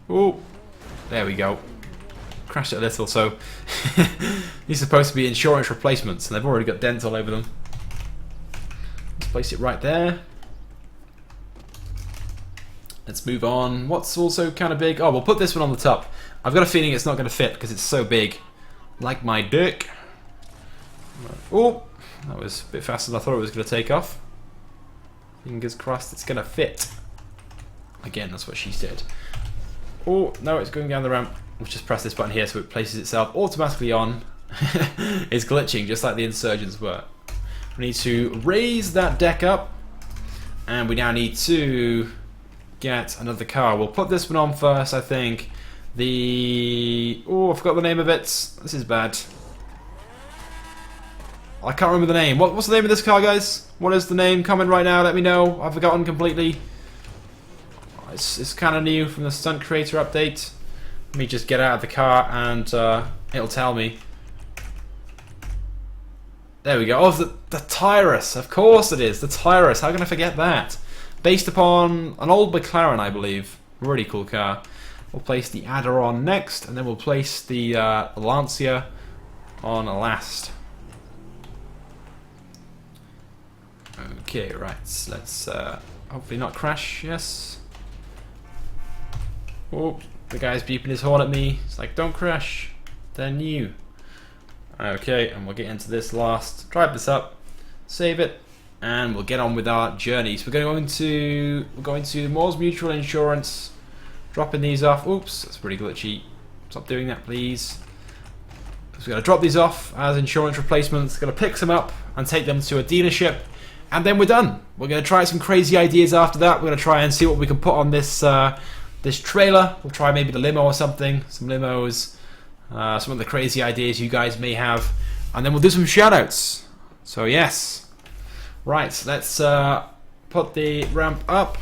A: Oh, there we go. Crashed it a little, so these are supposed to be insurance replacements, and they've already got dents all over them. Let's place it right there. Let's move on. What's also kind of big? Oh, we'll put this one on the top. I've got a feeling it's not going to fit because it's so big. Like my dick. Oh, that was a bit faster than I thought it was going to take off. Fingers crossed it's going to fit. Again, that's what she said. Oh, no, it's going down the ramp. We'll just press this button here so it places itself automatically on. It's glitching just like the Insurgents were. We need to raise that deck up. And we now need to get another car. We'll put this one on first, I think. Oh, I forgot the name of it. This is bad. I can't remember the name. What's the name of this car, guys? What is the name? Comment right now, let me know. I've forgotten completely. It's kind of new from the Stunt Creator update. Let me just get out of the car and it'll tell me. There we go. Oh, the Tyrus. Of course it is. The Tyrus. How can I forget that? Based upon an old McLaren, I believe. Really cool car. We'll place the Adder on next, and then we'll place the Lancia on last. Okay, right. Let's hopefully not crash. Yes. Oh, the guy's beeping his horn at me. It's like, don't crash. They're new. Okay, and we'll get into this last. Drive this up. Save it. and we'll get on with our journey. So we're going to Moore's Mutual Insurance, dropping these off. Oops, that's pretty glitchy. Stop doing that, please. So we're going to drop these off as insurance replacements. Going to pick some up and take them to a dealership, and then we're done. We're going to try some crazy ideas after that. We're going to try and see what we can put on this this trailer. We'll try maybe the limo or something, some limos, some of the crazy ideas you guys may have, and then we'll do some shoutouts. So yes, right. Let's put the ramp up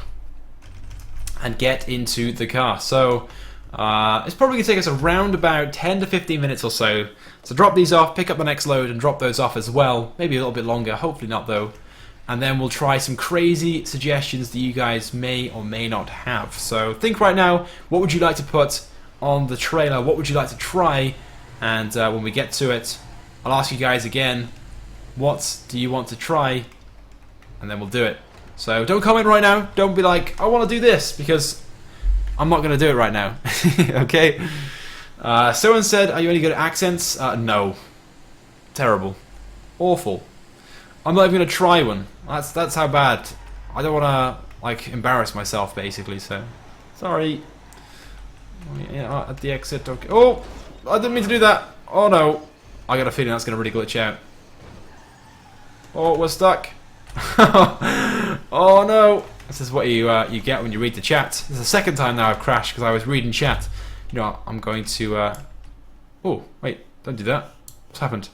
A: and get into the car. So it's probably going to take us around about 10 to 15 minutes or so. So drop these off, pick up the next load, and drop those off as well. Maybe a little bit longer, hopefully not though. And then we'll try some crazy suggestions that you guys may or may not have. So think right now, what would you like to put on the trailer? What would you like to try? And when we get to it, I'll ask you guys again, what do you want to try? And then we'll do it. So don't comment right now. Don't be like, I want to do this, because I'm not going to do it right now. Okay? Someone said, are you any good at accents? No. Terrible. Awful. I'm not even going to try one. That's how bad. I don't want to like embarrass myself, basically. So sorry. Yeah, at the exit. Okay. Oh, I didn't mean to do that. Oh no. I got a feeling that's going to really glitch out. Oh, we're stuck. Oh no. This is what you get when you read the chat. This is the second time now I've crashed because I was reading chat. You know what? I'm going to. Oh wait! Don't do that. What's happened?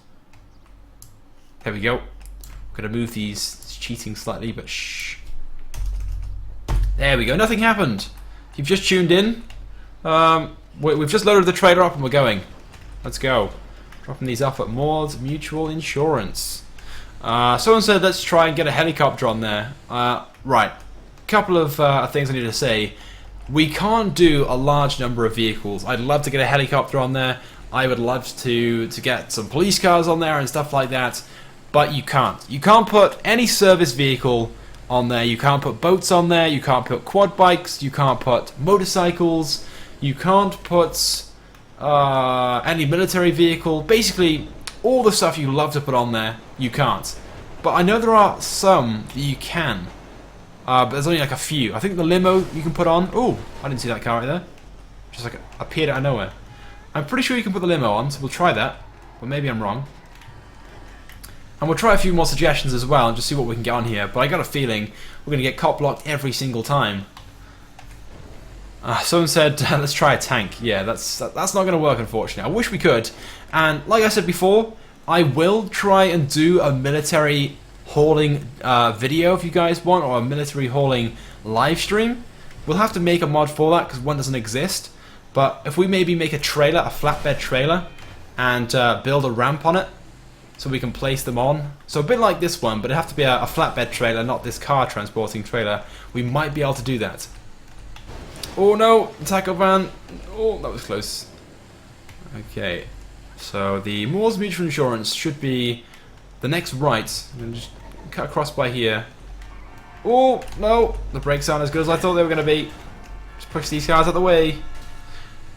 A: There we go. I'm gonna move these. It's cheating slightly, but shh. There we go. Nothing happened. If you've just tuned in, we've just loaded the trailer up and we're going. Let's go. Dropping these off at Moore's Mutual Insurance. Someone said let's try and get a helicopter on there. Right. Couple of things I need to say. We can't do a large number of vehicles. I'd love to get a helicopter on there. I would love to get some police cars on there and stuff like that. But you can't. You can't put any service vehicle on there. You can't put boats on there. You can't put quad bikes. You can't put motorcycles. You can't put any military vehicle. Basically, all the stuff you love to put on there, you can't. But I know there are some that you can. But there's only like a few. I think the limo you can put on. Oh, I didn't see that car right there. Just like appeared out of nowhere. I'm pretty sure you can put the limo on, so we'll try that. But maybe I'm wrong. And we'll try a few more suggestions as well and just see what we can get on here. But I got a feeling we're going to get cop blocked every single time. Someone said, let's try a tank. Yeah, that's not going to work, unfortunately. I wish we could. And like I said before, I will try and do a military hauling video if you guys want, or a military hauling live stream. We'll have to make a mod for that because one doesn't exist. But if we maybe make a trailer, a flatbed trailer, and build a ramp on it, so we can place them on. So a bit like this one, but it'd have to be a flatbed trailer, not this car transporting trailer. We might be able to do that. Oh no, taco van. Oh, that was close. Okay, so the Moore's Mutual Insurance should be the next right. I'm going to just cut across by here. Oh, no, the brakes aren't as good as I thought they were going to be. Just push these cars out of the way.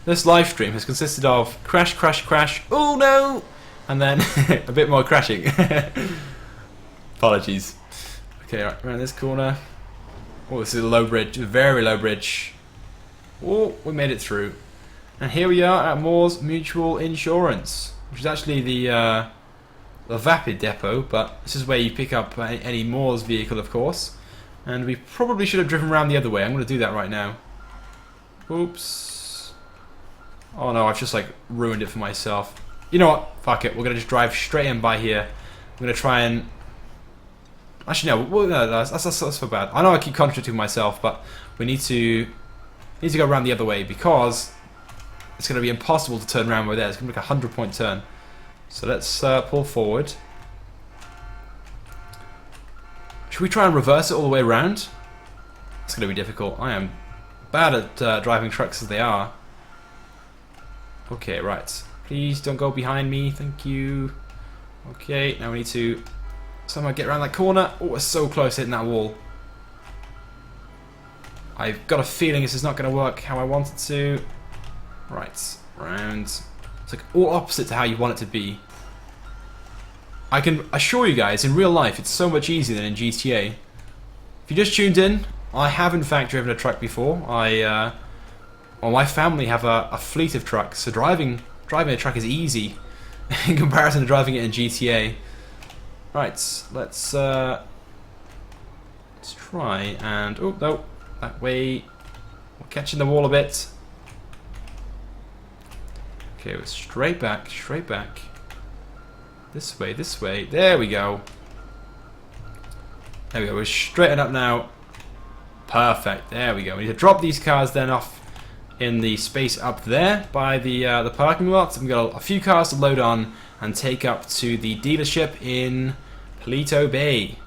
A: This live stream has consisted of crash, crash, crash. Oh no! And then a bit more crashing. Apologies. Okay, right, around this corner. Oh, this is a low bridge, a very low bridge. Oh, we made it through. And here we are at Moore's Mutual Insurance, which is actually the Vapid depot, but this is where you pick up any Moore's vehicle, of course. And we probably should have driven around the other way. I'm going to do that right now. Oops. Oh no, I've just like ruined it for myself. You know what? Fuck it. We're going to just drive straight in by here. I'm going to try and... Actually, no, that's so bad. I know I keep contradicting myself, but we need to go around the other way because it's going to be impossible to turn around with there. It's going to be like a 100-point turn. So let's pull forward. Should we try and reverse it all the way around? It's going to be difficult. I am bad at driving trucks as they are. Okay, right. Please don't go behind me. Thank you. Okay, now we need to somehow get around that corner. Oh, we're so close hitting that wall. I've got a feeling this is not going to work how I want it to. Right, round. It's like all opposite to how you want it to be. I can assure you guys, in real life, it's so much easier than in GTA. If you just tuned in, I have in fact driven a truck before. Well, my family have a fleet of trucks, so driving a truck is easy in comparison to driving it in GTA. Right, let's try and... Oh, no, that way. We're catching the wall a bit. Okay, we're straight back, straight back. This way, this way. There we go. There we go, we're straightened up now. Perfect, there we go. We need to drop these cars then off in the space up there by the parking lot. We've got a few cars to load on and take up to the dealership in Paleto Bay.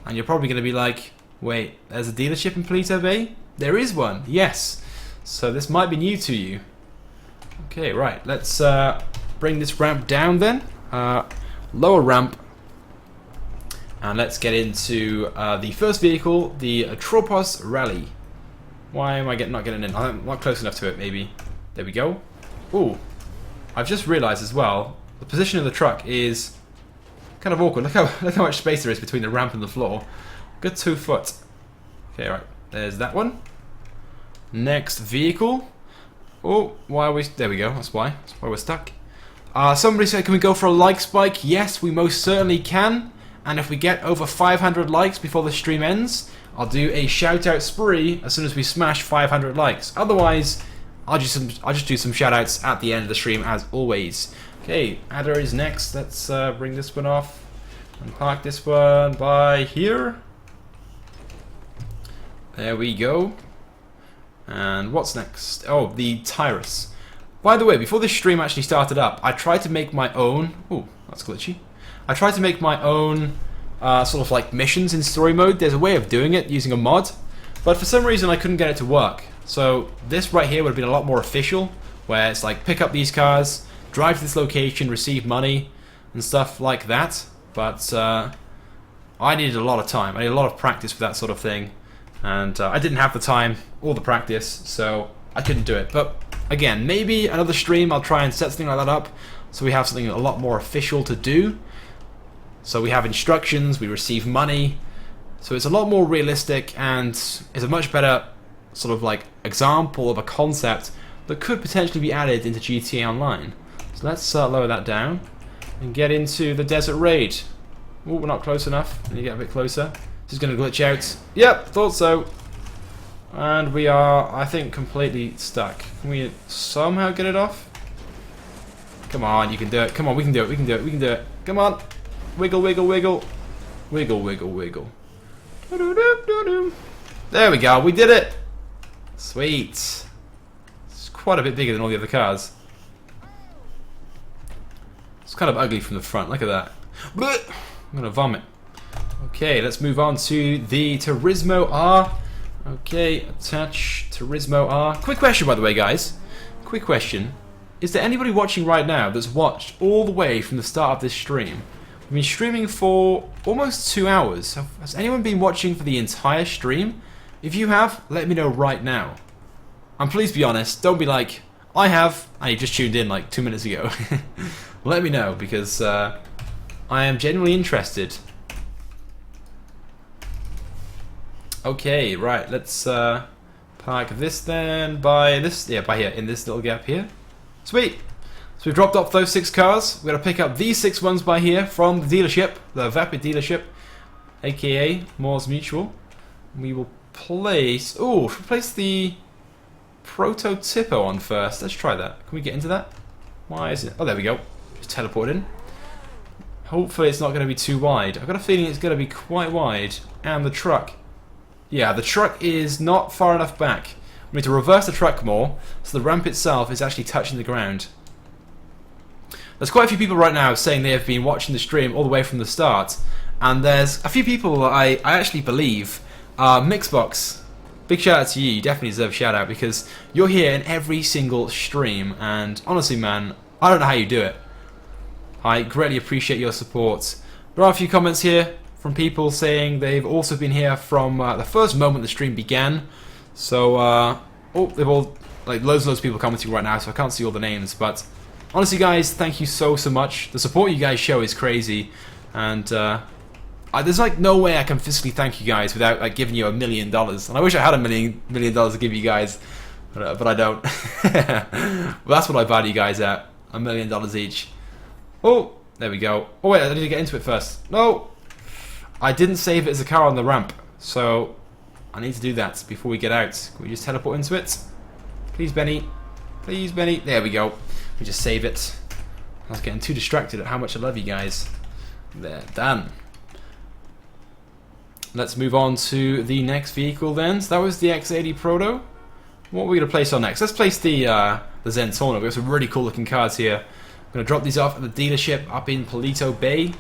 A: And you're probably going to be like, wait, there's a dealership in Paleto Bay? There is one, yes. So this might be new to you. Okay, right, let's bring this ramp down then. Lower ramp. And let's get into the first vehicle, the Tropos Rally. Why am I not getting in? I'm not close enough to it, maybe. There we go. Ooh, I've just realised as well, the position of the truck is kind of awkward. Look how much space there is between the ramp and the floor. Good 2 foot. Okay, right. There's that one. Next vehicle. Oh, why are we... There we go. That's why. That's why we're stuck. Somebody said, can we go for a like spike? Yes, we most certainly can. And if we get over 500 likes before the stream ends, I'll do a shout out spree as soon as we smash 500 likes. Otherwise, I'll just do some shout outs at the end of the stream as always. Okay, Adder is next. Let's bring this one off and park this one by here. There we go. And what's next? Oh, the Tyrus. By the way, before this stream actually started up, I tried to make my own... Ooh, that's glitchy. I tried to make my own sort of like missions in story mode. There's a way of doing it using a mod, but for some reason I couldn't get it to work. So this right here would have been a lot more official, where it's like pick up these cars, drive to this location, receive money, and stuff like that. But I needed a lot of time. I needed a lot of practice for that sort of thing, and I didn't have the time or the practice, so I couldn't do it. But again, maybe another stream I'll try and set something like that up, so we have something a lot more official to do. So we have instructions, we receive money, so it's a lot more realistic and is a much better sort of like example of a concept that could potentially be added into GTA Online. So let's lower that down and get into the desert raid. Oh, we're not close enough. Let me get a bit closer. This is going to glitch out. Yep, thought so. And we are, I think, completely stuck. Can we somehow get it off? Come on, you can do it. Come on, we can do it. We can do it. We can do it. Come on. Wiggle, wiggle, wiggle. Wiggle, wiggle, wiggle. There we go. We did it. Sweet. It's quite a bit bigger than all the other cars. It's kind of ugly from the front. Look at that. I'm going to vomit. Okay, let's move on to the Turismo R. Okay, attach Turismo R. Quick question, by the way, guys. Quick question. Is there anybody watching right now that's watched all the way from the start of this stream? We've been streaming for almost 2 hours. Has anyone been watching for the entire stream? If you have, let me know right now. And please be honest, don't be like, I have, and you just tuned in like 2 minutes ago. Let me know, because I am genuinely interested. Okay, right, let's park this then by this, yeah, by here, in this little gap here. Sweet! So we've dropped off those 6 cars. We're going to pick up these 6 ones by here from the dealership, the Vapid dealership, aka Mors Mutual. We will place, place the Prototypo on first. Let's try that. Can we get into that? Why is it? Oh, there we go. Just teleport in. Hopefully it's not going to be too wide. I've got a feeling it's going to be quite wide. And the truck. Yeah, the truck is not far enough back. We need to reverse the truck more, so the ramp itself is actually touching the ground. There's quite a few people right now saying they have been watching the stream all the way from the start, and there's a few people that I actually believe are Mixbox. Big shout out to you, you definitely deserve a shout out, because you're here in every single stream, and honestly man, I don't know how you do it. I greatly appreciate your support. There are a few comments here from people saying they've also been here from the first moment the stream began. So, they've all, like, loads and loads of people commenting right now, so I can't see all the names, but honestly, guys, thank you so much. The support you guys show is crazy, and there's like no way I can physically thank you guys without like giving you $1 million. And I wish I had $1 million to give you guys, but I don't. Well, that's what I value you guys at, $1 million each. Oh, there we go. Oh wait, I need to get into it first. No, I didn't save it as a car on the ramp, so I need to do that before we get out. Can we just teleport into it? Please, Benny. Please, Benny. There we go. We just save it. I was getting too distracted at how much I love you guys. There, done. Let's move on to the next vehicle then. So that was the X80 Proto. What are we going to place on next? Let's place the Zentorno. We've got some really cool looking cars here. I'm going to drop these off at the dealership up in Paleto Bay.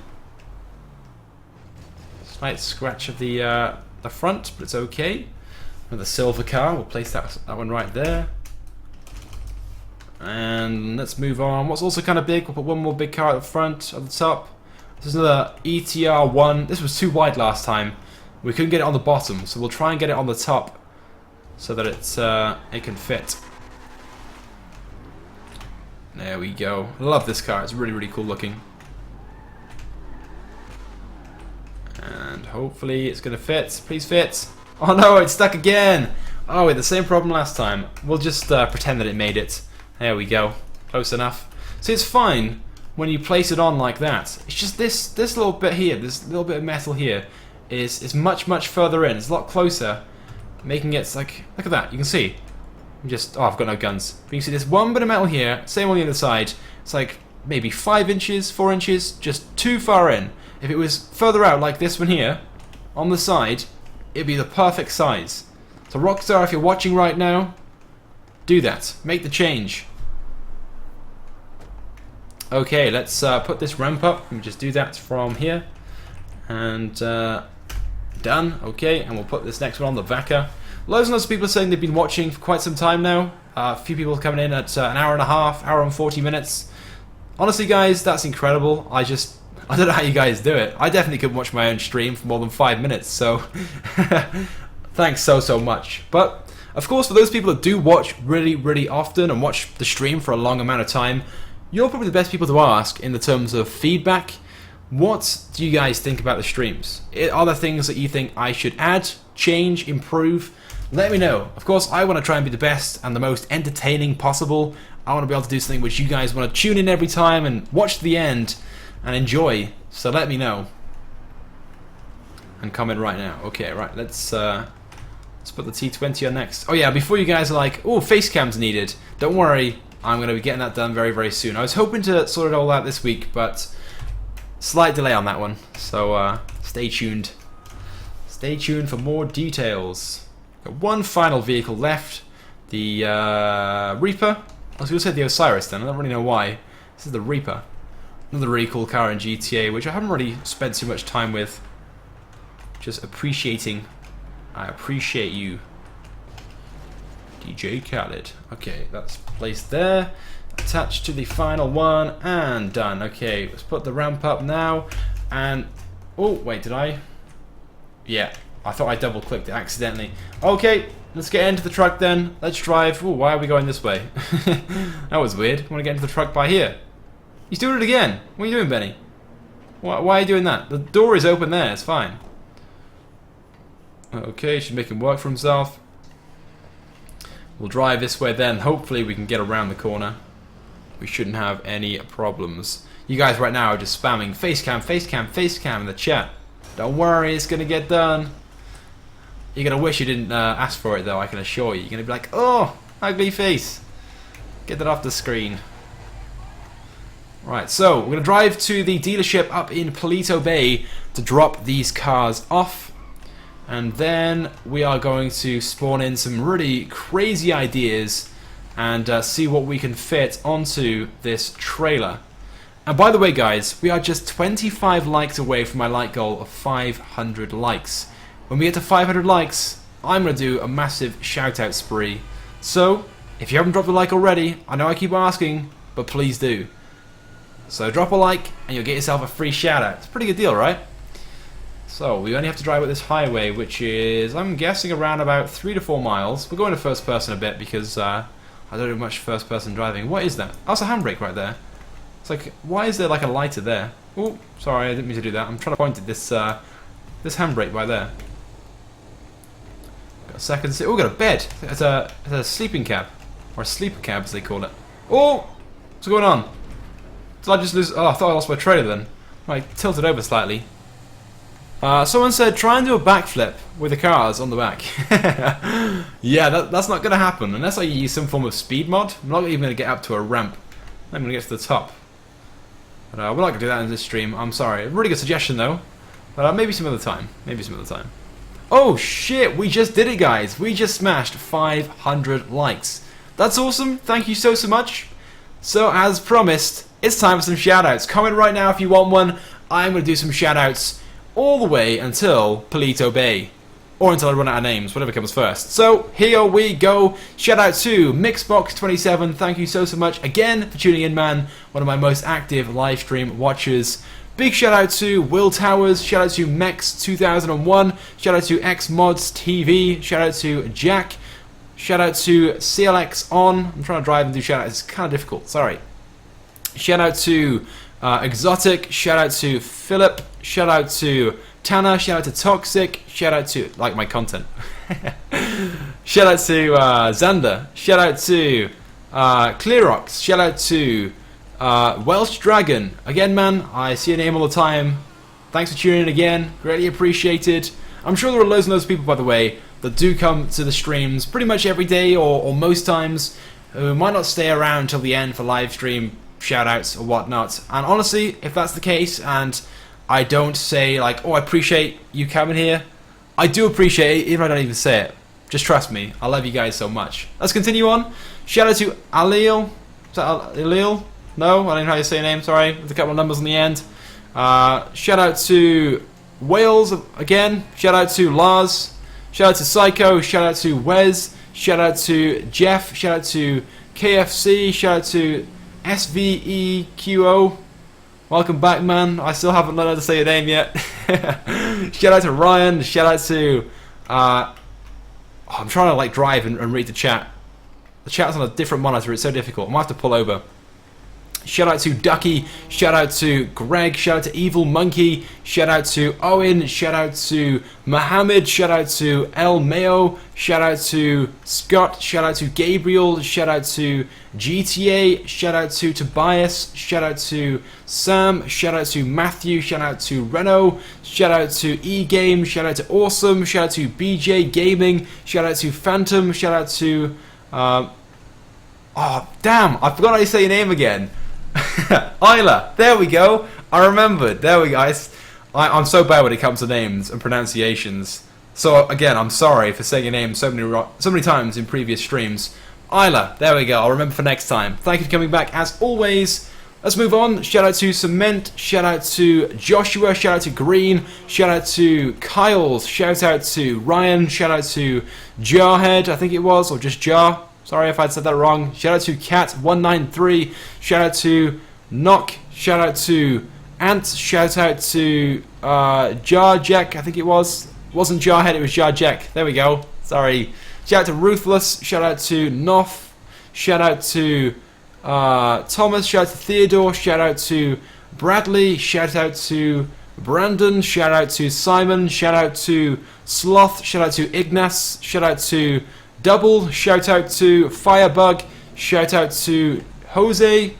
A: Slight scratch of the front, but it's okay. With a silver car, we'll place that one right there. And let's move on. What's also kind of big, we'll put one more big car at the front, at the top. This is another ETR1. This was too wide last time. We couldn't get it on the bottom, so we'll try and get it on the top so that it can fit. There we go. I love this car. It's really, really cool looking. And hopefully it's going to fit. Please fit. Oh no, it's stuck again. Oh, we had the same problem last time. We'll just pretend that it made it. There we go. Close enough. See, it's fine when you place it on like that. It's just this little bit here, this little bit of metal here, is much, much further in. It's a lot closer, making it like, look at that. You can see. Oh, I've got no guns. But you can see this one bit of metal here, same on the other side. It's like maybe 5 inches, 4 inches, just too far in. If it was further out like this one here, on the side, it'd be the perfect size. So Rockstar, if you're watching right now, do that. Make the change. Okay, let's put this ramp up. Let me just do that from here. And done. Okay, and we'll put this next one on the Vaca. Loads and loads of people are saying they've been watching for quite some time now. A few people coming in at an hour and a half, hour and 40 minutes. Honestly, guys, that's incredible. I don't know how you guys do it. I definitely couldn't watch my own stream for more than 5 minutes, so thanks so much. But, of course, for those people that do watch really, really often and watch the stream for a long amount of time, you're probably the best people to ask in the terms of feedback. What do you guys think about the streams? Are there things that you think I should add, change, improve? Let me know. Of course, I want to try and be the best and the most entertaining possible. I want to be able to do something which you guys want to tune in every time and watch to the end and enjoy. So let me know. And comment right now. Okay, right, let's put the T20 on next. Oh yeah, before you guys are like, oh, face cam's needed. Don't worry, I'm going to be getting that done very, very soon. I was hoping to sort it all out this week, but slight delay on that one. So stay tuned. Stay tuned for more details. Got one final vehicle left. The Reaper. I was going to say the Osiris then. I don't really know why. This is the Reaper. Another really cool car in GTA, which I haven't really spent too much time with. Just appreciating. I appreciate you, DJ Khaled. Okay, that's placed there. Attached to the final one and done. Okay, let's put the ramp up now. And oh wait, did I? Yeah, I thought I double clicked it accidentally. Okay, let's get into the truck then. Let's drive. Oh, why are we going this way? That was weird. I want to get into the truck by here. He's doing it again. What are you doing, Benny? Why are you doing that? The door is open there. It's fine. Okay, should make him work for himself. We'll drive this way then. Hopefully we can get around the corner. We shouldn't have any problems. You guys right now are just spamming facecam, facecam, facecam in the chat. Don't worry, it's gonna get done. You're gonna wish you didn't ask for it though, I can assure you. You're gonna be like, oh, ugly face. Get that off the screen. Right, so we're gonna drive to the dealership up in Paleto Bay to drop these cars off. And then we are going to spawn in some really crazy ideas and see what we can fit onto this trailer. And by the way, guys, we are just 25 likes away from my like goal of 500 likes. When we get to 500 likes, I'm going to do a massive shout out spree. So, if you haven't dropped a like already, I know I keep asking, but please do. So drop a like and you'll get yourself a free shout out. It's a pretty good deal, right? So we only have to drive up this highway, which is, I'm guessing, around about 3 to 4 miles. We're going to first person a bit because I I don't do much first-person driving. What is that? Oh, it's a handbrake right there. It's like, why is there like a lighter there? Oh, sorry, I didn't mean to do that. I'm trying to point at this this handbrake right there. Got a second. Oh, got a bed. It's a sleeping cab, or a sleeper cab as they call it. Oh, what's going on? Did I just lose? Oh, I thought I lost my trailer then. I tilted over slightly. Someone said try and do a backflip with the cars on the back. Yeah, that's not going to happen unless I use some form of speed mod. I'm not even going to get up to a ramp. I'm going to get to the top. But we're not going to do that in this stream. I'm sorry. Really good suggestion though. But maybe some other time. Maybe some other time. Oh shit! We just did it, guys. We just smashed 500 likes. That's awesome. Thank you so much. So as promised, it's time for some shoutouts. Comment right now if you want one. I'm going to do some shoutouts all the way until Paleto Bay. Or until I run out of names, whatever comes first. So, here we go. Shout out to Mixbox27. Thank you so much again for tuning in, man. One of my most active live stream watchers. Big shout out to Will Towers. Shout out to Mex2001. Shout out to Xmods TV. Shout out to Jack. Shout out to CLX On. I'm trying to drive and do shout outs. It's kind of difficult. Sorry. Shout out to Exotic. Shout out to Philip. Shout out to Tanner. Shout out to Toxic. Shout out to like my content. Shout out to Xander. Shout out to Clearox. Shout out to Welsh Dragon. Again, man, I see your name all the time. Thanks for tuning in again. Greatly appreciated. I'm sure there are loads and loads of people, by the way, that do come to the streams pretty much every day or most times who might not stay around till the end for live stream shoutouts or whatnot. And honestly, if that's the case and I don't say like, oh, I appreciate you coming here, I do appreciate it even if I don't even say it. Just trust me, I love you guys so much. Let's continue on. Shout out to Alil. Is that Alil? No, I don't know how you say your name, sorry. With a couple of numbers on the end. Shout out to Wales again. Shout out to Lars. Shout out to Psycho. Shout out to Wes. Shout out to Jeff. Shout out to KFC. Shout out to SVEQO. Welcome back, man. I still haven't learned how to say your name yet. Shout out to Ryan. Shout out to... I'm trying to like drive and read the chat. The chat's on a different monitor. It's so difficult. I might have to pull over. Shout out to Ducky. Shout out to Greg. Shout out to Evil Monkey. Shout out to Owen. Shout out to Mohammed. Shout out to El Mayo. Shout out to Scott. Shout out to Gabriel. Shout out to GTA. Shout out to Tobias. Shout out to Sam. Shout out to Matthew. Shout out to Reno. Shout out to E-Game. Shout out to Awesome. Shout out to BJ Gaming. Shout out to Phantom. Shout out to... oh, damn. I forgot how you say your name again. Isla, there we go. I remembered. There we go. I'm so bad when it comes to names and pronunciations. So again, I'm sorry for saying your name so many times in previous streams. Isla, there we go. I'll remember for next time. Thank you for coming back as always. Let's move on. Shout out to Cement. Shout out to Joshua. Shout out to Green. Shout out to Kyles. Shout out to Ryan. Shout out to Jarhead, I think it was, or just Jar. Sorry if I'd said that wrong. Shout out to Cat193. Shout out to Knock. Shout out to Ant. Shout out to Jarjack, I think it was. It wasn't Jarhead, it was Jarjack. There we go. Sorry. Shout out to Ruthless. Shout out to Noff. Shout out to Thomas. Shout out to Theodore. Shout out to Bradley. Shout out to Brandon. Shout out to Simon. Shout out to Sloth. Shout out to Ignace. Shout out to Double. Shout out to Firebug. Shout out to Jose.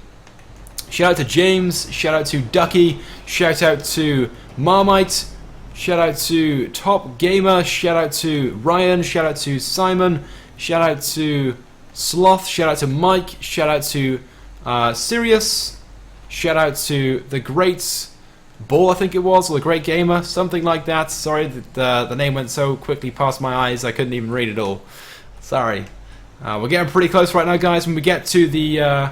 A: Shout out to James. Shout out to Ducky. Shout out to Marmite. Shout out to Top Gamer. Shout out to Ryan. Shout out to Simon. Shout out to Sloth. Shout out to Mike. Shout out to Sirius. Shout out to the Great Bull, I think it was, or the Great Gamer, something like that. Sorry that the name went so quickly past my eyes I couldn't even read it all. Sorry. We're getting pretty close right now, guys. When we get to the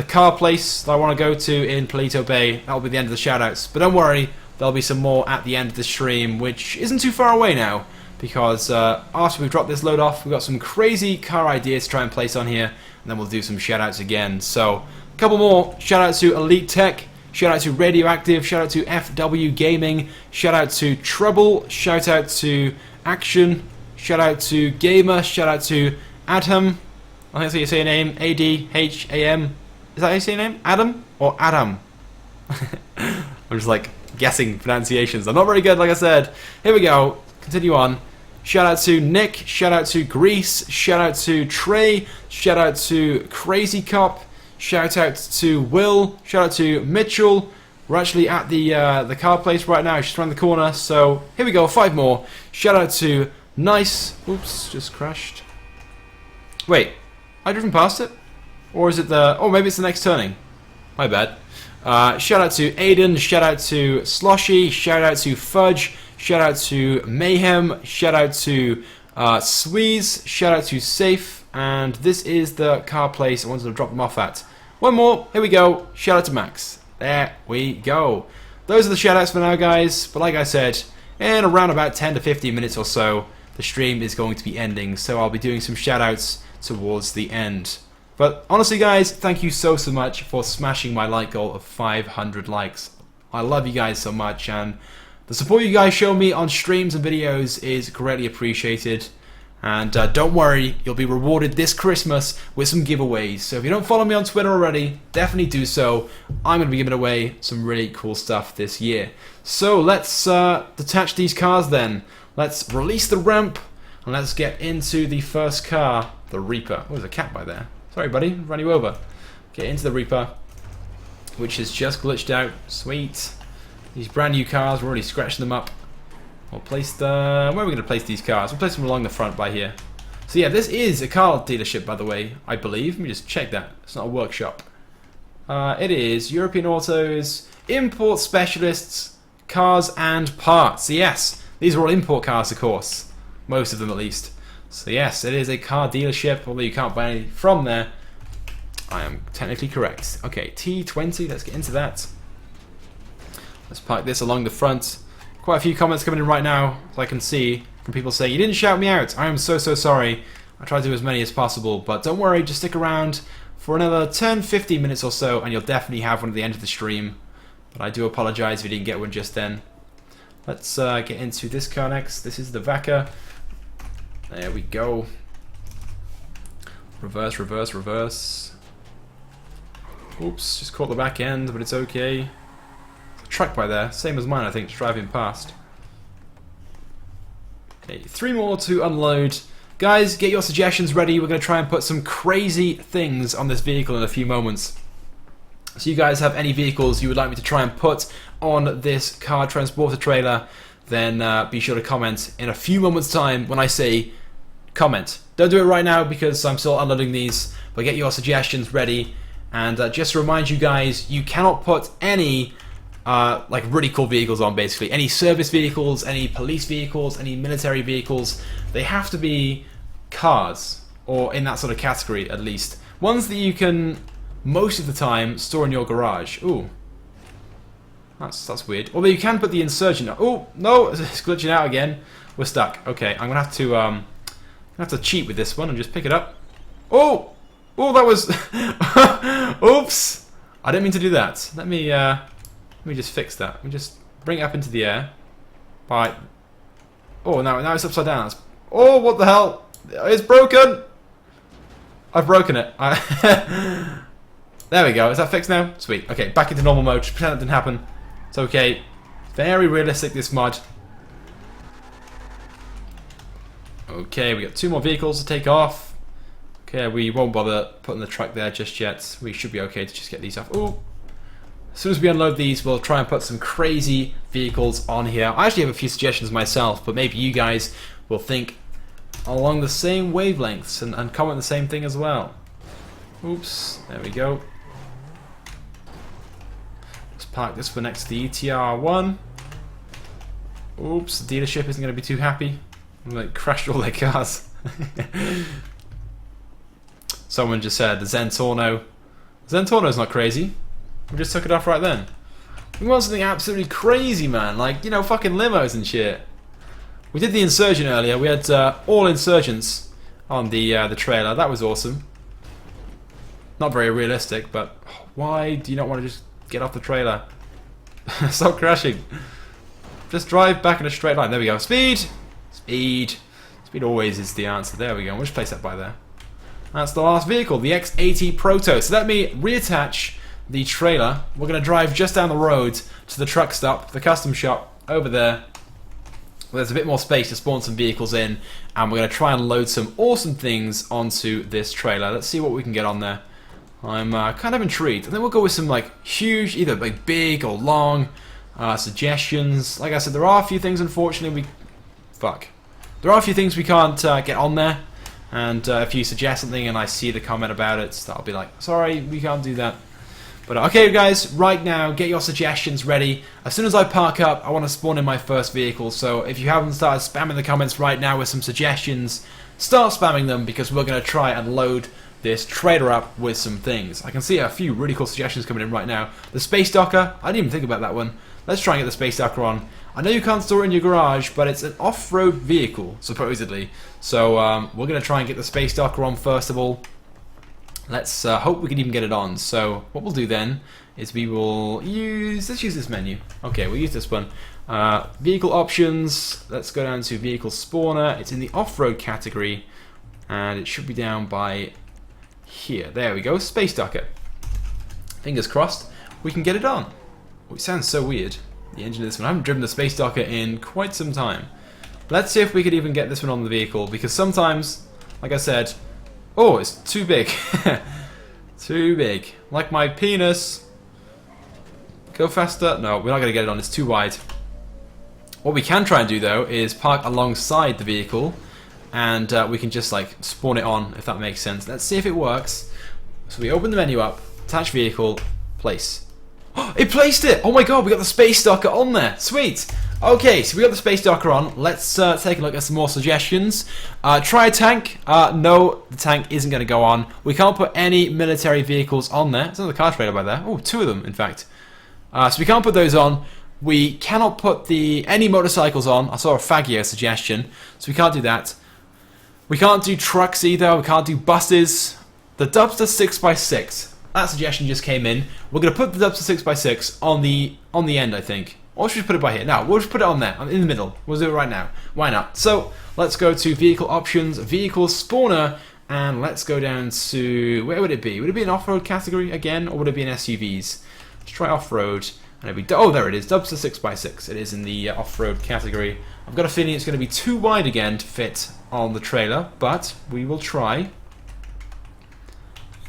A: car place that I want to go to in Paleto Bay, that'll be the end of the shoutouts. But don't worry, there'll be some more at the end of the stream, which isn't too far away now, because after we've dropped this load off, we've got some crazy car ideas to try and place on here, and then we'll do some shoutouts again. So, a couple more. Shout out to Elite Tech. Shout out to Radioactive. Shout out to FW Gaming. Shout out to Trouble. Shout out to Action. Shout out to Gamer. Shout out to Adam. I think that's how you say your name. A-D-H-A-M. Is that how you say your name? Adam? Or Adam? I'm just like guessing pronunciations. I'm not very good, like I said. Here we go. Continue on. Shout out to Nick. Shout out to Grease. Shout out to Trey. Shout out to Crazy Cop. Shout out to Will. Shout out to Mitchell. We're actually at the car place right now. It's just around the corner. So here we go. 5 more. Shout out to Nice. Oops, just crashed. Wait, I driven past it? Or is it the... Oh, maybe it's the next turning. My bad. Shout out to Aiden. Shout out to Sloshy. Shout out to Fudge. Shout out to Mayhem. Shout out to Sweeze. Shout out to Safe. And this is the car place I wanted to drop them off at. One more. Here we go. Shout out to Max. There we go. Those are the shout outs for now, guys. But like I said, in around about 10 to 15 minutes or so, the stream is going to be ending. So I'll be doing some shout outs towards the end. But honestly, guys, thank you so much for smashing my like goal of 500 likes. I love you guys so much, and the support you guys show me on streams and videos is greatly appreciated. And don't worry, you'll be rewarded this Christmas with some giveaways. So if you don't follow me on Twitter already, definitely do so. I'm going to be giving away some really cool stuff this year. So let's detach these cars then. Let's release the ramp, and let's get into the first car, the Reaper. Oh, there's a cat by there. Sorry, buddy, run you over. Get into the Reaper, which has just glitched out. Sweet. These brand new cars, we're already scratching them up. We'll place the... Where are we going to place these cars? We'll place them along the front by here. So yeah, this is a car dealership, by the way, I believe. Let me just check that. It's not a workshop. It is European Autos, Import Specialists, Cars and Parts. So yes, these are all import cars, of course. Most of them, at least. So yes, it is a car dealership, although you can't buy any from there. I am technically correct. Okay, T20, let's get into that. Let's park this along the front. Quite a few comments coming in right now, so I can see from people saying, you didn't shout me out. I am so sorry. I try to do as many as possible, but don't worry, just stick around for another 10-15 minutes or so, and you'll definitely have one at the end of the stream. But I do apologize if you didn't get one just then. Let's get into this car next. This is the Vaca. There we go. Reverse, reverse, reverse. Oops, just caught the back end, but it's okay. Truck by there, same as mine I think, just driving past. Okay, 3 more to unload. Guys, get your suggestions ready. We're going to try and put some crazy things on this vehicle in a few moments. So you guys have any vehicles you would like me to try and put on this car transporter trailer, then be sure to comment in a few moments time when I say comment. Don't do it right now because I'm still unloading these, but get your suggestions ready. And just to remind you guys, you cannot put any like really cool vehicles on, basically. Any service vehicles, any police vehicles, any military vehicles. They have to be cars, or in that sort of category at least. Ones that you can, most of the time, store in your garage. Ooh. That's weird. Although you can put the Insurgent on. Oh, no, it's glitching out again. We're stuck. Okay, I'm gonna have to cheat with this one and just pick it up. Oh! Oh, that was... Oops! I didn't mean to do that. Let me just fix that. Let me just bring it up into the air. Right. Oh, now it's upside down. Oh, what the hell? It's broken! I've broken it. There we go. Is that fixed now? Sweet. Okay, back into normal mode. Just pretend that didn't happen. It's okay. Very realistic, this mod. Okay, we got 2 more vehicles to take off. Okay, we won't bother putting the truck there just yet. We should be okay to just get these off. Ooh. As soon as we unload these, we'll try and put some crazy vehicles on here. I actually have a few suggestions myself, but maybe you guys will think along the same wavelengths and comment the same thing as well. Oops, there we go. Let's park this one next to the ETR1. Oops, the dealership isn't going to be too happy. I'm going to crash all their cars. Someone just said the Zentorno. Zentorno's not crazy. We just took it off right then. We want something absolutely crazy, man. Like, you know, fucking limos and shit. We did the Insurgent earlier. We had all Insurgents on the trailer. That was awesome. Not very realistic, but why do you not want to just get off the trailer? Stop crashing. Just drive back in a straight line. There we go. Speed! Speed. Speed always is the answer. There we go. We'll just place that by there. That's the last vehicle, the X80 Proto. So let me reattach the trailer. We're going to drive just down the road to the truck stop, the custom shop over there. There's a bit more space to spawn some vehicles in, and we're going to try and load some awesome things onto this trailer. Let's see what we can get on there. I'm kind of intrigued. And then we'll go with some like huge, either like big or long suggestions. Like I said, there are a few things, unfortunately, there are a few things we can't get on there. And if you suggest something and I see the comment about it, I'll be like, sorry, we can't do that. But okay, guys, right now, get your suggestions ready. As soon as I park up, I want to spawn in my first vehicle. So if you haven't started spamming the comments right now with some suggestions, start spamming them, because we're going to try and load this trailer up with some things. I can see a few really cool suggestions coming in right now. The space docker, I didn't even think about that one. Let's try and get the space docker on. I know you can't store it in your garage, but it's an off-road vehicle, supposedly. So we're going to try and get the space docker on first of all. Let's hope we can even get it on. So what we'll do then is we will let's use this menu. Okay, we'll use this one. Vehicle options, let's go down to vehicle spawner. It's in the off-road category, and it should be down by here. There we go, space docker. Fingers crossed we can get it on. Oh, it sounds so weird, the engine of this one. I haven't driven the space docker in quite some time. Let's see if we could even get this one on the vehicle, because sometimes, like I said, oh, it's too big. Too big. Like my penis. Go faster. No, we're not going to get it on. It's too wide. What we can try and do, though, is park alongside the vehicle, and we can just like spawn it on, if that makes sense. Let's see if it works. So we open the menu up, attach vehicle, place. It placed it! Oh my god, we got the space docker on there. Sweet. Okay, so we got the space docker on. Let's take a look at some more suggestions. Try a tank. No, the tank isn't going to go on. We can't put any military vehicles on there. There's another car trailer by there. Oh, two of them, in fact. So we can't put those on. We cannot put any motorcycles on. I saw a Fagio suggestion, so we can't do that. We can't do trucks either. We can't do buses. The Dubster 6x6. That suggestion just came in. We're going to put the Dubster 6x6 on the end, I think. Or should we put it by here? No, we'll just put it on there, in the middle. We'll do it right now. Why not? So, let's go to vehicle options, vehicle spawner, and let's go down to, where would it be? Would it be an off-road category again, or would it be an SUVs? Let's try off-road, and it'll be, oh, there it is, Dubster 6x6. It is in the off-road category. I've got a feeling it's going to be too wide again to fit on the trailer, but we will try.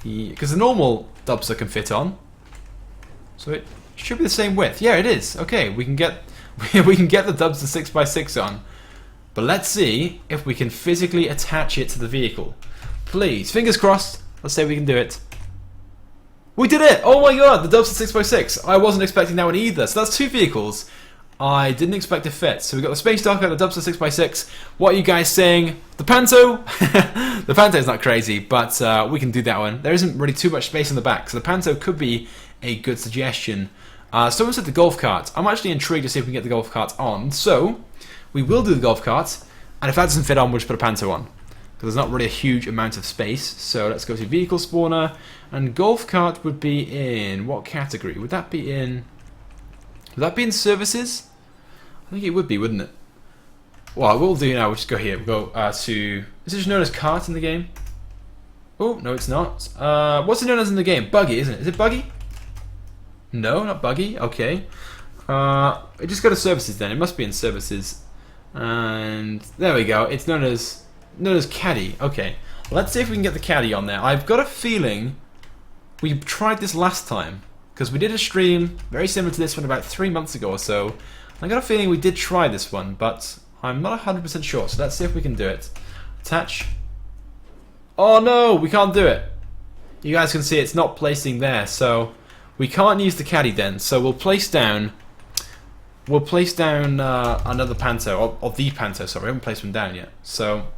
A: Because the normal Dubster can fit on, so it should be the same width. Yeah, it is. Okay, we can get the Dubster 6x6 on. But let's see if we can physically attach it to the vehicle. Please, fingers crossed. Let's say we can do it. We did it! Oh my god, the Dubster 6x6. I wasn't expecting that one either. So that's two vehicles I didn't expect to fit. So we got the space docker, the Dubster 6x6. What are you guys saying? The Panto? The Panto's not crazy, but we can do that one. There isn't really too much space in the back, so the Panto could be a good suggestion. Someone said the golf cart. I'm actually intrigued to see if we can get the golf cart on. So, we will do the golf cart, and if that doesn't fit on, we'll just put a Panto on. Because there's not really a huge amount of space. So let's go to vehicle spawner, and golf cart would be in what category? Would that be in services? I think it would be, wouldn't it? Well, what we'll do now, we'll just go here. We'll go to, is it just known as cart in the game? Oh, no it's not. What's it known as in the game? Buggy, isn't it? Is it buggy? No, not buggy. Okay. It just go to services then. It must be in services. And there we go. It's known as caddy. Okay. Let's see if we can get the caddy on there. I've got a feeling we tried this last time, because we did a stream very similar to this one about 3 months ago or so. I got a feeling we did try this one, but I'm not 100% sure. So let's see if we can do it. Attach. Oh no, we can't do it. You guys can see it's not placing there, so we can't use the caddy then. So we'll place down another Panto, or the Panto. Sorry, we haven't placed one down yet. So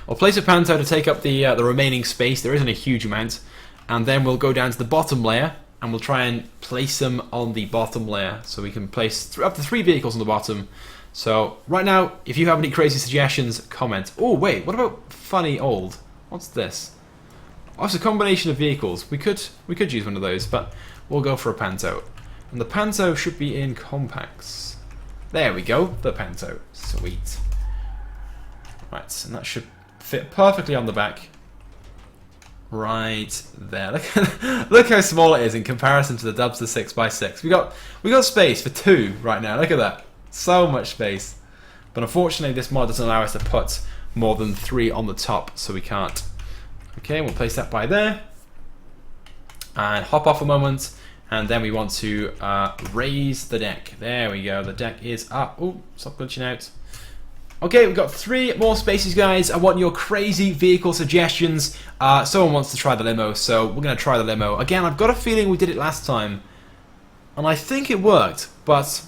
A: I'll place a Panto to take up the remaining space. There isn't a huge amount, and then we'll go down to the bottom layer, and we'll try and place them on the bottom layer, so we can place up to 3 vehicles on the bottom. So right now, if you have any crazy suggestions, comment. Oh wait, what about funny old? What's this? Oh, it's a combination of vehicles. We could use one of those, but we'll go for a Panto. And the Panto should be in compacts. There we go, the Panto. Sweet. Right, and that should fit perfectly on the back. right there. Look how small it is in comparison to the Dubster 6x6. We got space for 2 right now. Look at that, so much space. But unfortunately, this mod doesn't allow us to put more than 3 on the top, so we can't. Okay, we'll place that by there and hop off a moment. And then we want to raise the deck. There we go. The deck is up. Oh, stop glitching out. Okay, we've got 3 more spaces, guys. I want your crazy vehicle suggestions. Someone wants to try the limo, so we're going to try the limo. Again, I've got a feeling we did it last time, and I think it worked, but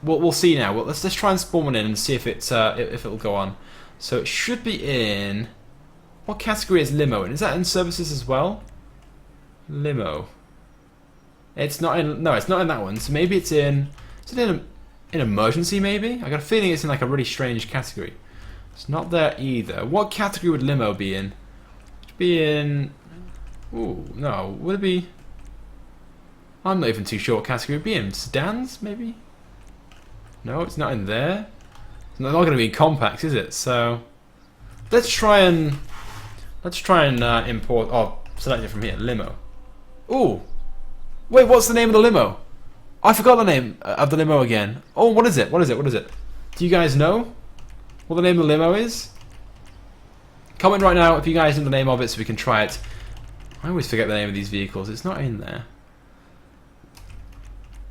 A: we'll see now. Well, let's try and spawn one in and see if it'll go on. So it should be in... What category is limo in? Is that in services as well? Limo. It's not in. No, it's not in that one. So maybe it's in. Is it in emergency? Maybe. I got a feeling it's in like a really strange category. It's not there either. What category would limo be in? It should be in. Ooh, no. Would it be? I'm not even too sure what category it would be in. Sedans, maybe. No, it's not in there. It's not going to be in compacts, is it? So let's try and import. Oh, select it from here. Limo. Ooh. Wait, what's the name of the limo? I forgot the name of the limo again. Oh, what is it? What is it? What is it? Do you guys know what the name of the limo is? Comment right now if you guys know the name of it so we can try it. I always forget the name of these vehicles. It's not in there.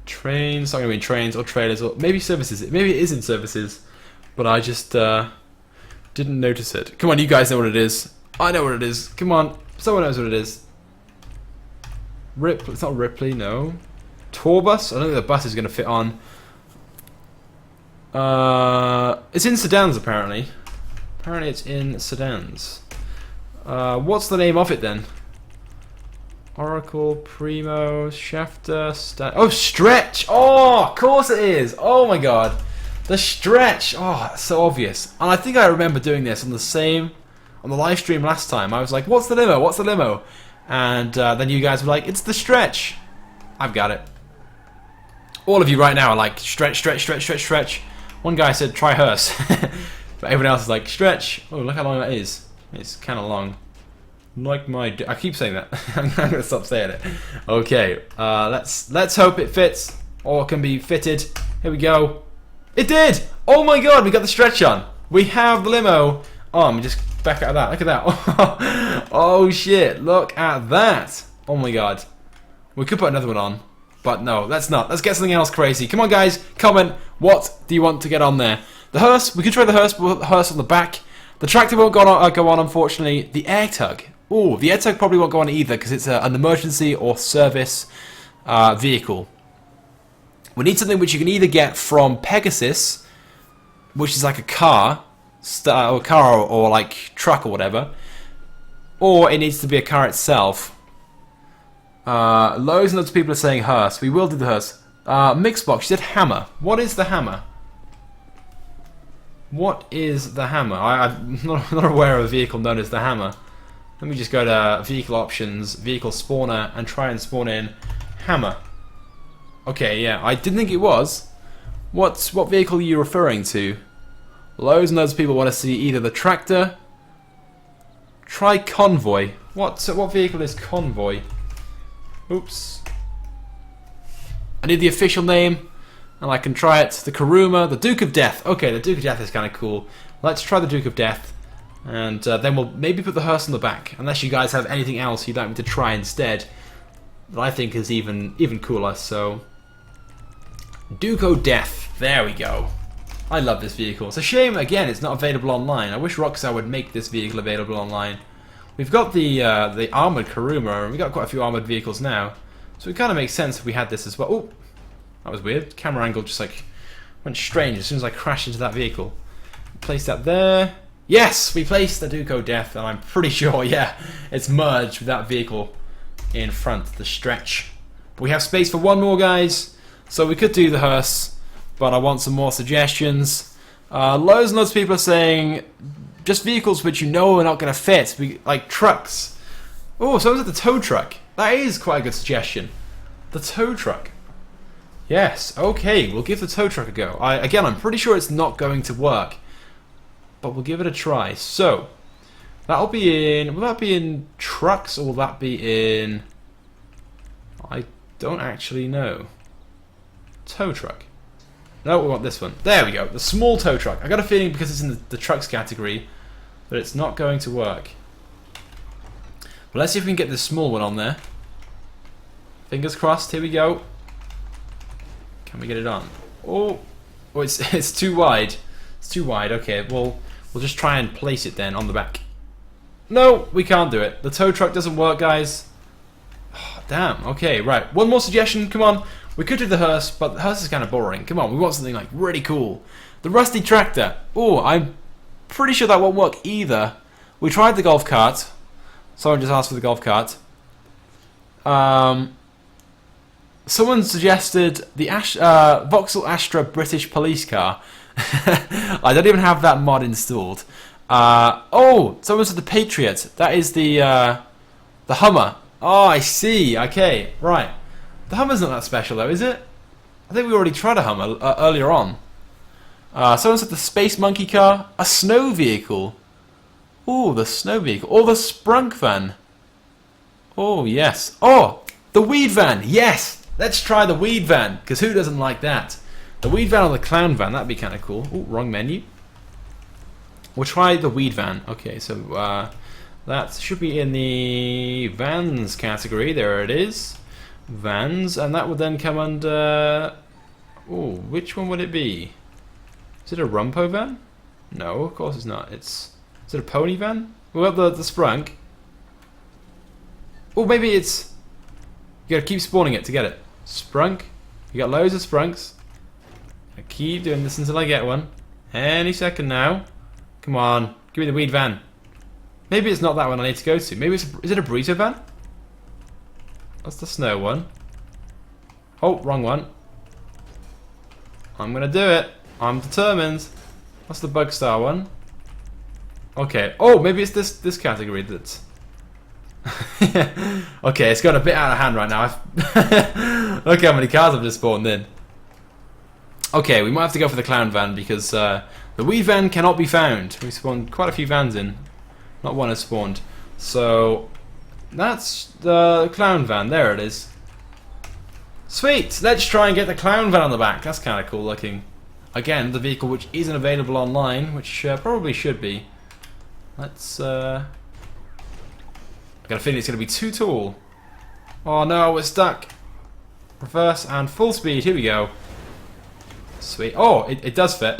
A: Trains. It's not going to be in trains or trailers or maybe services. Maybe it is in services, but I just didn't notice it. Come on, you guys know what it is. I know what it is. Come on, someone knows what it is. It's not Ripley, no. Tourbus? I don't think the bus is going to fit on. It's in sedans, apparently. Apparently it's in sedans. What's the name of it, then? Oracle, Primo, Shafter, oh, Stretch! Oh, of course it is! Oh my god. The Stretch! Oh, that's so obvious. And I think I remember doing this on the live stream last time. I was like, what's the limo? What's the limo? And then you guys were like, it's the Stretch. I've got it. All of you right now are like, stretch, stretch, stretch, stretch, stretch. One guy said, try hearse. But everyone else is like, stretch. Oh, look how long that is. It's kind of long. Like my... I keep saying that. I'm going to stop saying it. Okay, let's hope it fits. Or can be fitted. Here we go. It did! Oh my god, we got the Stretch on. We have the limo. Oh, I'm just back out of that. Look at that. Oh shit, look at that. Oh my god. We could put another one on. But no, let's not. Let's get something else crazy. Come on, guys. Comment. What do you want to get on there? The hearse. We could try the hearse, but we'll put the hearse on the back. The tractor won't go on, unfortunately. The air tug. Oh, the air tug probably won't go on either because it's an emergency or service vehicle. We need something which you can either get from Pegasus, which is like a car, or like truck or whatever, or it needs to be a car itself. Loads and loads of people are saying hearse. We will do the hearse. Mixbox, she said hammer. What is the hammer? What is the hammer? I'm not aware of a vehicle known as the hammer. Let me just go to vehicle options, vehicle spawner, and try and spawn in hammer. Okay, yeah, I didn't think it was. What vehicle are you referring to? Loads and loads of people want to see either the tractor. Try convoy. What vehicle is convoy? Oops. I need the official name, and I can try it. The Kuruma, the Duke of Death. Okay, the Duke of Death is kind of cool. Let's try the Duke of Death, and then we'll maybe put the hearse on the back. Unless you guys have anything else you'd like me to try instead, that I think is even cooler. So, Duke of Death. There we go. I love this vehicle. It's a shame again it's not available online. I wish Rockstar would make this vehicle available online. We've got the armored Kuruma, and we've got quite a few armored vehicles now, so it kind of makes sense if we had this as well. Oh, that was weird. Camera angle just like went strange as soon as I crashed into that vehicle. Place that there. Yes, we placed the Duke of Death, and I'm pretty sure, yeah, it's merged with that vehicle in front, the Stretch. But we have space for one more, guys, so we could do the hearse, but I want some more suggestions. Loads and loads of people are saying just vehicles which you know are not going to fit, like trucks. Oh, so is it the tow truck? That is quite a good suggestion. The tow truck. Yes, okay, we'll give the tow truck a go. Again, I'm pretty sure it's not going to work, but we'll give it a try. So, That'll be in... Will that be in trucks or will that be in... I don't actually know. Tow truck. No, we want this one. There we go. The small tow truck. I got a feeling because it's in the trucks category that it's not going to work. But let's see if we can get this small one on there. Fingers crossed. Here we go. Can we get it on? Oh, it's too wide. It's too wide. Okay, we'll just try and place it then on the back. No, we can't do it. The tow truck doesn't work, guys. Oh, damn. Okay, right. One more suggestion. Come on. We could do the hearse, but the hearse is kind of boring. Come on, we want something like really cool. The rusty tractor. Oh, I'm pretty sure that won't work either. We tried the golf cart. Someone just asked for the golf cart. Someone suggested the Vauxhall Astra British police car. I don't even have that mod installed. Oh, someone said the Patriot. That is the Hummer. Oh, I see. Okay, right. The Hummer's not that special though, is it? I think we already tried a Hummer earlier on. Someone said the Space Monkey car. A snow vehicle. Oh, the snow vehicle. Or the Sprunk van. Oh, yes. Oh, the weed van. Yes. Let's try the weed van, because who doesn't like that? The weed van or the clown van. That'd be kind of cool. Oh, wrong menu. We'll try the weed van. Okay, so that should be in the vans category. There it is. Vans, and that would then come under... Oh, which one would it be? Is it a Rumpo van? No, of course it's not. Is it a pony van? Well, the Sprunk. Oh, maybe it's... You gotta keep spawning it to get it. Sprunk. You got loads of Sprunks. I keep doing this until I get one. Any second now. Come on, give me the weed van. Maybe it's not that one I need to go to. Maybe it's... Is it a burrito van? That's the snow one. Oh, wrong one. I'm gonna do it. I'm determined. What's the bug star one? Okay. Oh, maybe it's this category that's... Okay, it's got a bit out of hand right now. Look how many cars I've just spawned in. Okay, we might have to go for the clown van because the weed van cannot be found. We spawned quite a few vans in. Not one has spawned. So... That's the clown van. There it is. Sweet. Let's try and get the clown van on the back. That's kind of cool looking. Again, the vehicle which isn't available online, which probably should be. Let's... I got a feeling it's going to be too tall. Oh no, we're stuck. Reverse and full speed. Here we go. Sweet. Oh, it does fit.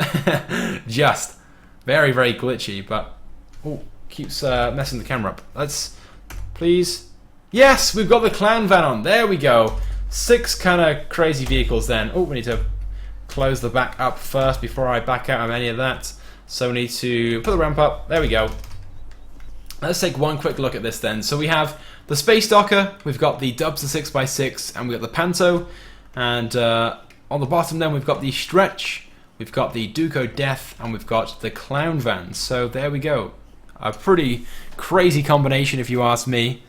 A: Just. Very, very glitchy, but... Oh, keeps messing the camera up. Let's... Please. Yes, we've got the clown van on. There we go. 6 kind of crazy vehicles then. Oh, we need to close the back up first before I back out of any of that. So we need to put the ramp up. There we go. Let's take one quick look at this then. So we have the Space Docker, we've got the Dubster 6x6, and we've got the Panto. And on the bottom then we've got the Stretch, we've got the Duco Death, and we've got the Clown Van. So there we go. A pretty crazy combination if you ask me.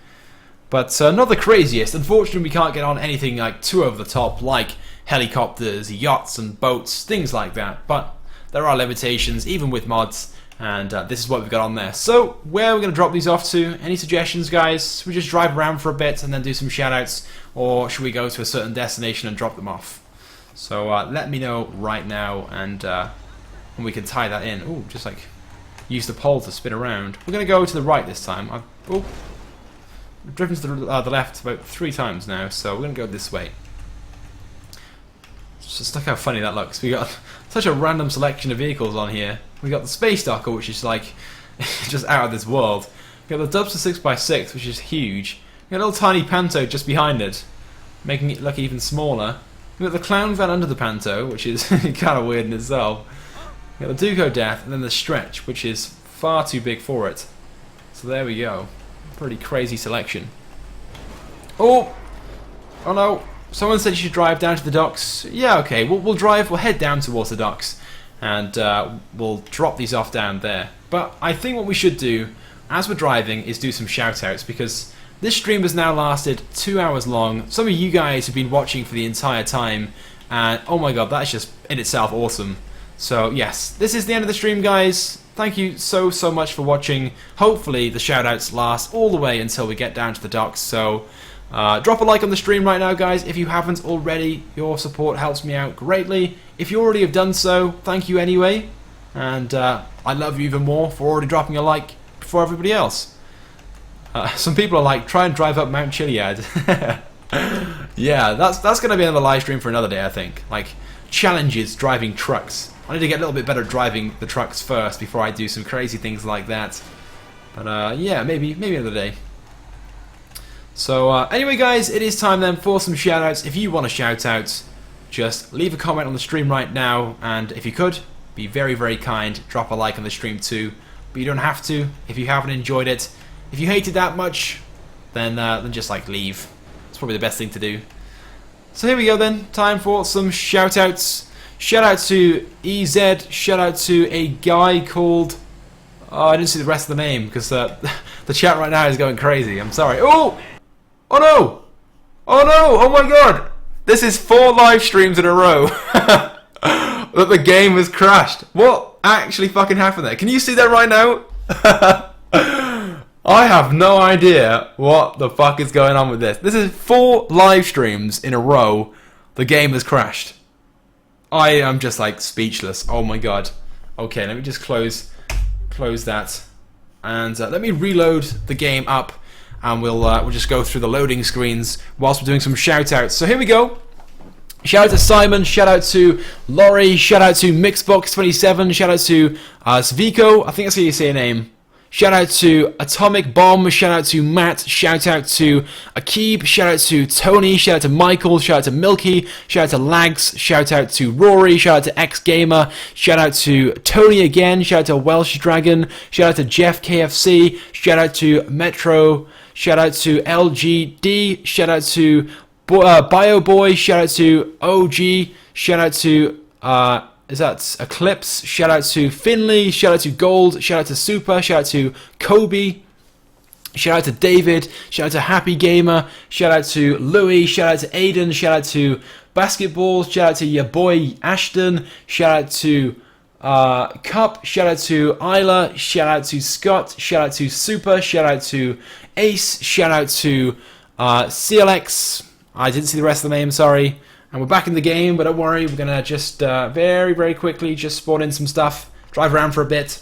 A: But not the craziest. Unfortunately we can't get on anything like too over the top like helicopters, yachts and boats, things like that. But there are limitations even with mods, and this is what we've got on there. So where are we going to drop these off to? Any suggestions, guys? Should we just drive around for a bit and then do some shoutouts, or should we go to a certain destination and drop them off? So let me know right now, and we can tie that in. Ooh, just like use the pole to spin around. We're going to go to the right this time. I've driven to the left about 3 times now, so we're going to go this way. Just look how funny that looks. We got such a random selection of vehicles on here. We got the Space Docker, which is like just out of this world. We got the Dubster 6x6, which is huge. We got a little tiny Panto just behind it, making it look even smaller. We got the Clown Van under the Panto, which is kind of weird in itself. We got the Duco Death, and then the Stretch, which is far too big for it. So there we go. Pretty crazy selection. Oh! Oh no! Someone said you should drive down to the docks. Yeah, okay. We'll head down towards the docks, and we'll drop these off down there. But I think what we should do, as we're driving, is do some shout-outs, because this stream has now lasted 2 hours long. Some of you guys have been watching for the entire time, and oh my god, that's just in itself awesome. So yes, this is the end of the stream, guys. thank you so much for watching. Hopefully the shoutouts last all the way until we get down to the docks. So drop a like on the stream right now, guys, if you haven't already. Your support helps me out greatly. If you already have done so, thank you anyway. And I love you even more for already dropping a like before everybody else. Some people are like, try and drive up Mount Chiliad. Yeah, that's going to be another live stream for another day, I think. Like, challenges driving trucks. I need to get a little bit better at driving the trucks first before I do some crazy things like that. But yeah, maybe another day. So anyway, guys, it is time then for some shoutouts. If you want a shout out, just leave a comment on the stream right now, and if you could, be very kind, drop a like on the stream too. But you don't have to if you haven't enjoyed it. If you hate it that much, then just like leave. It's probably the best thing to do. So here we go then, time for some shoutouts. Shout out to EZ, shout out to a guy called... Oh, I didn't see the rest of the name because the chat right now is going crazy. I'm sorry. Oh! Oh no! Oh no! Oh my god! This is 4 live streams in a row that the game has crashed. What actually fucking happened there? Can you see that right now? I have no idea what the fuck is going on with this. This is 4 live streams in a row. The game has crashed. I am just like speechless. Oh my god. Okay, let me just close that, and let me reload the game up, and we'll just go through the loading screens whilst we're doing some shout outs. So here we go. Shout out to Simon, shout out to Laurie, shout out to Mixbox27, shout out to Sviko, I think that's how you say your name. Shout out to Atomic Bomb, shout out to Matt, shout out to Akib, shout out to Tony, shout out to Michael, shout out to Milky, shout out to Lags, shout out to Rory, shout out to X Gamer, shout out to Tony again, shout out to Welsh Dragon, shout out to Jeff KFC, shout out to Metro, shout out to LGD, shout out to Bio Boy, shout out to OG, shout out to is that Eclipse, shout out to Finley, shout out to Gold, shout out to Super, shout out to Kobe, shout out to David, shout out to Happy Gamer, shout out to Louis, shout out to Aiden, shout out to Basketball, shout out to your boy Ashton, shout out to Cup, shout out to Isla, shout out to Scott, shout out to Super, shout out to Ace, shout out to CLX, I didn't see the rest of the name, sorry. And we're back in the game, but don't worry, we're going to just very quickly just spawn in some stuff, drive around for a bit,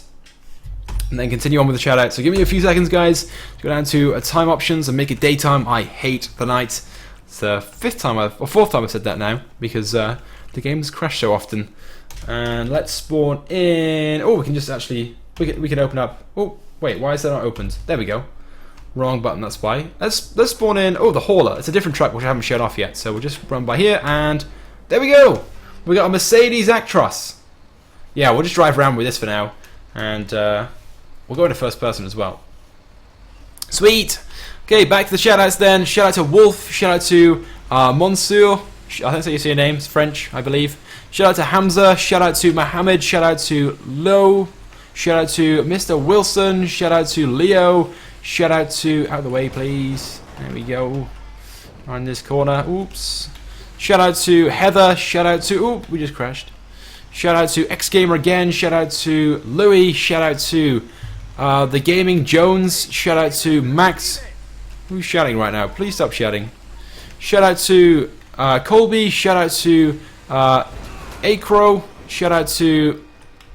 A: and then continue on with the shout-out. So give me a few seconds, guys, to go down to time options and make it daytime. I hate the night. It's the 4th time I've said that now, because the game's crashed so often. And let's spawn in... Oh, we can just actually... We can open up... Oh, wait, why is that not opened? There we go. Wrong button, that's why. Let's spawn in... Oh, the hauler. It's a different truck, which I haven't shut off yet. So we'll just run by here, and... There we go! We got a Mercedes Actros. Yeah, we'll just drive around with this for now. And we'll go into first person as well. Sweet! Okay, back to the shoutouts then. Shout out to Wolf. Shout out to Monsieur. I think that's how you say your name. It's French, I believe. Shout out to Hamza. Shout out to Mohammed. Shout out to Lo. Shout out to Mr. Wilson. Shout out to Leo. Shout out to... Out of the way, please. There we go. Around this corner. Oops. Shout out to Heather. Shout out to... Oh, we just crashed. Shout out to X Gamer again. Shout out to Louis. Shout out to The Gaming Jones. Shout out to Max. Who's shouting right now? Please stop shouting. Shout out to Colby. Shout out to Acro. Shout out to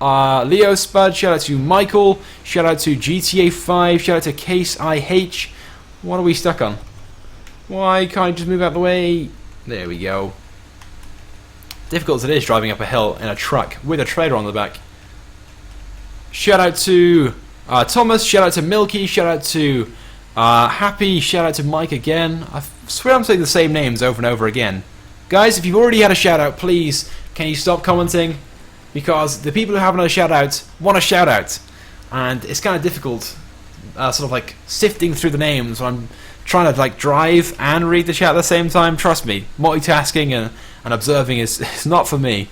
A: Leo Spud, shout out to Michael, shout out to GTA 5, shout out to Case IH. What are we stuck on? Why can't I just move out of the way? There we go. Difficult as it is driving up a hill in a truck with a trailer on the back. Shout out to Thomas, shout out to Milky, shout out to Happy, shout out to Mike again. I swear I'm saying the same names over and over again. Guys, if you've already had a shout out, please, can you stop commenting? Because the people who have another shout out want a shout out, and it's kind of difficult, sort of like sifting through the names when I'm trying to like drive and read the chat at the same time. Trust me, multitasking and observing is not for me.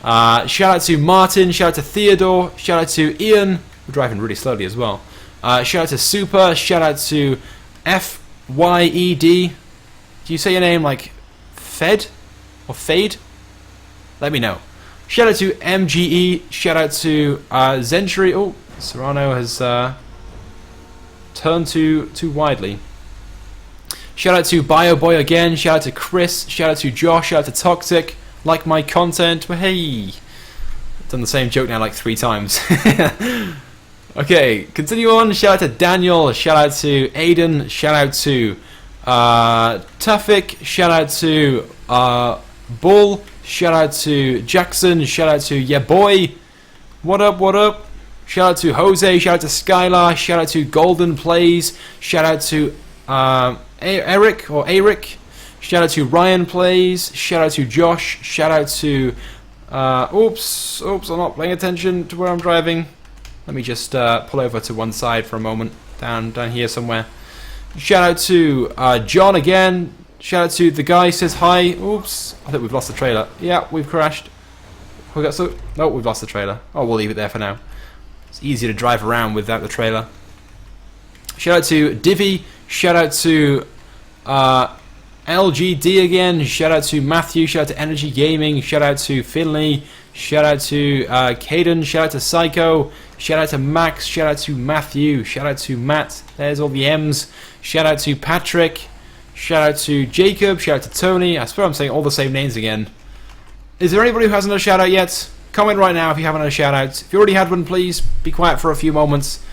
A: Shout out to Martin, shout out to Theodore, shout out to Ian. We're driving really slowly as well. Shout out to Super, shout out to FYED. Do you say your name like Fed or Fade? Let me know. Shout out to MGE, shout out to Zentry. Oh, Serrano has turned too widely. Shout out to BioBoy again. Shout out to Chris. Shout out to Josh. Shout out to Toxic. Like my content. Well, hey, I've done the same joke now like 3 times. Okay, continue on. Shout out to Daniel. Shout out to Aiden. Shout out to Tufik. Shout out to Bull. Shout out to Jackson. Shout out to Yeah Boy. What up? What up? Shout out to Jose. Shout out to Skylar. Shout out to Golden Plays. Shout out to Eric or Eric. Shout out to Ryan Plays. Shout out to Josh. Shout out to oops, I'm not paying attention to where I'm driving. Let me just pull over to one side for a moment, down here somewhere. Shout out to John again. Shout out to the guy says hi. Oops, I think we've lost the trailer. Yeah, we've crashed. No, we've lost the trailer. Oh, we'll leave it there for now. It's easier to drive around without the trailer. Shout out to Divi. Shout out to LGD again. Shout out to Matthew. Shout out to Energy Gaming. Shout out to Finley. Shout out to Caden. Shout out to Psycho. Shout out to Max. Shout out to Matthew. Shout out to Matt. There's all the M's. Shout out to Patrick. Shout out to Jacob. Shout out to Tony. I swear I'm saying all the same names again. Is there anybody who hasn't had a shout out yet? Comment right now if you haven't had a shout out. If you already had one, please be quiet for a few moments,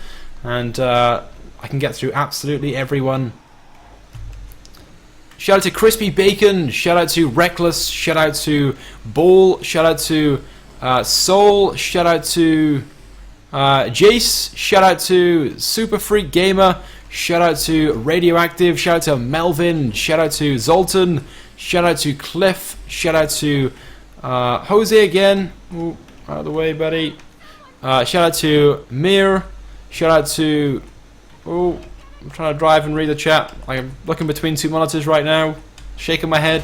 A: and I can get through absolutely everyone. Shout out to Crispy Bacon. Shout out to Reckless. Shout out to Ball. Shout out to Soul. Shout out to Jace. Shout out to Super Freak Gamer. Shout out to Radioactive. Shout out to Melvin. Shout out to Zoltan. Shout out to Cliff. Shout out to Jose again. Ooh, out of the way, buddy. Shout out to Mir. Shout out to... Oh, I'm trying to drive and read the chat. I'm looking between 2 monitors right now, shaking my head.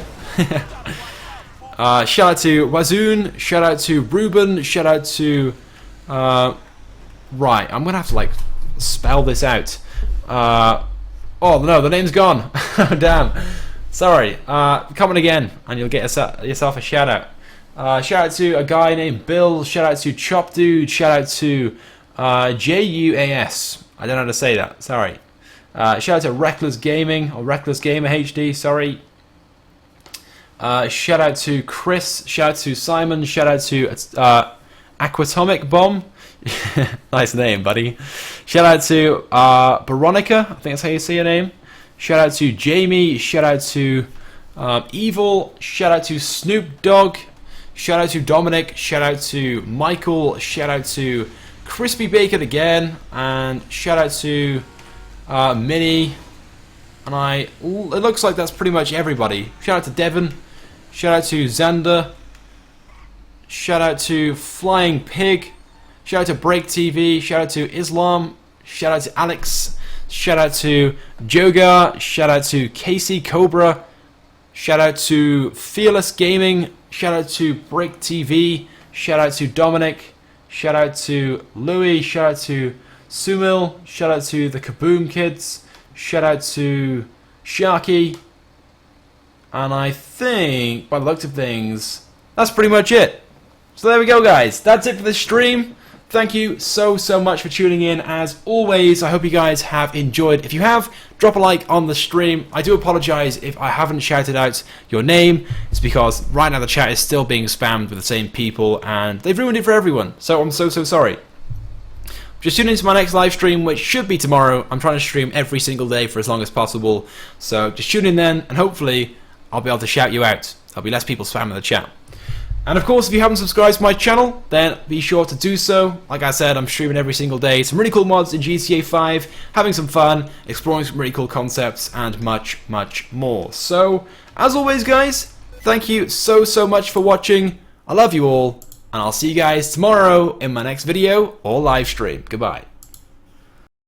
A: Shout out to Wazoon. Shout out to Ruben. Shout out to... right, I'm going to have to, like, spell this out. Oh, no, the name's gone. Damn. Sorry. Comment again, and you'll get yourself a shout out. Shout out to a guy named Bill. Shout out to Chop Dude. Shout out to JUAS. I don't know how to say that. Sorry. Shout out to Reckless Gaming or Reckless Gamer HD. Sorry. Shout out to Chris. Shout out to Simon. Shout out to Aquatomic Bomb. Nice name, buddy. Shout out to Veronica. I think that's how you say your name. Shout out to Jamie. Shout out to Evil. Shout out to Snoop Dogg. Shout out to Dominic. Shout out to Michael. Shout out to Crispy Bacon again. And shout out to Minnie. And it looks like that's pretty much everybody. Shout out to Devon. Shout out to Xander. Shout out to Flying Pig. Shout out to Break TV. Shout out to Islam. Shout out to Alex. Shout out to Jogar. Shout out to Casey Cobra. Shout out to Fearless Gaming. Shout out to Break TV. Shout out to Dominic. Shout out to Louis. Shout out to Sumil. Shout out to the Kaboom Kids. Shout out to Sharky. And I think, by the looks of things, that's pretty much it. So there we go, guys. That's it for this stream. Thank you so much for tuning in. As always, I hope you guys have enjoyed. If you have, drop a like on the stream. I do apologize if I haven't shouted out your name. It's because right now the chat is still being spammed with the same people, and they've ruined it for everyone. So I'm so sorry. Just tune into my next live stream, which should be tomorrow. I'm trying to stream every single day for as long as possible. So just tune in then, and hopefully I'll be able to shout you out. There'll be less people spamming the chat. And of course, if you haven't subscribed to my channel, then be sure to do so. Like I said, I'm streaming every single day. Some really cool mods in GTA 5, having some fun, exploring some really cool concepts, and much more. So, as always, guys, thank you so much for watching. I love you all, and I'll see you guys tomorrow in my next video or live stream. Goodbye.